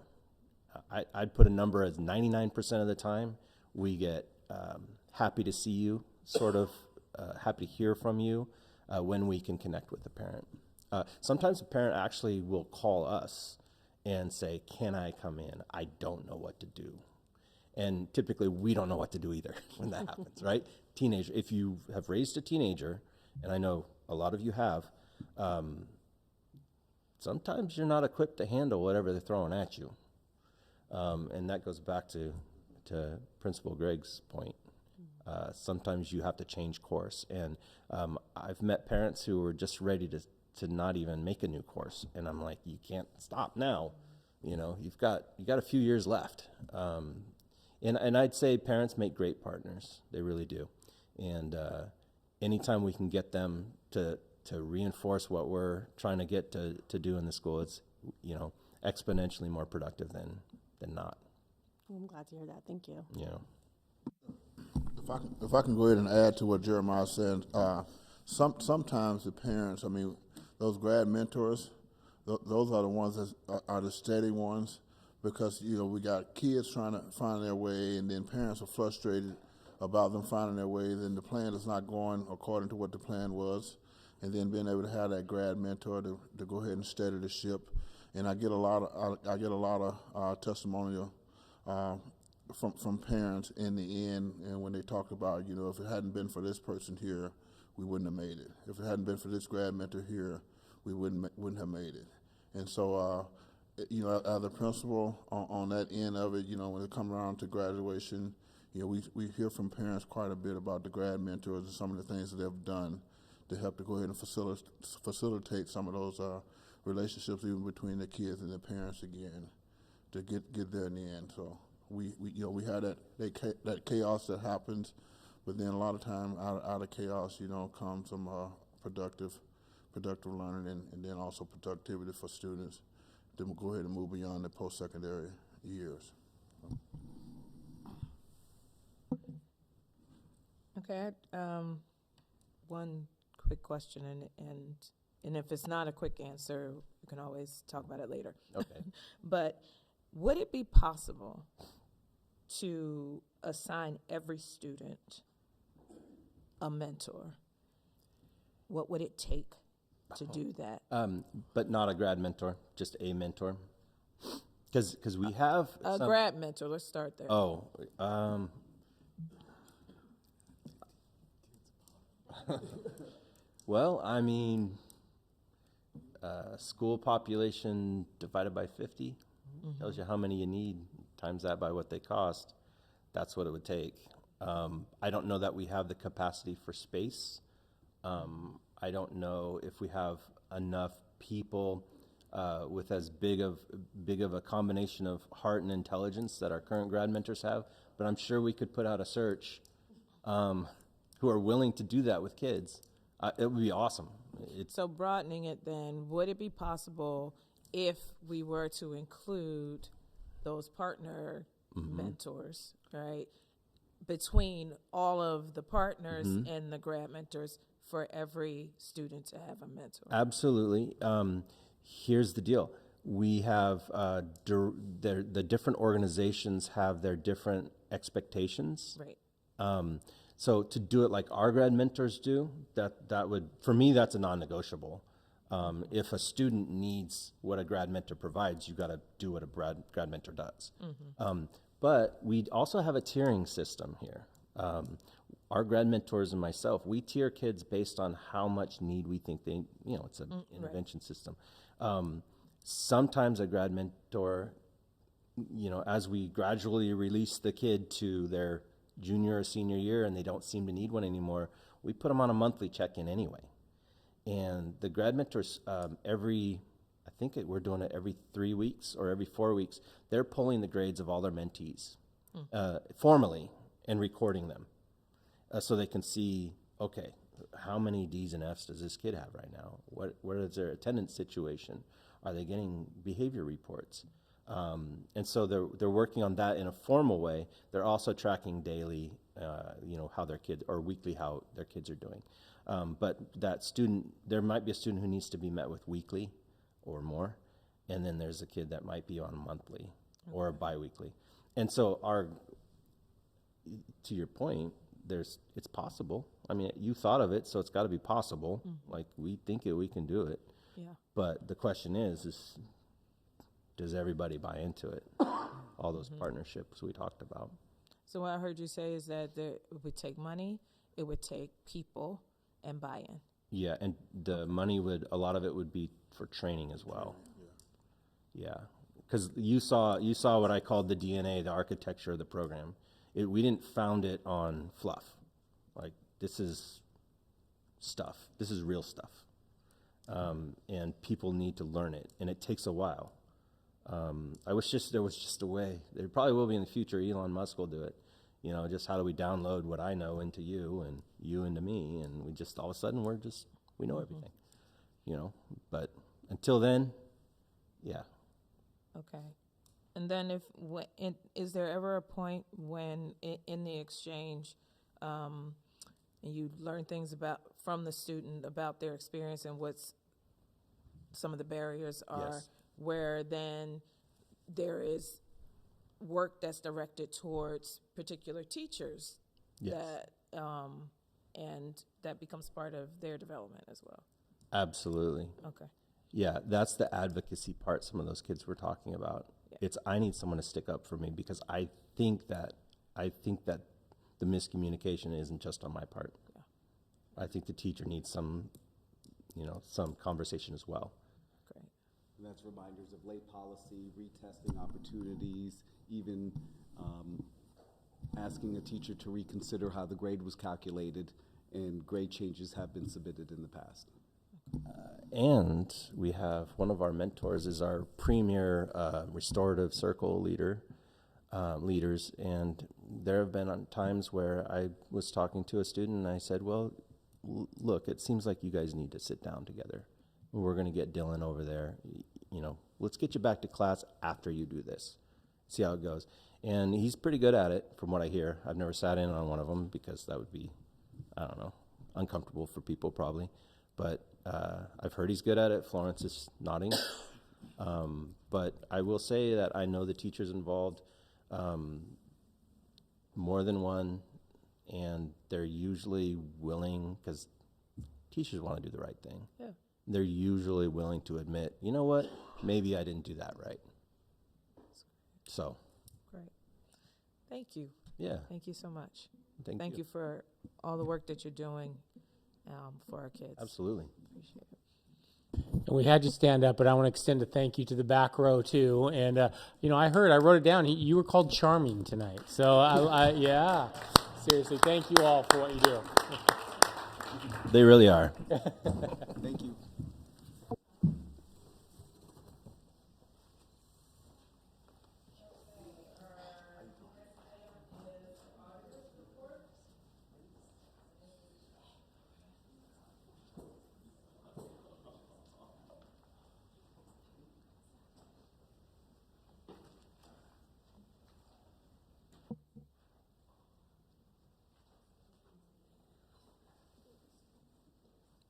I'd put a number as 99% of the time, we get happy to see you, sort of happy to hear from you when we can connect with the parent. Sometimes a parent actually will call us and say, can I come in? I don't know what to do. And typically we don't know what to do either when that happens, right? Teenager, if you have raised a teenager, and I know a lot of you have, sometimes you're not equipped to handle whatever they're throwing at you. And that goes back to Principal Greg's point. Sometimes you have to change course. And I've met parents who were just ready to not even make a new course, and I'm like, you can't stop now. You've got a few years left. And I'd say parents make great partners. They really do. And anytime we can get them to reinforce what we're trying to get to do in the school, it's exponentially more productive than not. I'm glad to hear that. Thank you. Yeah. If I can go ahead and add to what Jeremiah said, sometimes the parents, those grad mentors, those are the ones that are the steady ones, because we got kids trying to find their way, and then parents are frustrated about them finding their way. Then the plan is not going according to what the plan was, and then being able to have that grad mentor to go ahead and steady the ship. And I get a lot of testimonial from parents in the end, and when they talk about if it hadn't been for this person here, we wouldn't have made it. If it hadn't been for this grad mentor here, we wouldn't have made it. And so, as a principal on that end of it, when it comes around to graduation, we hear from parents quite a bit about the grad mentors and some of the things that they've done to help to go ahead and facilitate some of those relationships even between the kids and the parents again to get there in the end. So we had that chaos that happens, but then a lot of time out of chaos, comes some productive learning and then also productivity for students to go ahead and move beyond the post-secondary years. Okay, one quick question, and if it's not a quick answer, we can always talk about it later. Okay. But would it be possible to assign every student a mentor? What would it take to do that? But not a grad mentor, just a mentor. Because we have A grad mentor, let's start there. Oh, well, I mean, school population divided by 50 tells you how many you need, times that by what they cost. That's what it would take. I don't know that we have the capacity for space. I don't know if we have enough people with as big of a combination of heart and intelligence that our current grad mentors have, but I'm sure we could put out a search who are willing to do that with kids. It would be awesome. So broadening it then, would it be possible if we were to include those partner mentors, right, between all of the partners and the grad mentors for every student to have a mentor? Absolutely. Here's the deal. We have the different organizations have their different expectations. Right. So to do it like our grad mentors do, that would, for me, that's a non-negotiable. If a student needs what a grad mentor provides, you got to do what a grad mentor does. But we also have a tiering system here. Our grad mentors and myself, we tier kids based on how much need we think they, it's an intervention system. Sometimes a grad mentor, as we gradually release the kid to their junior or senior year and they don't seem to need one anymore, we put them on a monthly check-in anyway. And the grad mentors, we're doing it every 3 weeks or every 4 weeks, they're pulling the grades of all their mentees formally and recording them so they can see, okay, how many D's and F's does this kid have right now? What is their attendance situation? Are they getting behavior reports? And so they're working on that in a formal way. They're also tracking daily, how their kids, or weekly how their kids are doing. But that student, there might be a student who needs to be met with weekly or more, and then there's a kid that might be on monthly or biweekly. And so to your point, it's possible. I mean, you thought of it, so it's got to be possible. Like we think we can do it. Yeah. But the question is does everybody buy into it? All those partnerships we talked about. So what I heard you say is that it would take money, it would take people, and buy-in. Yeah, and the money a lot of it would be for training as well. Yeah, because you saw what I called the DNA, the architecture of the program. We didn't found it on fluff. Like, this is stuff. This is real stuff. And people need to learn it, and it takes a while. I wish there was just a way. There probably will be in the future. Elon Musk will do it. Just how do we download what I know into you and you into me, and we just all of a sudden we know everything. But until then, yeah. Okay. And then is there ever a point when in the exchange, and you learn things from the student about their experience and what's some of the barriers are, Yes. where then there is work that's directed towards particular teachers? Yes. And that becomes part of their development as well? Absolutely. Okay. Yeah, that's the advocacy part some of those kids were talking about. Yeah. I need someone to stick up for me because I think that the miscommunication isn't just on my part. Yeah. I think the teacher needs some conversation as well. Great. And that's reminders of late policy, retesting opportunities, even asking a teacher to reconsider how the grade was calculated, and grade changes have been submitted in the past. And we have one of our mentors is our premier restorative circle leaders. And there have been times where I was talking to a student and I said, well, look, it seems like you guys need to sit down together. We're going to get Dylan over there. Let's get you back to class after you do this. See how it goes. And he's pretty good at it, from what I hear. I've never sat in on one of them because that would be, I don't know, uncomfortable for people probably. But I've heard he's good at it. Florence is nodding. But I will say that I know the teachers involved, more than one, and they're usually willing, because teachers want to do the right thing. Yeah. They're usually willing to admit, you know what, maybe I didn't do that right. So. Great. Thank you. Yeah. Thank you so much. Thank you for all the work that you're doing for our kids. Absolutely. Appreciate it. And we had you stand up, but I want to extend a thank you to the back row too. And I wrote it down. You were called charming tonight. So yeah, seriously, thank you all for what you do. They really are. Thank you.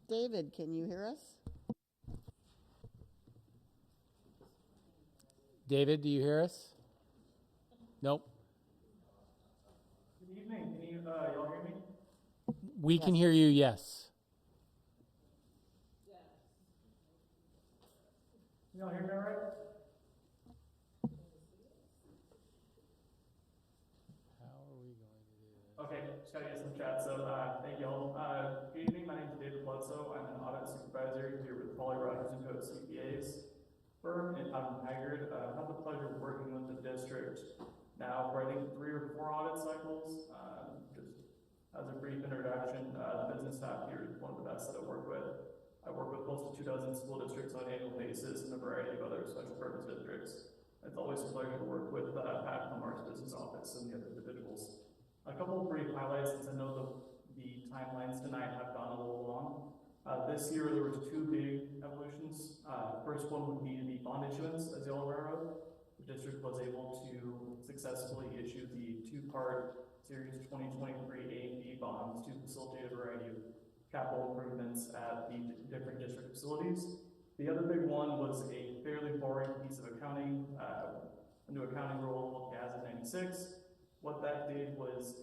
David, can you hear us? David, do you hear us? Nope. Good evening. Can you y'all hear me? We can hear you, yes. Can y'all hear me all right? Okay, just gotta get some chat. So thank y'all. Good evening. My name is David Bledsoe. I'm an audit supervisor here with Polly Rogers and Co. CPAs firm in Haggard. I've had the pleasure of working with the district now for I think 3 or 4 audit cycles. Just as a brief introduction, the business staff here is one of the best that I work with. I work with close to 24 school districts on an annual basis and a variety of other special purpose districts. It's always a pleasure to work with Pat from our business office and the other individuals. A couple of brief highlights, since I know the timelines tonight have gone a little long. This year there was 2 big evolutions. First one would be the bond issuance, as you all are aware of. The district was able to successfully issue the 2-part Series 2023 A and B bonds to facilitate a variety of capital improvements at the different district facilities. The other big one was a fairly boring piece of accounting, a new accounting rule called GAS 96. What that did was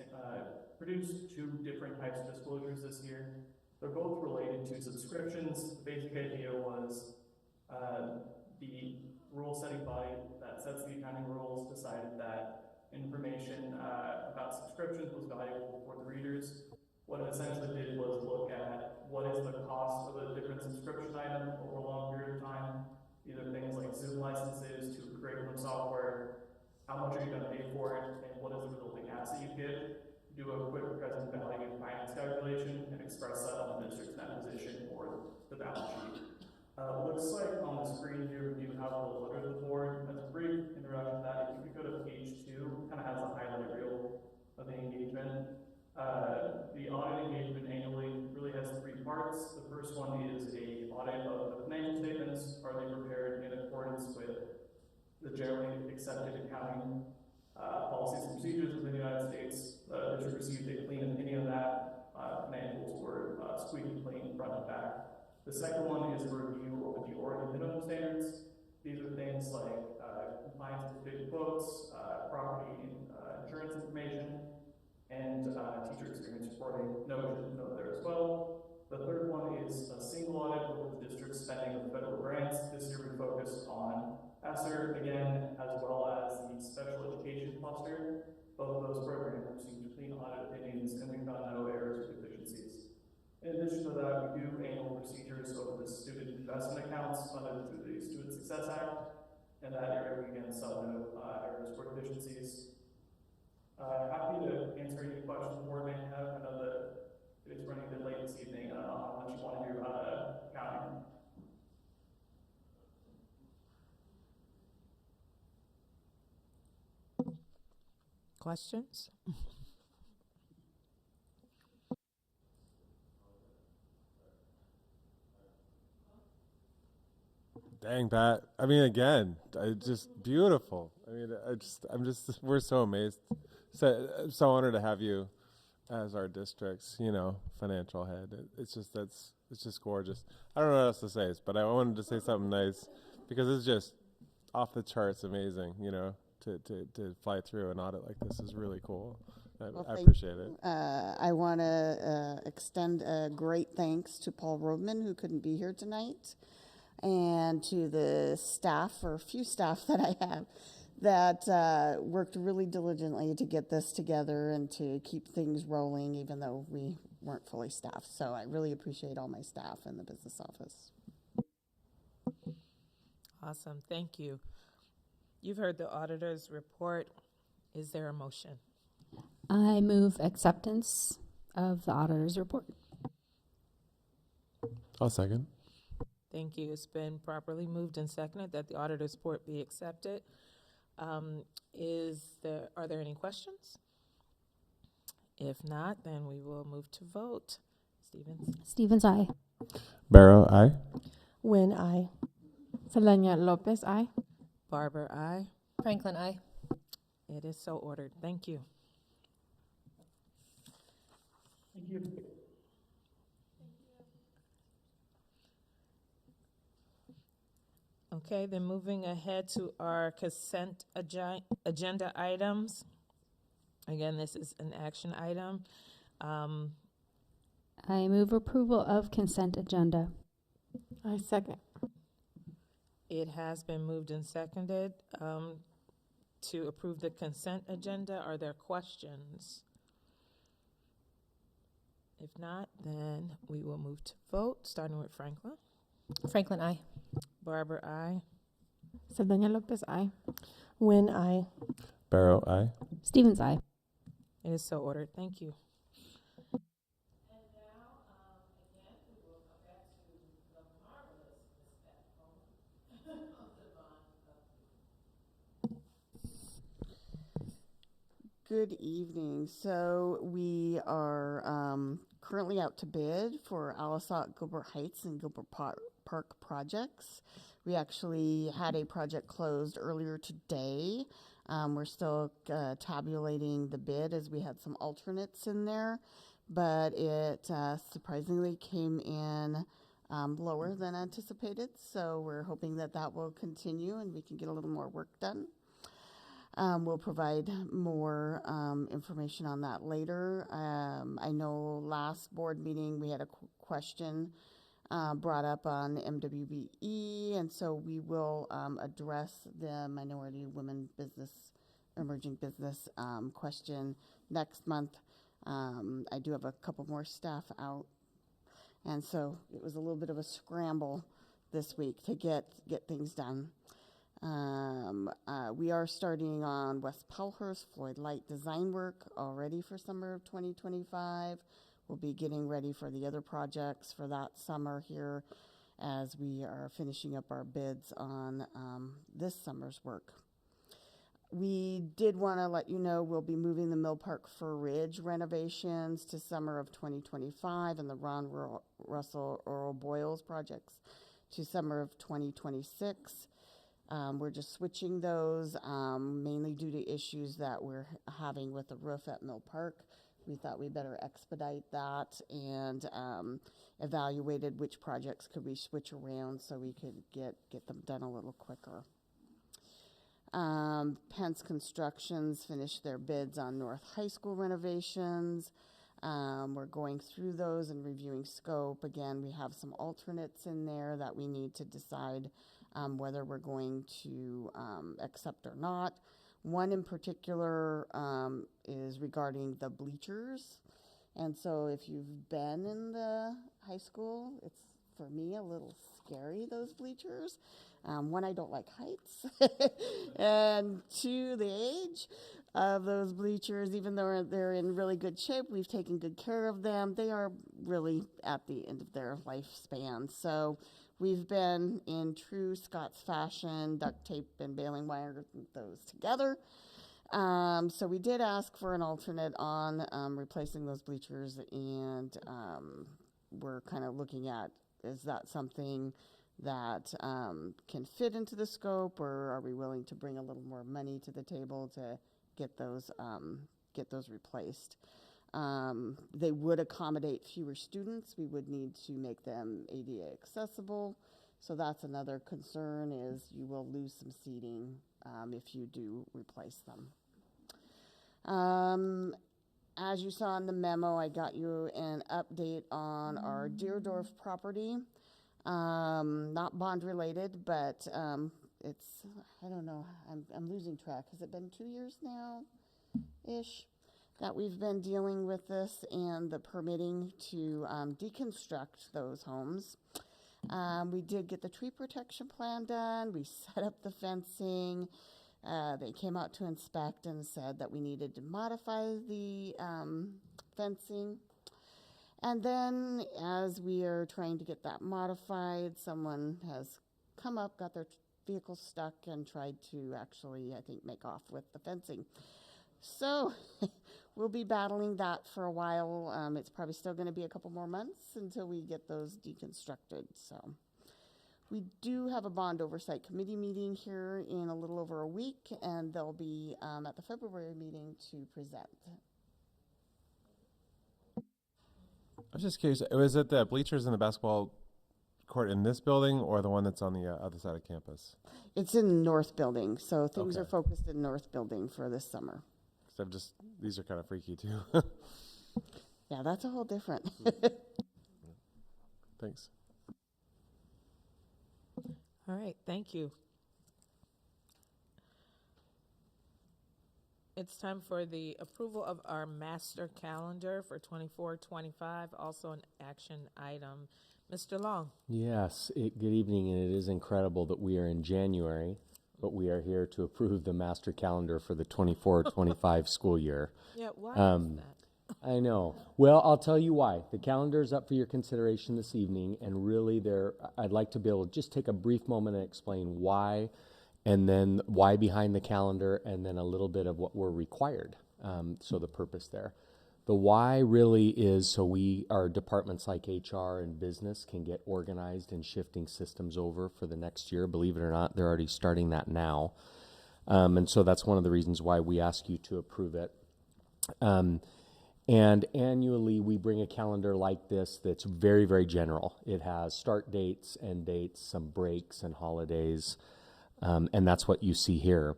produce 2 different types of disclosures this year. They're both related to subscriptions. The basic idea was the rule-setting body that sets the accounting rules decided that information about subscriptions was valuable for the readers. What it essentially did was look at what is the cost of a different subscription item over a long period of time, either things like Zoom licenses to curriculum software, how much are you going to pay for it, and what is the resulting asset you get. Do a quick present value finance calculation and express that on the district's net position or the balance sheet. Looks like on the screen here we do have a little look at the board. As a brief introduction to that, if you could go to page 2, kind of has a highlight reel of the engagement. The audit engagement annually really has 3 parts. The first one is a audit of the financial statements. Are they prepared in accordance with the generally accepted accounting policies and procedures within the United States? The district received a clean opinion of that. Financials were squeaky clean front and back. The second one is a review of the Oregon minimum standards. These are things like compliance with big quotes, property and insurance information, and teacher experience reporting. Noted there as well. The third one is a single audit over the district's spending of federal grants. This year we focused on ESSER again, as well as the special education cluster. Both of those programs received clean audit opinions, and we found no errors or deficiencies. In addition to that, we do annual procedures over the student investment accounts funded through the Student Success Act. In that area, we again saw no errors or deficiencies. Happy to answer any questions the board may have. I know that it is running a bit late this evening. I don't know how much you want to hear about accounting. questions? Dang, Pat. I mean, again, just beautiful. I mean, we're so amazed. I'm so honored to have you as our district's, financial head. It's just gorgeous. I don't know what else to say, but I wanted to say something nice because it's just off the charts amazing, to fly through an audit like this is really cool. I appreciate it. I want to extend a great thanks to Paul Rodman, who couldn't be here tonight, and to the staff, or a few staff that I have, that worked really diligently to get this together and to keep things rolling, even though we weren't fully staffed. So I really appreciate all my staff in the business office. Awesome, thank you. You've heard the auditor's report. Is there a motion? I move acceptance of the auditor's report. I'll second. Thank you. It's been properly moved and seconded that the auditor's report be accepted. Are there any questions? If not, then we will move to vote. Stevens, aye. Barrow, aye. Win, aye. Selena Lopez, aye. Barber, aye. Franklin, aye. It is so ordered. Thank you. Thank you. Okay, then moving ahead to our consent agenda items. Again, this is an action item. I move approval of consent agenda. I second. It has been moved and seconded to approve the consent agenda. Are there questions? If not, then we will move to vote, starting with Franklin. Franklin, aye. Barber, aye. Selena Lopez, aye. Win, aye. Barrow, aye. Stevens, aye. It is so ordered. Thank you. Good evening. So we are currently out to bid for Alisat, Gilbert Heights, and Gilbert Park projects. We actually had a project closed earlier today. We're still tabulating the bid as we had some alternates in there, but it surprisingly came in lower than anticipated. So we're hoping that that will continue and we can get a little more work done. We'll provide more information on that later. I know last board meeting we had a question brought up on MWBE, and so we will address the minority women business, emerging business question next month. I do have a couple more staff out, and so it was a little bit of a scramble this week to get things done. We are starting on West Powellhurst, Floyd Light design work already for summer of 2025. We'll be getting ready for the other projects for that summer here as we are finishing up our bids on this summer's work. We did want to let you know we'll be moving the Mill Park Fir Ridge renovations to summer of 2025 and the Ron Russell Earl Boyles projects to summer of 2026. We're just switching those mainly due to issues that we're having with the roof at Mill Park. We thought we better expedite that and evaluated which projects could we switch around so we could get them done a little quicker. Pence Constructions finished their bids on North High School renovations. We're going through those and reviewing scope. Again, we have some alternates in there that we need to decide whether we're going to accept or not. One in particular is regarding the bleachers. And so if you've been in the high school, it's, for me, a little scary, those bleachers. One, I don't like heights. And two, the age of those bleachers, even though they're in really good shape, we've taken good care of them. They are really at the end of their lifespan. So we've been, in true Scots fashion, duct tape and baling wire those together. So we did ask for an alternate on replacing those bleachers, and we're kind of looking at, is that something that can fit into the scope, or are we willing to bring a little more money to the table to get those replaced? They would accommodate fewer students. We would need to make them ADA accessible. So that's another concern, is you will lose some seating if you do replace them. As you saw in the memo, I got you an update on our Deerdorf property. Not bond related, but it's, I don't know, I'm losing track. Has it been 2 years now-ish that we've been dealing with this and the permitting to deconstruct those homes? We did get the tree protection plan done. We set up the fencing. They came out to inspect and said that we needed to modify the fencing. And then as we are trying to get that modified, someone has come up, got their vehicle stuck, and tried to actually, I think, make off with the fencing. So we'll be battling that for a while. It's probably still going to be a couple more months until we get those deconstructed. So we do have a bond oversight committee meeting here in a little over a week, and they'll be at the February meeting to present. I was just curious, was it the bleachers in the basketball court in this building or the one that's on the other side of campus? It's in North Building, so things Okay. are focused in North Building for this summer. Because these are kind of freaky too. Yeah, that's a whole different. Thanks. All right, thank you. It's time for the approval of our master calendar for 24-25, also an action item. Mr. Long. Yes, good evening, and it is incredible that we are in January, but we are here to approve the master calendar for the 24-25 school year. Yeah, why is that? I know. Well, I'll tell you why. The calendar is up for your consideration this evening, and really I'd like to be able to just take a brief moment and explain why, and then why behind the calendar, and then a little bit of what we're required, so the purpose there. The why really is so our departments like HR and business can get organized and shifting systems over for the next year. Believe it or not, they're already starting that now. And so that's one of the reasons why we ask you to approve it. And annually, we bring a calendar like this that's very, very general. It has start dates, end dates, some breaks and holidays, and that's what you see here.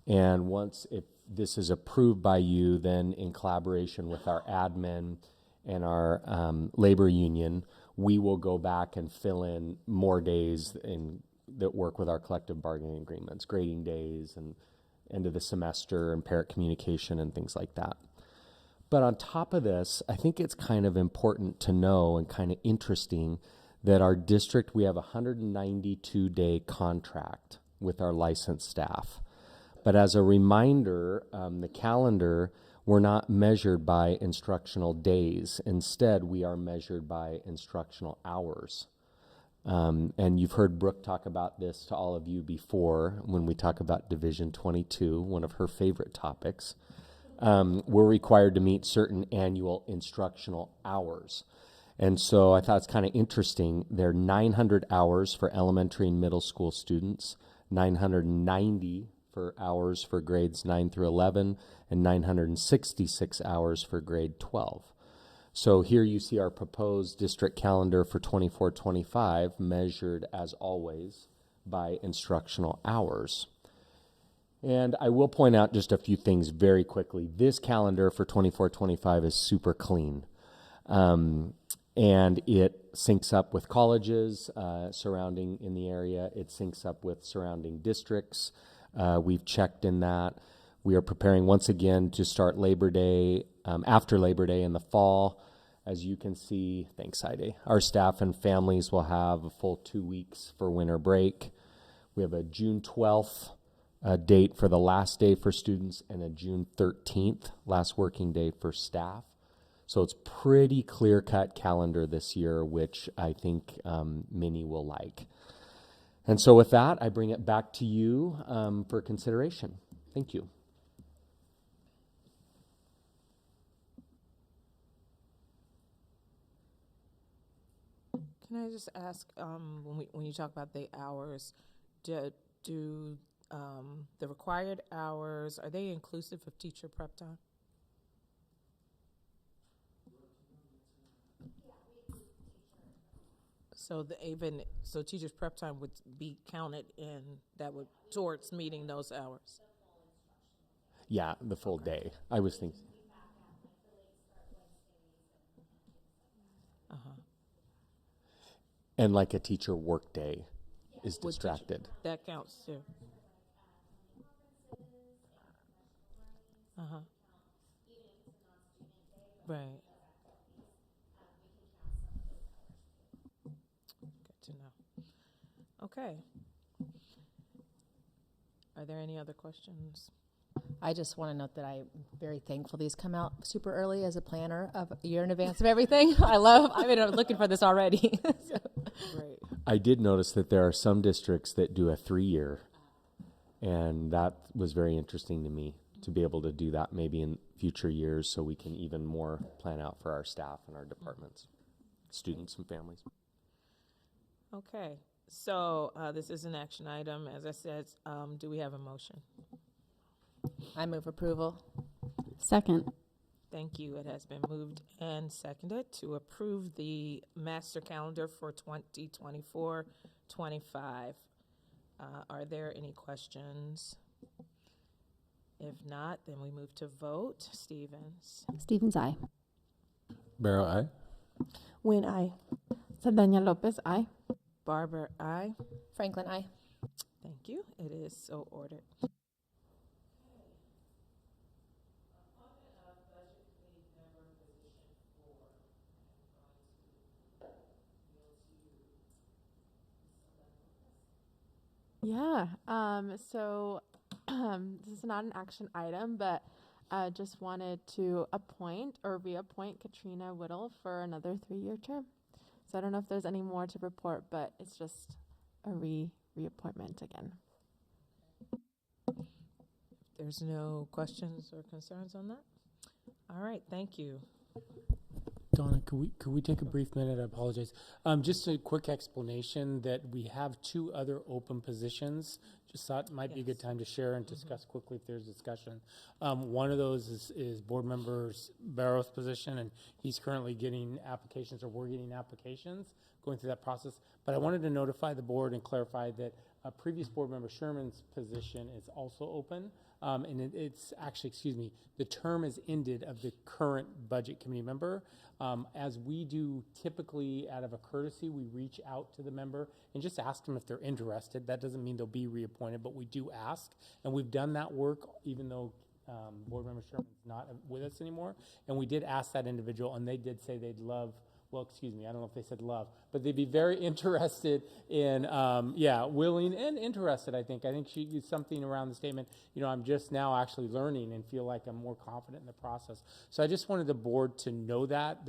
And if this is approved by you, then in collaboration with our admin and our labor union, we will go back and fill in more days that work with our collective bargaining agreements, grading days and end of the semester and parent communication and things like that. But on top of this, I think it's kind of important to know and kind of interesting that our district, we have a 192-day contract with our licensed staff. But as a reminder, the calendar, we're not measured by instructional days. Instead, we are measured by instructional hours. And you've heard Brooke talk about this to all of you before when we talk about Division 22, one of her favorite topics. We're required to meet certain annual instructional hours. And so I thought it's kind of interesting. There are 900 hours for elementary and middle school students, 990 for hours for grades 9 through 11, and 966 hours for grade 12. So here you see our proposed district calendar for 24-25 measured, as always, by instructional hours. And I will point out just a few things very quickly. This calendar for 24-25 is super clean. And it syncs up with colleges surrounding in the area. It syncs up with surrounding districts. We've checked in that. We are preparing once again to start Labor Day, after Labor Day in the fall. As you can see, thanks, Heidi, our staff and families will have a full 2 weeks for winter break. We have a June 12th date for the last day for students and a June 13th last working day for staff. So it's pretty clear-cut calendar this year, which I think many will like. And so with that, I bring it back to you for consideration. Thank you. Can I just ask, when you talk about the hours, do the required hours, are they inclusive of teacher prep time? So teacher's prep time would be counted in, that would, towards meeting those hours? Yeah, the full day. I was thinking. And like a teacher work day is distracted. That counts too. Right. Good to know. Okay. Are there any other questions? I just want to note that I'm very thankful these come out super early as a planner of a year in advance of everything. I've been looking for this already. So. Right. I did notice that there are some districts that do a 3-year, and that was very interesting to me to be able to do that maybe in future years so we can even more plan out for our staff and our departments, students and families. Okay. So this is an action item. As I said, do we have a motion? I move approval. Second. Thank you. It has been moved and seconded to approve the master calendar for 2024-25. Are there any questions? If not, then we move to vote. Stevens, aye. Barrow, aye. Win, aye. Saldana Lopez, aye. Barber, aye. Franklin, aye. Thank you. It is so ordered. Yeah, so this is not an action item, but just wanted to appoint or reappoint Katrina Whittle for another 3-year term. So I don't know if there's any more to report, but it's just a reappointment again. There's no questions or concerns on that? All right, thank you. Donna, could we take a brief minute? I apologize. Just a quick explanation that we have 2 other open positions. Just thought it might be a good time to share and discuss quickly if there's discussion. One of those is Board Member Barrow's position, and he's currently getting applications, or we're getting applications, going through that process. But I wanted to notify the board and clarify that previous Board Member Sherman's position is also open. And it's actually, the term is ended of the current Budget Committee member. As we do typically out of a courtesy, we reach out to the member and just ask them if they're interested. That doesn't mean they'll be reappointed, but we do ask. And we've done that work even though Board Member Sherman's not with us anymore. And we did ask that individual, and they did say they'd love, I don't know if they said love, but they'd be very interested in, willing and interested, I think. I think she did something around the statement, I'm just now actually learning and feel like I'm more confident in the process. So I just wanted the board to know that.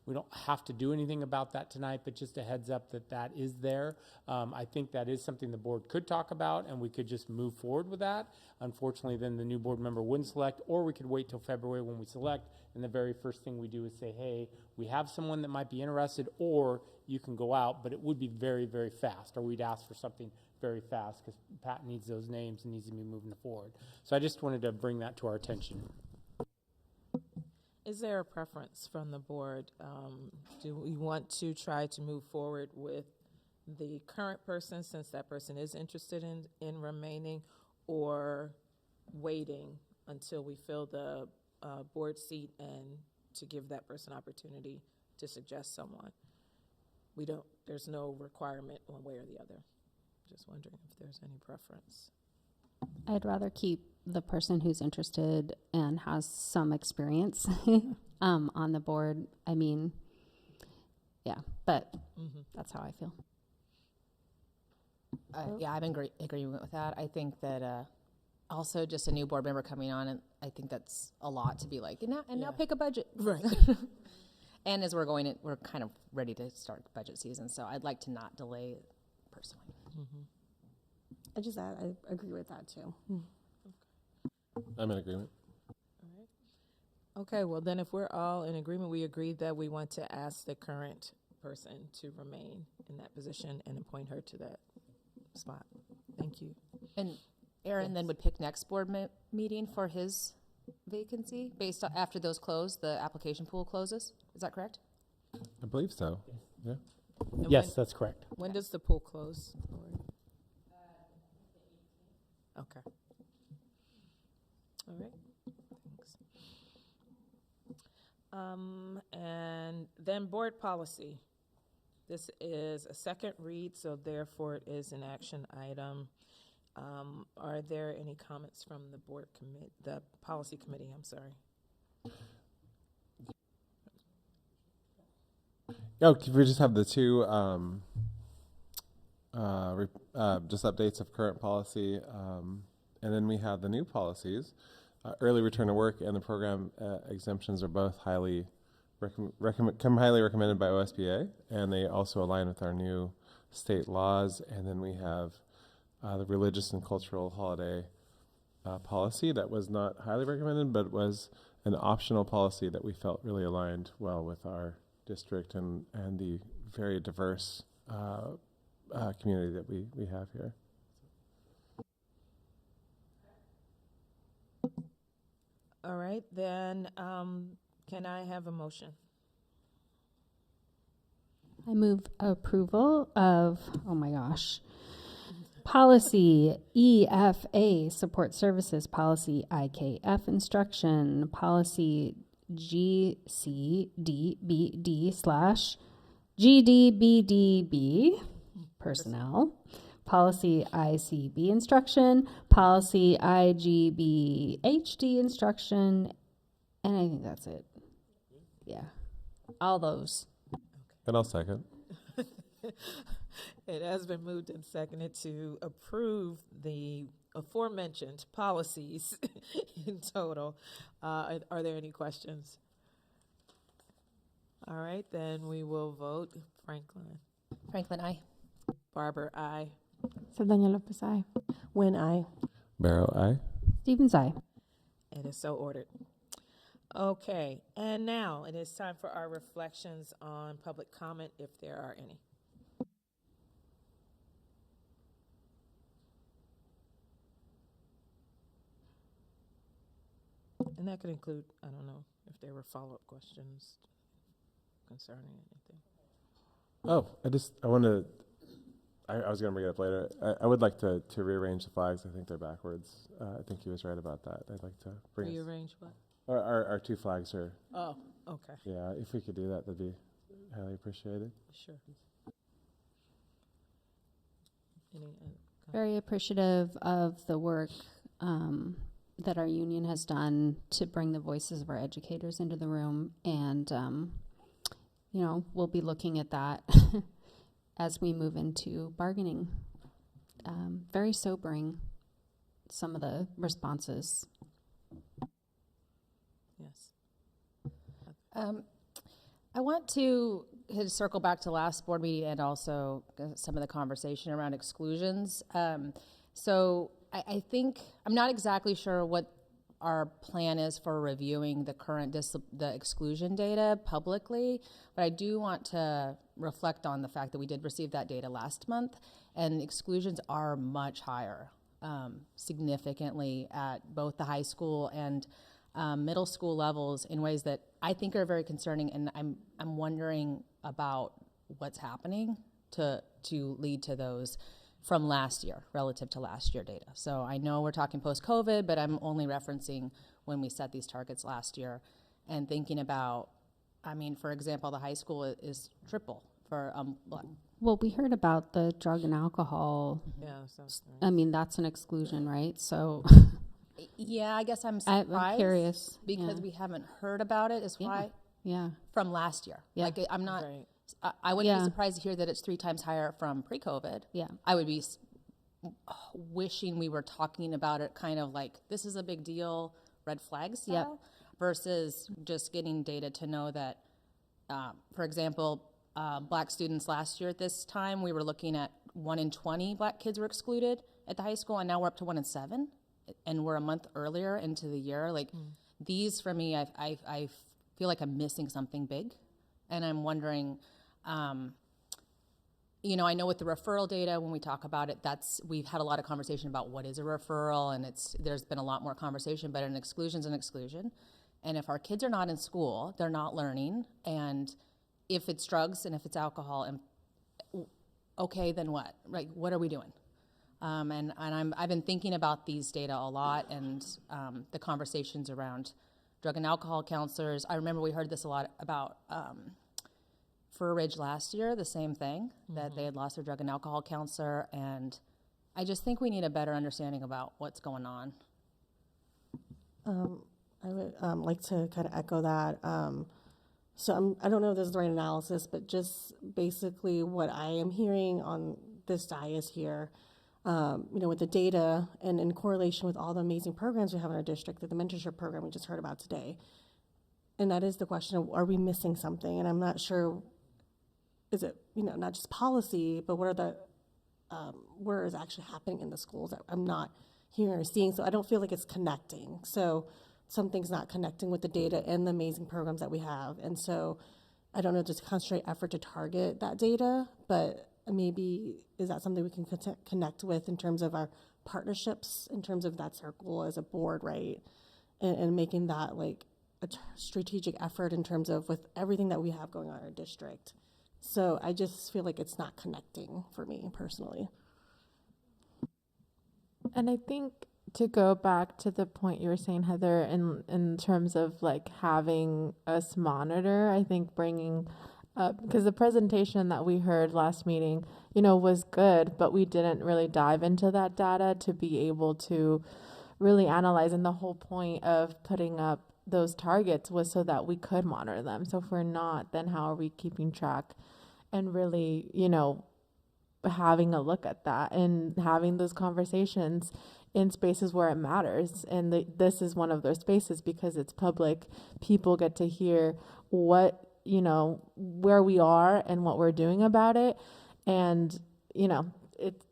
We don't have to do anything about that tonight, but just a heads up that is there. I think that is something the board could talk about, and we could just move forward with that. Unfortunately, then the new board member wouldn't select, or we could wait till February when we select, and the very first thing we do is say, hey, we have someone that might be interested, or you can go out, but it would be very, very fast, or we'd ask for something very fast because Pat needs those names and needs to be moving forward. So I just wanted to bring that to our attention. Is there a preference from the board? Do we want to try to move forward with the current person, since that person is interested in remaining, or waiting until we fill the board seat and to give that person opportunity to suggest someone? There's no requirement one way or the other. Just wondering if there's any preference. I'd rather keep the person who's interested and has some experience on the board. I mean, yeah, but that's how I feel. I'm in agreement with that. I think that also just a new board member coming on, and I think that's a lot to be like, now pick a budget. Right. And as we're going in, we're kind of ready to start budget season, so I'd like to not delay it personally. I agree with that too. I'm in agreement. All right. Okay, well then if we're all in agreement, we agreed that we want to ask the current person to remain in that position and appoint her to that spot. Thank you. And Aaron then would pick next board meeting for his vacancy based on after those close, the application pool closes. Is that correct? I believe so. Yeah. And Yes, that's correct. When does the pool close? Okay. All right. Thanks. And then board policy. This is a second read, so therefore it is an action item. Are there any comments from the the policy committee? I'm sorry. Oh, could we just have the two just updates of current policy, and then we have the new policies. Early return to work and the program exemptions are both highly recommended by OSBA, and they also align with our new state laws. And then we have the religious and cultural holiday policy that was not highly recommended, but was an optional policy that we felt really aligned well with our district and the very diverse community that we have here. All right, then can I have a motion? I move approval of, oh my gosh, policy EFA, support services, policy IKF, instruction, policy GCDBD/GDBDB, personnel, policy ICB, instruction, policy IGBHD, instruction, and I think that's it. Yeah, all those. And I'll second. It has been moved and seconded to approve the aforementioned policies in total. Are there any questions? All right, then we will vote. Franklin. Franklin, aye. Barber, aye. Saldana Lopez, aye. When I. Barrow, aye. Stevens, aye. It is so ordered. Okay, and now it is time for our reflections on public comment, if there are any. And that could include, I don't know, if there were follow-up questions concerning anything. Oh, I was going to bring it up later. I would like to rearrange the flags. I think they're backwards. I think he was right about that. I'd like to bring Rearrange what? Our two flags are. Oh, okay. Yeah, if we could do that, that'd be highly appreciated. Sure. Any Very appreciative of the work that our union has done to bring the voices of our educators into the room. And, we'll be looking at that as we move into bargaining. Very sobering, some of the responses. Yes. I want to circle back to last board meeting and also some of the conversation around exclusions. So I think, I'm not exactly sure what our plan is for reviewing the current the exclusion data publicly, but I do want to reflect on the fact that we did receive that data last month, and exclusions are much higher, significantly at both the high school and middle school levels in ways that I think are very concerning, and I'm wondering about what's happening to lead to those from last year, relative to last year data. So I know we're talking post-COVID, but I'm only referencing when we set these targets last year and thinking about, for example, the high school is triple for Well, we heard about the drug and alcohol. Yeah, that's an exclusion, right? So yeah, I guess I'm surprised. I'm curious because we haven't heard about it. Is why. Yeah. From last year. Yeah. Like I'm not. Right. I wouldn't be surprised to hear that it's 3 times higher from pre-COVID. Yeah. I would be wishing we were talking about it kind of like this is a big deal, red flag style, versus just getting data to know that, for example, black students last year at this time, we were looking at 1 in 20 black kids were excluded at the high school, and now we're up to 1 in 7, and we're a month earlier into the year. Like these, for me, I feel like I'm missing something big, and I'm wondering You know, I know with the referral data, when we talk about it, we've had a lot of conversation about what is a referral, and there's been a lot more conversation, but an exclusion's an exclusion. And if our kids are not in school, they're not learning, and if it's drugs and if it's alcohol, and okay, then what? Right? What are we doing? I've been thinking about these data a lot, and the conversations around drug and alcohol counselors. I remember we heard this a lot about Fur Ridge last year, the same thing, that they had lost their drug and alcohol counselor, and I just think we need a better understanding about what's going on. I would like to kind of echo that. So I don't know if this is the right analysis, but just basically what I am hearing on this dais here, with the data and in correlation with all the amazing programs we have in our district, the mentorship program we just heard about today. And that is the question of, are we missing something? And I'm not sure, is it, not just policy, but what are the, where is actually happening in the schools that I'm not hearing or seeing? So I don't feel like it's connecting. So something's not connecting with the data and the amazing programs that we have. And so I don't know, just concentrate effort to target that data, but maybe is that something we can connect with in terms of our partnerships, in terms of that's our goal as a board, right? And making that like a strategic effort in terms of with everything that we have going on in our district. So I just feel like it's not connecting for me personally. And I think to go back to the point you were saying, Heather, in terms of like having us monitor, I think bringing up, because the presentation that we heard last meeting, was good, but we didn't really dive into that data to be able to really analyze. And the whole point of putting up those targets was so that we could monitor them. So if we're not, then how are we keeping track and really, having a look at that and having those conversations in spaces where it matters. And this is one of those spaces because it's public. People get to hear what, where we are and what we're doing about it. And,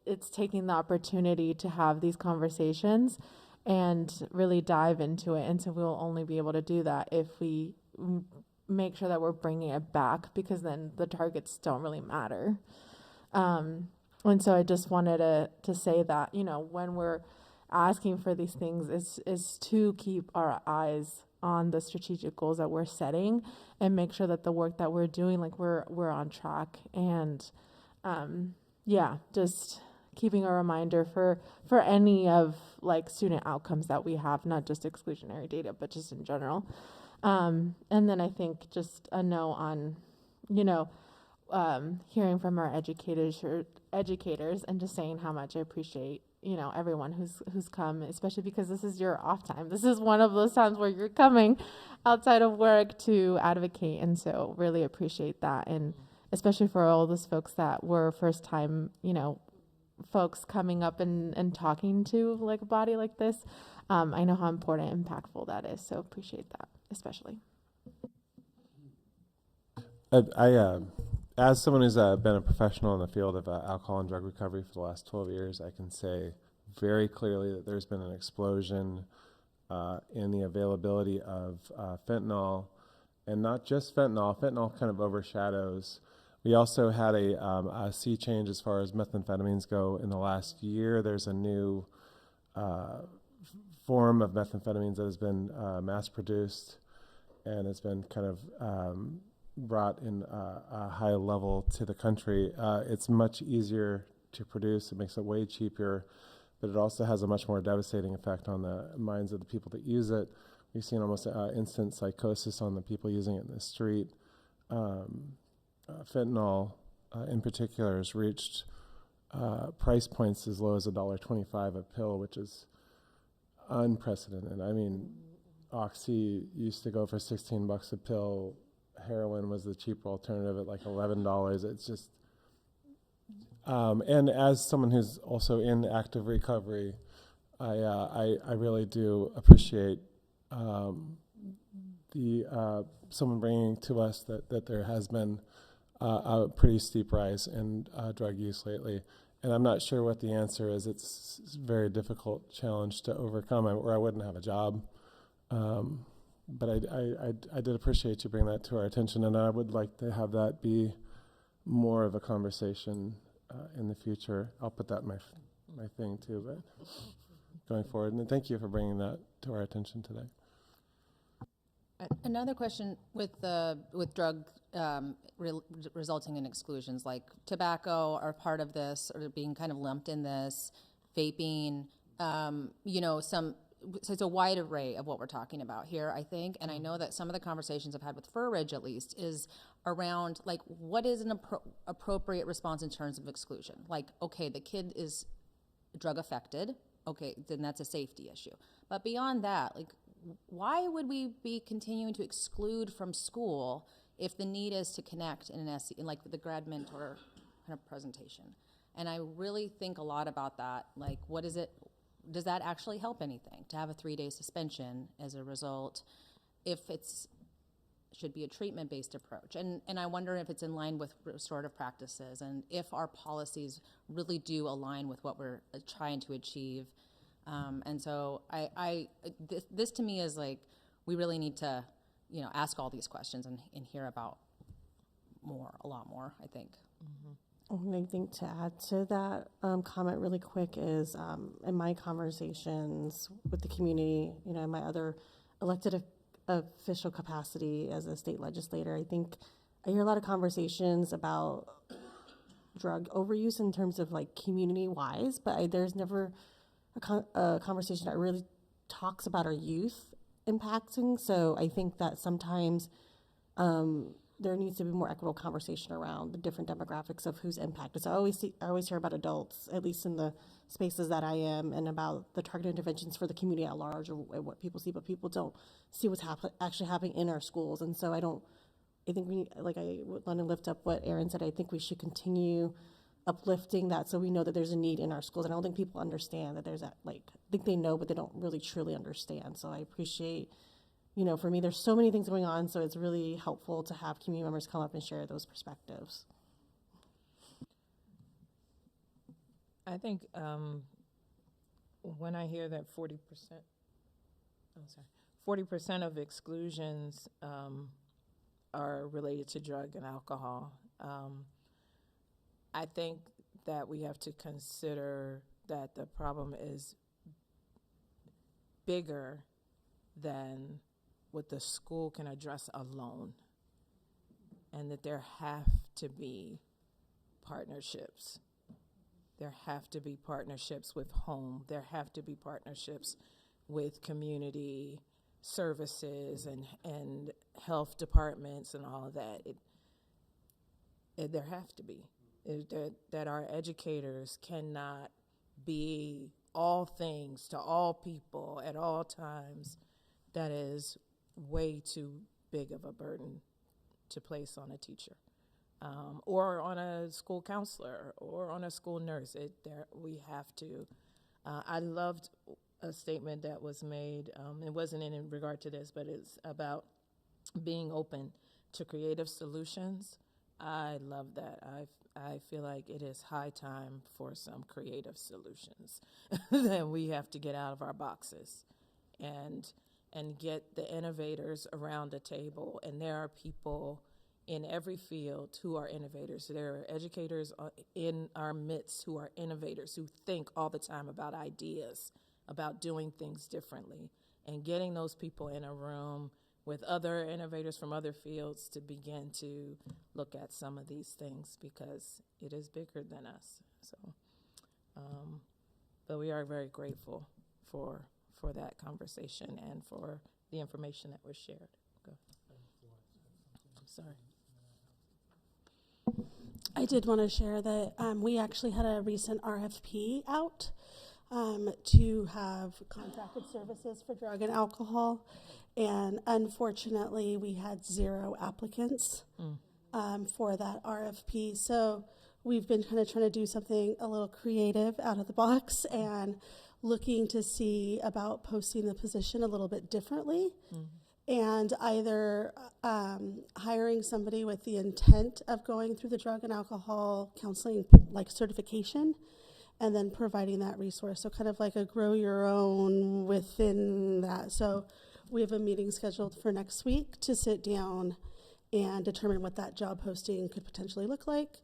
it's taking the opportunity to have these conversations and really dive into it. And so we'll only be able to do that if we make sure that we're bringing it back, because then the targets don't really matter. And so I just wanted to say that, when we're asking for these things is to keep our eyes on the strategic goals that we're setting and make sure that the work that we're doing, like we're on track. And just keeping a reminder for any of like student outcomes that we have, not just exclusionary data, but just in general. And then I think just a no on, hearing from our educators and just saying how much I appreciate, everyone who's come, especially because this is your off time. This is one of those times where you're coming outside of work to advocate. And so really appreciate that. And especially for all those folks that were first time, folks coming up and talking to like a body like this. I know how important and impactful that is. So appreciate that, especially. I as someone who's been a professional in the field of alcohol and drug recovery for the last 12 years, I can say very clearly that there's been an explosion in the availability of fentanyl, and not just fentanyl. Fentanyl kind of overshadows. We also had a sea change as far as methamphetamines go in the last year. There's a new form of methamphetamines that has been mass-produced, and it's been kind of brought in a high level to the country. It's much easier to produce. It makes it way cheaper, but it also has a much more devastating effect on the minds of the people that use it. We've seen almost instant psychosis on the people using it in the street. Fentanyl, in particular, has reached price points as low as $1.25 a pill, which is unprecedented. I mean, Oxy used to go for $16 a pill. Heroin was the cheaper alternative at like $11. It's just, and as someone who's also in active recovery, I really do appreciate someone bringing to us that there has been a pretty steep rise in drug use lately. And I'm not sure what the answer is. It's a very difficult challenge to overcome, or I wouldn't have a job. But I did appreciate you bringing that to our attention, and I would like to have that be more of a conversation in the future. I'll put that in my thing too, but going forward. And thank you for bringing that to our attention today. Another question with drug resulting in exclusions, like tobacco are part of this, or being kind of lumped in this, vaping, so it's a wide array of what we're talking about here, I think. And I know that some of the conversations I've had with Fur Ridge, at least, is around, like, what is an appropriate response in terms of exclusion? Like, okay, the kid is drug affected. Okay, then that's a safety issue. But beyond that, like, why would we be continuing to exclude from school if the need is to connect in an SC, in like the grad mentor kind of presentation? And I really think a lot about that. Like, what is it? Does that actually help anything to have a 3-day suspension as a result, if it's should be a treatment-based approach? And I wonder if it's in line with restorative practices, and if our policies really do align with what we're trying to achieve. And so this to me is like, we really need to, ask all these questions and hear about a lot more, I think. Mm-hmm. One thing to add to that comment really quick is in my conversations with the community, in my other elected official capacity as a state legislator, I think I hear a lot of conversations about drug overuse in terms of like community-wise, but there's never a conversation that really talks about our youth impacting. So I think that sometimes there needs to be more equitable conversation around the different demographics of who's impacted. So I always hear about adults, at least in the spaces that I am, and about the targeted interventions for the community at large, or what people see, but people don't see what's actually happening in our schools. And so I think I want to lift up what Erin said. I think we should continue uplifting that, so we know that there's a need in our schools. And I don't think people understand that there's that, I think they know, but they don't really truly understand. So I appreciate, for me, there's so many things going on, so it's really helpful to have community members come up and share those perspectives. I think when I hear that 40% of exclusions are related to drug and alcohol, I think that we have to consider that the problem is bigger than what the school can address alone, and that there have to be partnerships. There have to be partnerships with home. There have to be partnerships with community services and health departments and all of that. There have to be. That our educators cannot be all things to all people at all times. That is way too big of a burden to place on a teacher, or on a school counselor, or on a school nurse. We have to. I loved a statement that was made. It wasn't in regard to this, but it's about being open to creative solutions. I love that. I feel like it is high time for some creative solutions. That we have to get out of our boxes and get the innovators around the table. And there are people in every field who are innovators. There are educators in our midst who are innovators, who think all the time about ideas, about doing things differently, and getting those people in a room with other innovators from other fields to begin to look at some of these things, because it is bigger than us. So, but we are very grateful for that conversation and for the information that was shared. Go. I'm sorry. I did want to share that we actually had a recent RFP out to have contracted services for drug and alcohol, and unfortunately we had 0 applicants for that RFP. So we've been kind of trying to do something a little creative, out of the box, and looking to see about posting the position a little bit differently, and either hiring somebody with the intent of going through the drug and alcohol counseling certification, and then providing that resource. So kind of like a grow your own within that. So we have a meeting scheduled for next week to sit down and determine what that job posting could potentially look like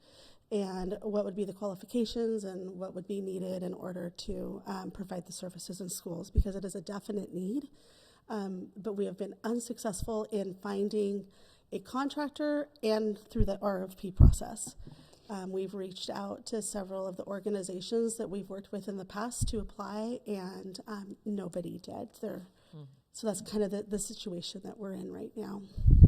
and what would be the qualifications and what would be needed in order to provide the services in schools, because it is a definite need. But we have been unsuccessful in finding a contractor and through the RFP process. We've reached out to several of the organizations that we've worked with in the past to apply, and nobody did. So that's kind of the situation that we're in right now.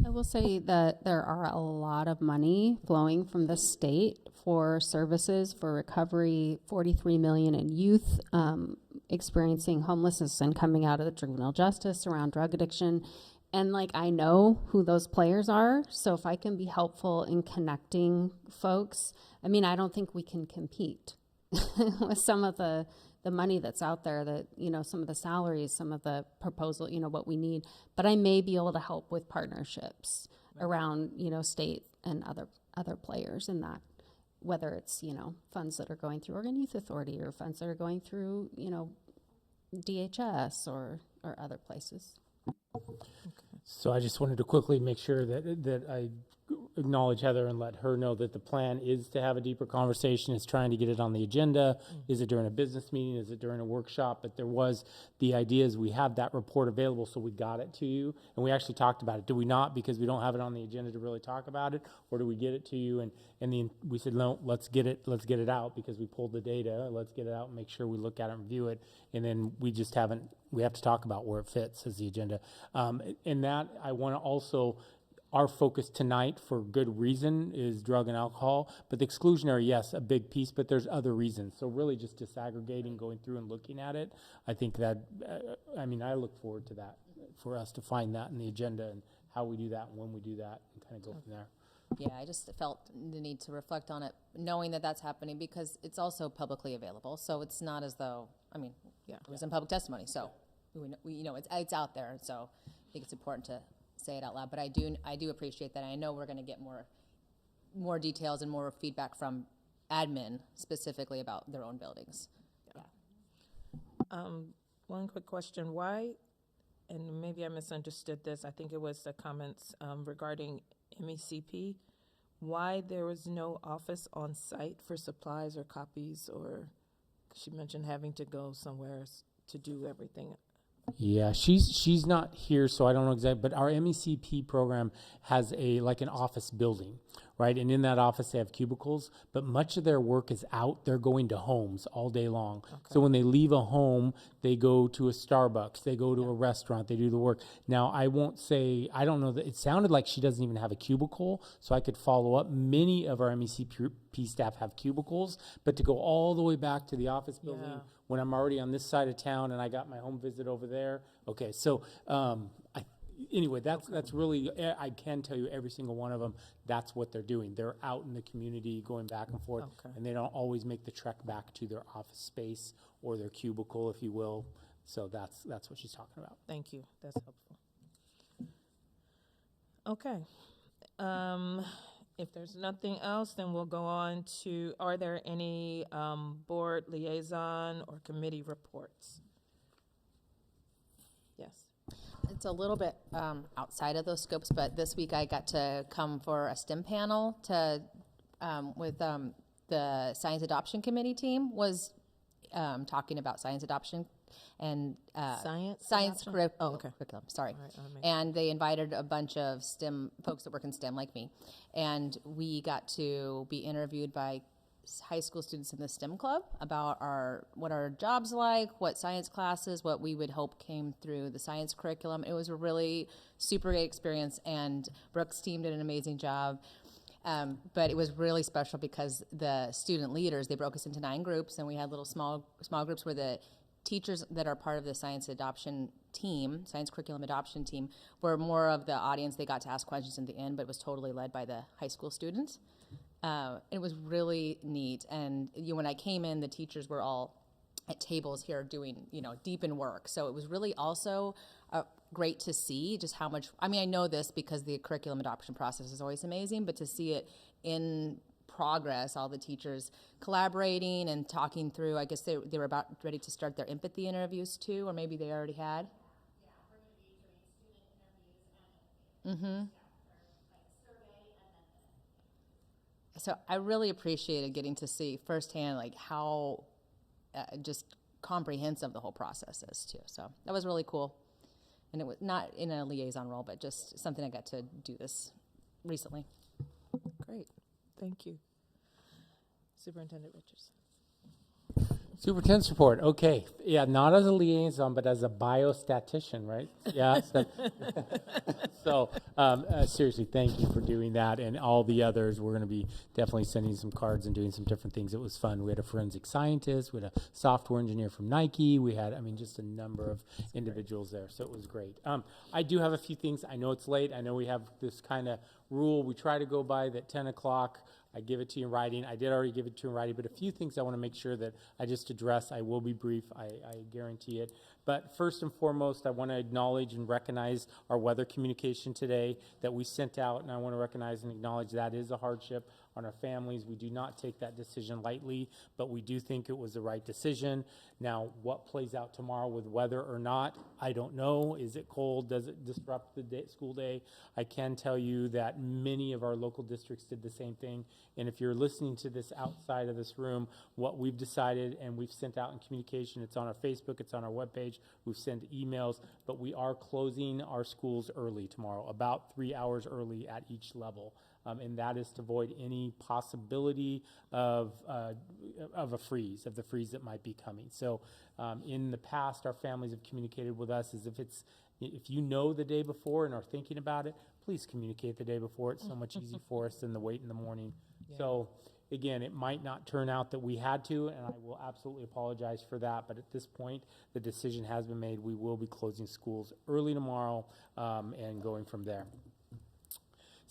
I will say that there are a lot of money flowing from the state for services for recovery, 43 million in youth experiencing homelessness and coming out of the juvenile justice around drug addiction. And like, I know who those players are, so if I can be helpful in connecting folks, I mean, I don't think we can compete with some of the money that's out there, that, you know, some of the salaries, some of the proposal, you know, what we need. But I may be able to help with partnerships around, you know, state and other players in that, whether it's, you know, funds that are going through Oregon Youth Authority or funds that are going through, you know, DHS or other places. So I just wanted to quickly make sure that I acknowledge Heather and let her know that the plan is to have a deeper conversation. It's trying to get it on the agenda. Is it during a business meeting? Is it during a workshop? But there was the idea is we have that report available, so we got it to you, and we actually talked about it. Do we not, because we don't have it on the agenda to really talk about it, or do we get it to you? And then we said, no, let's get it out because we pulled the data. Let's get it out and make sure we look at it and review it. And then we have to talk about where it fits as the agenda. And that I want to also, our focus tonight for good reason is drug and alcohol, but the exclusionary, yes, a big piece, but there's other reasons. So really just disaggregating, going through and looking at it, I think that, I look forward to that, for us to find that in the agenda and how we do that and when we do that and kind of go from there. Yeah, I just felt the need to reflect on it, knowing that that's happening, because it's also publicly available. So it's not as though, it was in public testimony. So we know it's out there. So I think it's important to say it out loud. But I do appreciate that. I know we're going to get more details and more feedback from admin specifically about their own buildings. Yeah. One quick question: why? And maybe I misunderstood this. I think it was the comments regarding MECP. Why there was no office on site for supplies or copies, or she mentioned having to go somewhere to do everything. Yeah, she's not here, so I don't know exactly, but our MECP program has an office building, right? And in that office they have cubicles, but much of their work is out. They're going to homes all day long. Okay. So when they leave a home, they go to a Starbucks, they go to a restaurant, they do the work. Now, I won't say, I don't know, that it sounded like she doesn't even have a cubicle, so I could follow up. Many of our MECP staff have cubicles, but to go all the way back to the office building when I'm already on this side of town and I got my home visit over there. Okay, so anyway, that's really, I can tell you every single one of them, that's what they're doing. They're out in the community going back and forth, and they don't always make the trek back to their office space or their cubicle, if you will. So that's what she's talking about. Thank you. That's helpful. Okay. If there's nothing else, then we'll go on to, are there any board liaison or committee reports? Yes. It's a little bit outside of those scopes, but this week I got to come for a STEM panel with the Science Adoption Committee team was talking about science adoption and science curriculum. Sorry. Right, and they invited a bunch of STEM folks that work in STEM like me, and we got to be interviewed by high school students in the STEM club about what our jobs like, what science classes, what we would hope came through the science curriculum. It was a really super great experience, and Brooke's team did an amazing job. But it was really special because the student leaders, they broke us into 9 groups, and we had little small groups where the teachers that are part of the science adoption team, science curriculum adoption team, were more of the audience. They got to ask questions in the end, but it was totally led by the high school students. It was really neat. And when I came in, the teachers were all at tables here doing, deep in work. So it was really also great to see just how much, I know this because the curriculum adoption process is always amazing, but to see it in progress, all the teachers collaborating and talking through, I guess they were about ready to start their empathy interviews too, or maybe they already had. Mm-hmm. So I really appreciated getting to see firsthand like how just comprehensive the whole process is too. So that was really cool. And it was not in a liaison role, but just something I got to do this recently. Great. Thank you. Superintendent Richards. Superintendent's report. Okay. Yeah, not as a liaison, but as a biostatistician, right? Yeah. So, seriously, thank you for doing that. And all the others, we're going to be definitely sending some cards and doing some different things. It was fun. We had a forensic scientist. We had a software engineer from Nike. We had, just a number of individuals there. So it was great. I do have a few things. I know it's late. I know we have this kind of rule we try to go by that 10 o'clock. I give it to you in writing. I did already give it to you in writing, but a few things I want to make sure that I just address. I will be brief, I guarantee it. But first and foremost, I want to acknowledge and recognize our weather communication today that we sent out, and I want to recognize and acknowledge that is a hardship on our families. We do not take that decision lightly, but we do think it was the right decision. Now, what plays out tomorrow with weather or not, I don't know. Is it cold? Does it disrupt the school day? I can tell you that many of our local districts did the same thing. And if you're listening to this outside of this room, what we've decided and we've sent out in communication, it's on our Facebook, it's on our webpage, we've sent emails, but we are closing our schools early tomorrow, about 3 hours early at each level. And that is to avoid any possibility of a freeze, of the freeze that might be coming. So in the past, our families have communicated with us as if you know the day before and are thinking about it, please communicate the day before. It's so much easier for us than the wait in the morning. Yeah. So again, it might not turn out that we had to, and I will absolutely apologize for that. But at this point, the decision has been made. We will be closing schools early tomorrow and going from there.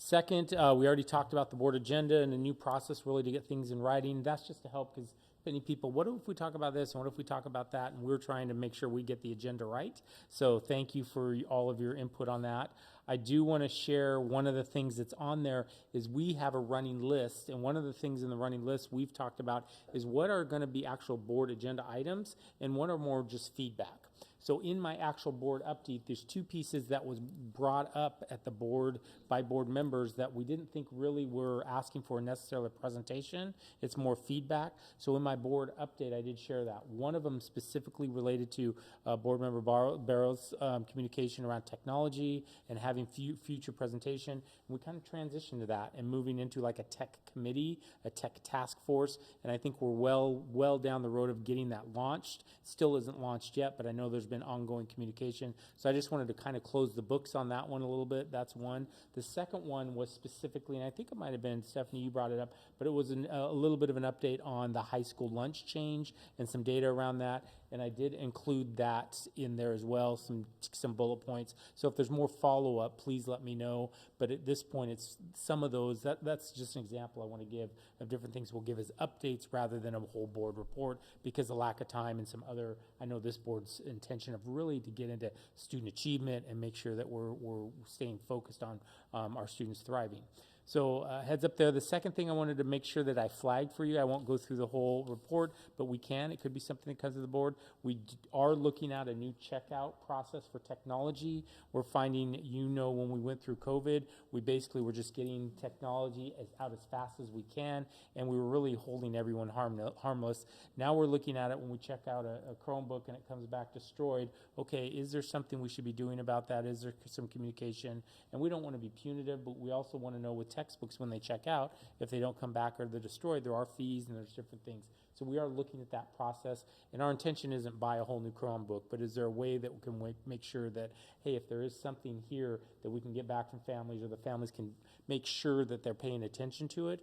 Second, we already talked about the board agenda and a new process really to get things in writing. That's just to help because many people, what if we talk about this and what if we talk about that? And we're trying to make sure we get the agenda right. So thank you for all of your input on that. I do want to share one of the things that's on there is we have a running list. And one of the things in the running list we've talked about is what are going to be actual board agenda items and what are more just feedback. So in my actual board update, there's two pieces that was brought up at the board by board members that we didn't think really were asking for necessarily a presentation. It's more feedback. So in my board update, I did share that. One of them specifically related to board member Barrow's communication around technology and having future presentation. And we kind of transitioned to that and moving into like a tech committee, a tech task force. And I think we're well down the road of getting that launched. Still isn't launched yet, but I know there's been ongoing communication. So I just wanted to kind of close the books on that one a little bit. That's one. The second one was specifically, and I think it might have been, Stephanie, you brought it up, but it was a little bit of an update on the high school lunch change and some data around that. And I did include that in there as well, some bullet points. So if there's more follow-up, please let me know. But at this point, it's some of those, that's just an example I want to give of different things we'll give as updates rather than a whole board report because of lack of time and some other, I know this board's intention of really to get into student achievement and make sure that we're staying focused on our students thriving. So heads up there. The second thing I wanted to make sure that I flagged for you, I won't go through the whole report, but we can. It could be something that comes to the board. We are looking at a new checkout process for technology. We're finding, when we went through COVID, we basically were just getting technology out as fast as we can, and we were really holding everyone harmless. Now we're looking at it when we check out a Chromebook and it comes back destroyed. Okay, is there something we should be doing about that? Is there some communication? And we don't want to be punitive, but we also want to know with textbooks when they check out, if they don't come back or they're destroyed, there are fees and there's different things. So we are looking at that process, and our intention isn't buy a whole new Chromebook, but is there a way that we can make sure that, hey, if there is something here that we can get back from families or the families can make sure that they're paying attention to it.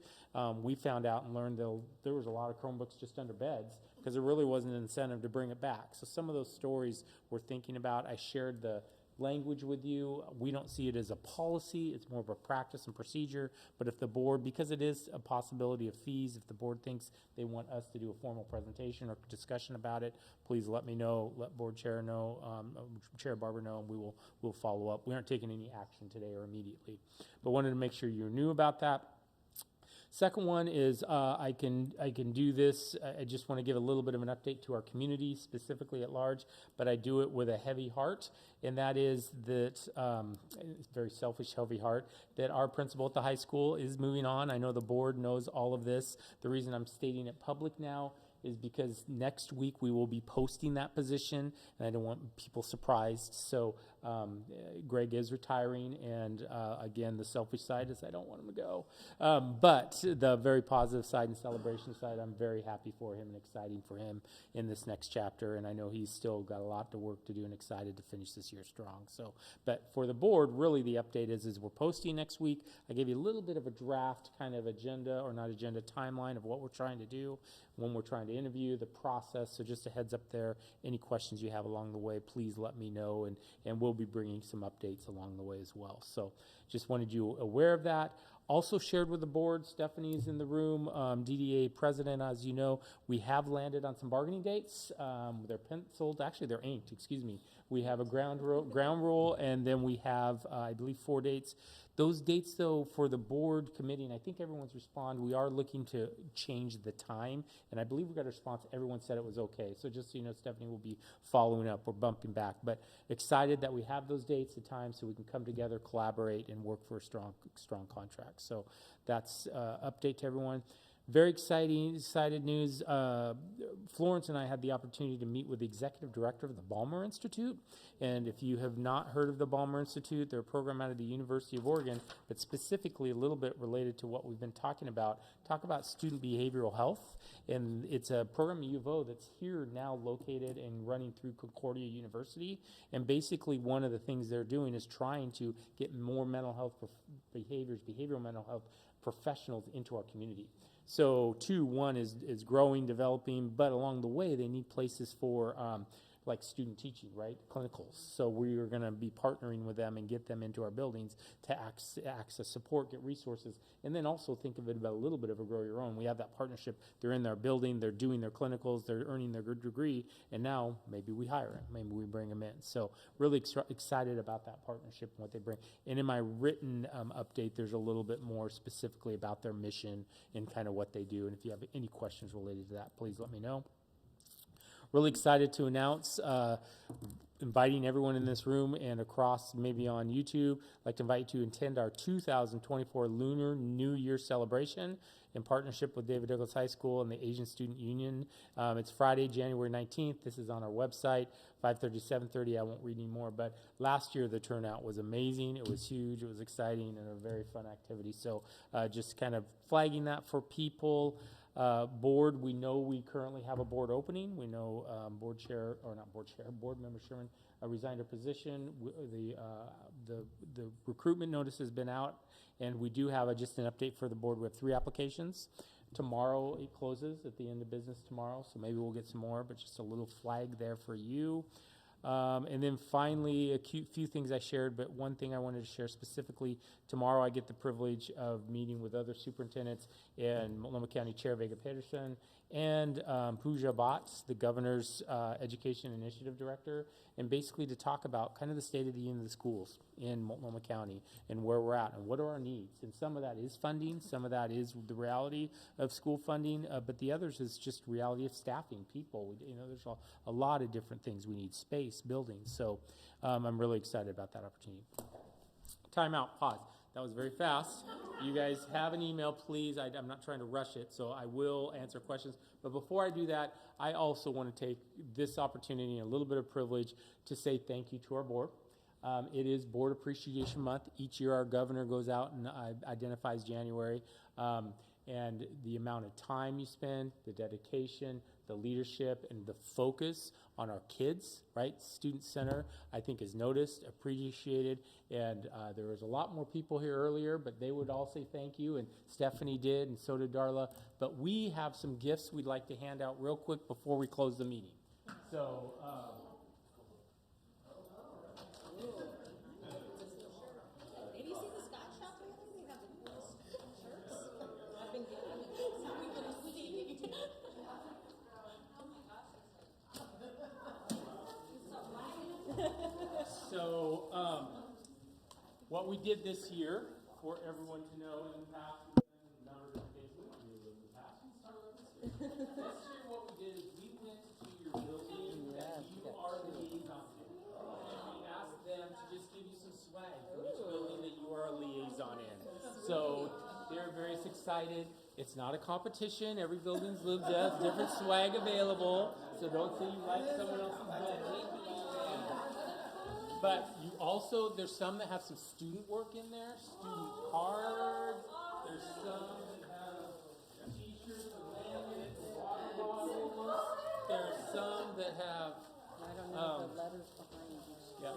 We found out and learned there was a lot of Chromebooks just under beds because there really wasn't an incentive to bring it back. So some of those stories we're thinking about. I shared the language with you. We don't see it as a policy. It's more of a practice and procedure. But if the board, because it is a possibility of fees, if the board thinks they want us to do a formal presentation or discussion about it, please let me know, let board chair know, Chair Barber know, and we'll follow up. We aren't taking any action today or immediately, but wanted to make sure you knew about that. Second one is I can do this. I just want to give a little bit of an update to our community, specifically at large, but I do it with a heavy heart, and that is that it's very selfish, heavy heart, that our principal at the high school is moving on. I know the board knows all of this. The reason I'm stating it public now is because next week we will be posting that position, and I don't want people surprised. So Greg is retiring, and again, the selfish side is I don't want him to go. But the very positive side and celebration side, I'm very happy for him and exciting for him in this next chapter, and I know he's still got a lot of work to do and excited to finish this year strong. So, but for the board, really the update is we're posting next week. I gave you a little bit of a draft kind of agenda, or not agenda, timeline of what we're trying to do when we're trying to interview, the process. So just a heads up there, any questions you have along the way, please let me know, and we'll be bringing some updates along the way as well. So just wanted you aware of that. Also shared with the board, Stephanie's in the room, DDA president, as you know, we have landed on some bargaining dates. They're penciled, actually they're inked, excuse me. We have a ground rule, and then we have, I believe, 4 dates. Those dates, though, for the board committee, and I think everyone's responded, we are looking to change the time, and I believe we got a response. Everyone said it was okay. So just so you know, Stephanie will be following up. We're bumping back, but excited that we have those dates, the time, so we can come together, collaborate, and work for a strong contract. So that's update to everyone. Very excited news. Florence and I had the opportunity to meet with the executive director of the Balmer Institute. And if you have not heard of the Balmer Institute, they're a program out of the University of Oregon, but specifically a little bit related to what we've been talking about. Talk about student behavioral health. And it's a program at U of O that's here now located and running through Concordia University. And basically one of the things they're doing is trying to get more mental health behavioral mental health professionals into our community. So one is growing, developing, but along the way they need places for like student teaching, right? Clinicals. So we are going to be partnering with them and get them into our buildings to access support, get resources, and then also think of it about a little bit of a grow your own. We have that partnership. They're in their building, they're doing their clinicals, they're earning their good degree, and now maybe we hire them, maybe we bring them in. So really excited about that partnership and what they bring. And in my written update, there's a little bit more specifically about their mission and kind of what they do. And if you have any questions related to that, please let me know. Really excited to announce, inviting everyone in this room and across maybe on YouTube, I'd like to invite you to attend our 2024 Lunar New Year celebration in partnership with David Douglas High School and the Asian Student Union. It's Friday, January 19th. This is on our website, 5:30 to 7:30. I won't read any more, but last year the turnout was amazing. It was huge. It was exciting and a very fun activity. So just kind of flagging that for people. Board, we know we currently have a board opening. We know board member Sherman resigned her position. The recruitment notice has been out, and we do have just an update for the board. We have 3 applications. Tomorrow it closes at the end of business tomorrow, so maybe we'll get some more, but just a little flag there for you. And then finally, a few things I shared, but one thing I wanted to share specifically, tomorrow I get the privilege of meeting with other superintendents and Multnomah County Chair Vega Pedersen and Pooja Bhatts, the governor's education initiative director, and basically to talk about kind of the state of the union of the schools in Multnomah County and where we're at and what are our needs. And some of that is funding, some of that is the reality of school funding, but the others is just reality of staffing, people. There's a lot of different things. We need space, buildings. So I'm really excited about that opportunity. Time out, pause. That was very fast. You guys have an email, please. I'm not trying to rush it, so I will answer questions. But before I do that, I also want to take this opportunity and a little bit of privilege to say thank you to our board. It is Board Appreciation Month. Each year our governor goes out and identifies January. And the amount of time you spend, the dedication, the leadership, and the focus on our kids, right? Student Center, I think is noticed, appreciated, and there was a lot more people here earlier, but they would all say thank you, and Stephanie did, and so did Darla. But we have some gifts we'd like to hand out real quick before we close the meeting. So, what we did this year, for everyone to know, in the past, we've done a number of things year what we did is we went to your building that you are liaison in. And we asked them to just give you some swag for each building that you are a liaison in. So they're very excited. It's not a competition. Every building's has different swag available. So don't say you like someone else's building. But you also, there's some that have some student work in there, student cards. There's some that have t-shirts and laminates, water bottles. There's some that have, I don't know the letters behind each. yeah.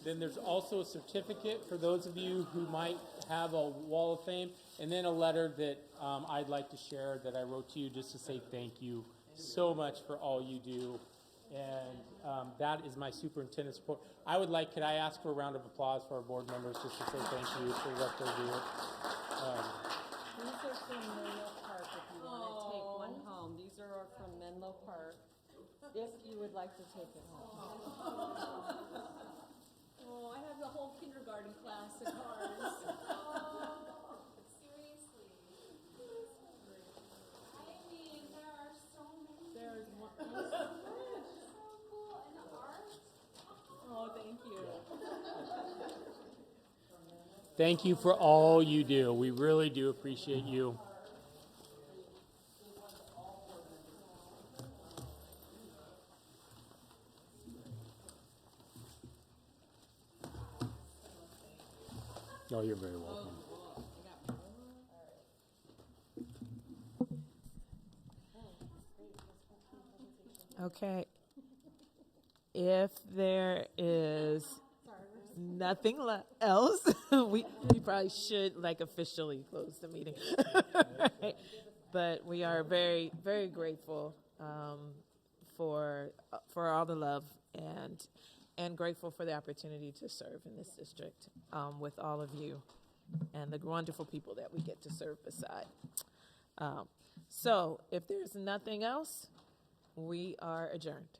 Then there's also a certificate for those of you who might have a wall of fame, and then a letter that I'd like to share that I wrote to you just to say thank you so much for all you do. And that is my superintendent's report. Could I ask for a round of applause for our board members just to say thank you for what they do? These are from Menlo Park if you want to take one home. These are from Menlo Park if you would like to take it home. Oh, I have the whole kindergarten class of cards. Seriously. I mean, there are so many. There's one. So cool. And the art. Oh, thank you. Thank you for all you do. We really do appreciate you. Oh, you're very welcome. Okay. If there is nothing else, we probably should officially close the meeting. Right? But we are very, very grateful for all the love and grateful for the opportunity to serve in this district with all of you and the wonderful people that we get to serve beside. So if there's nothing else, we are adjourned.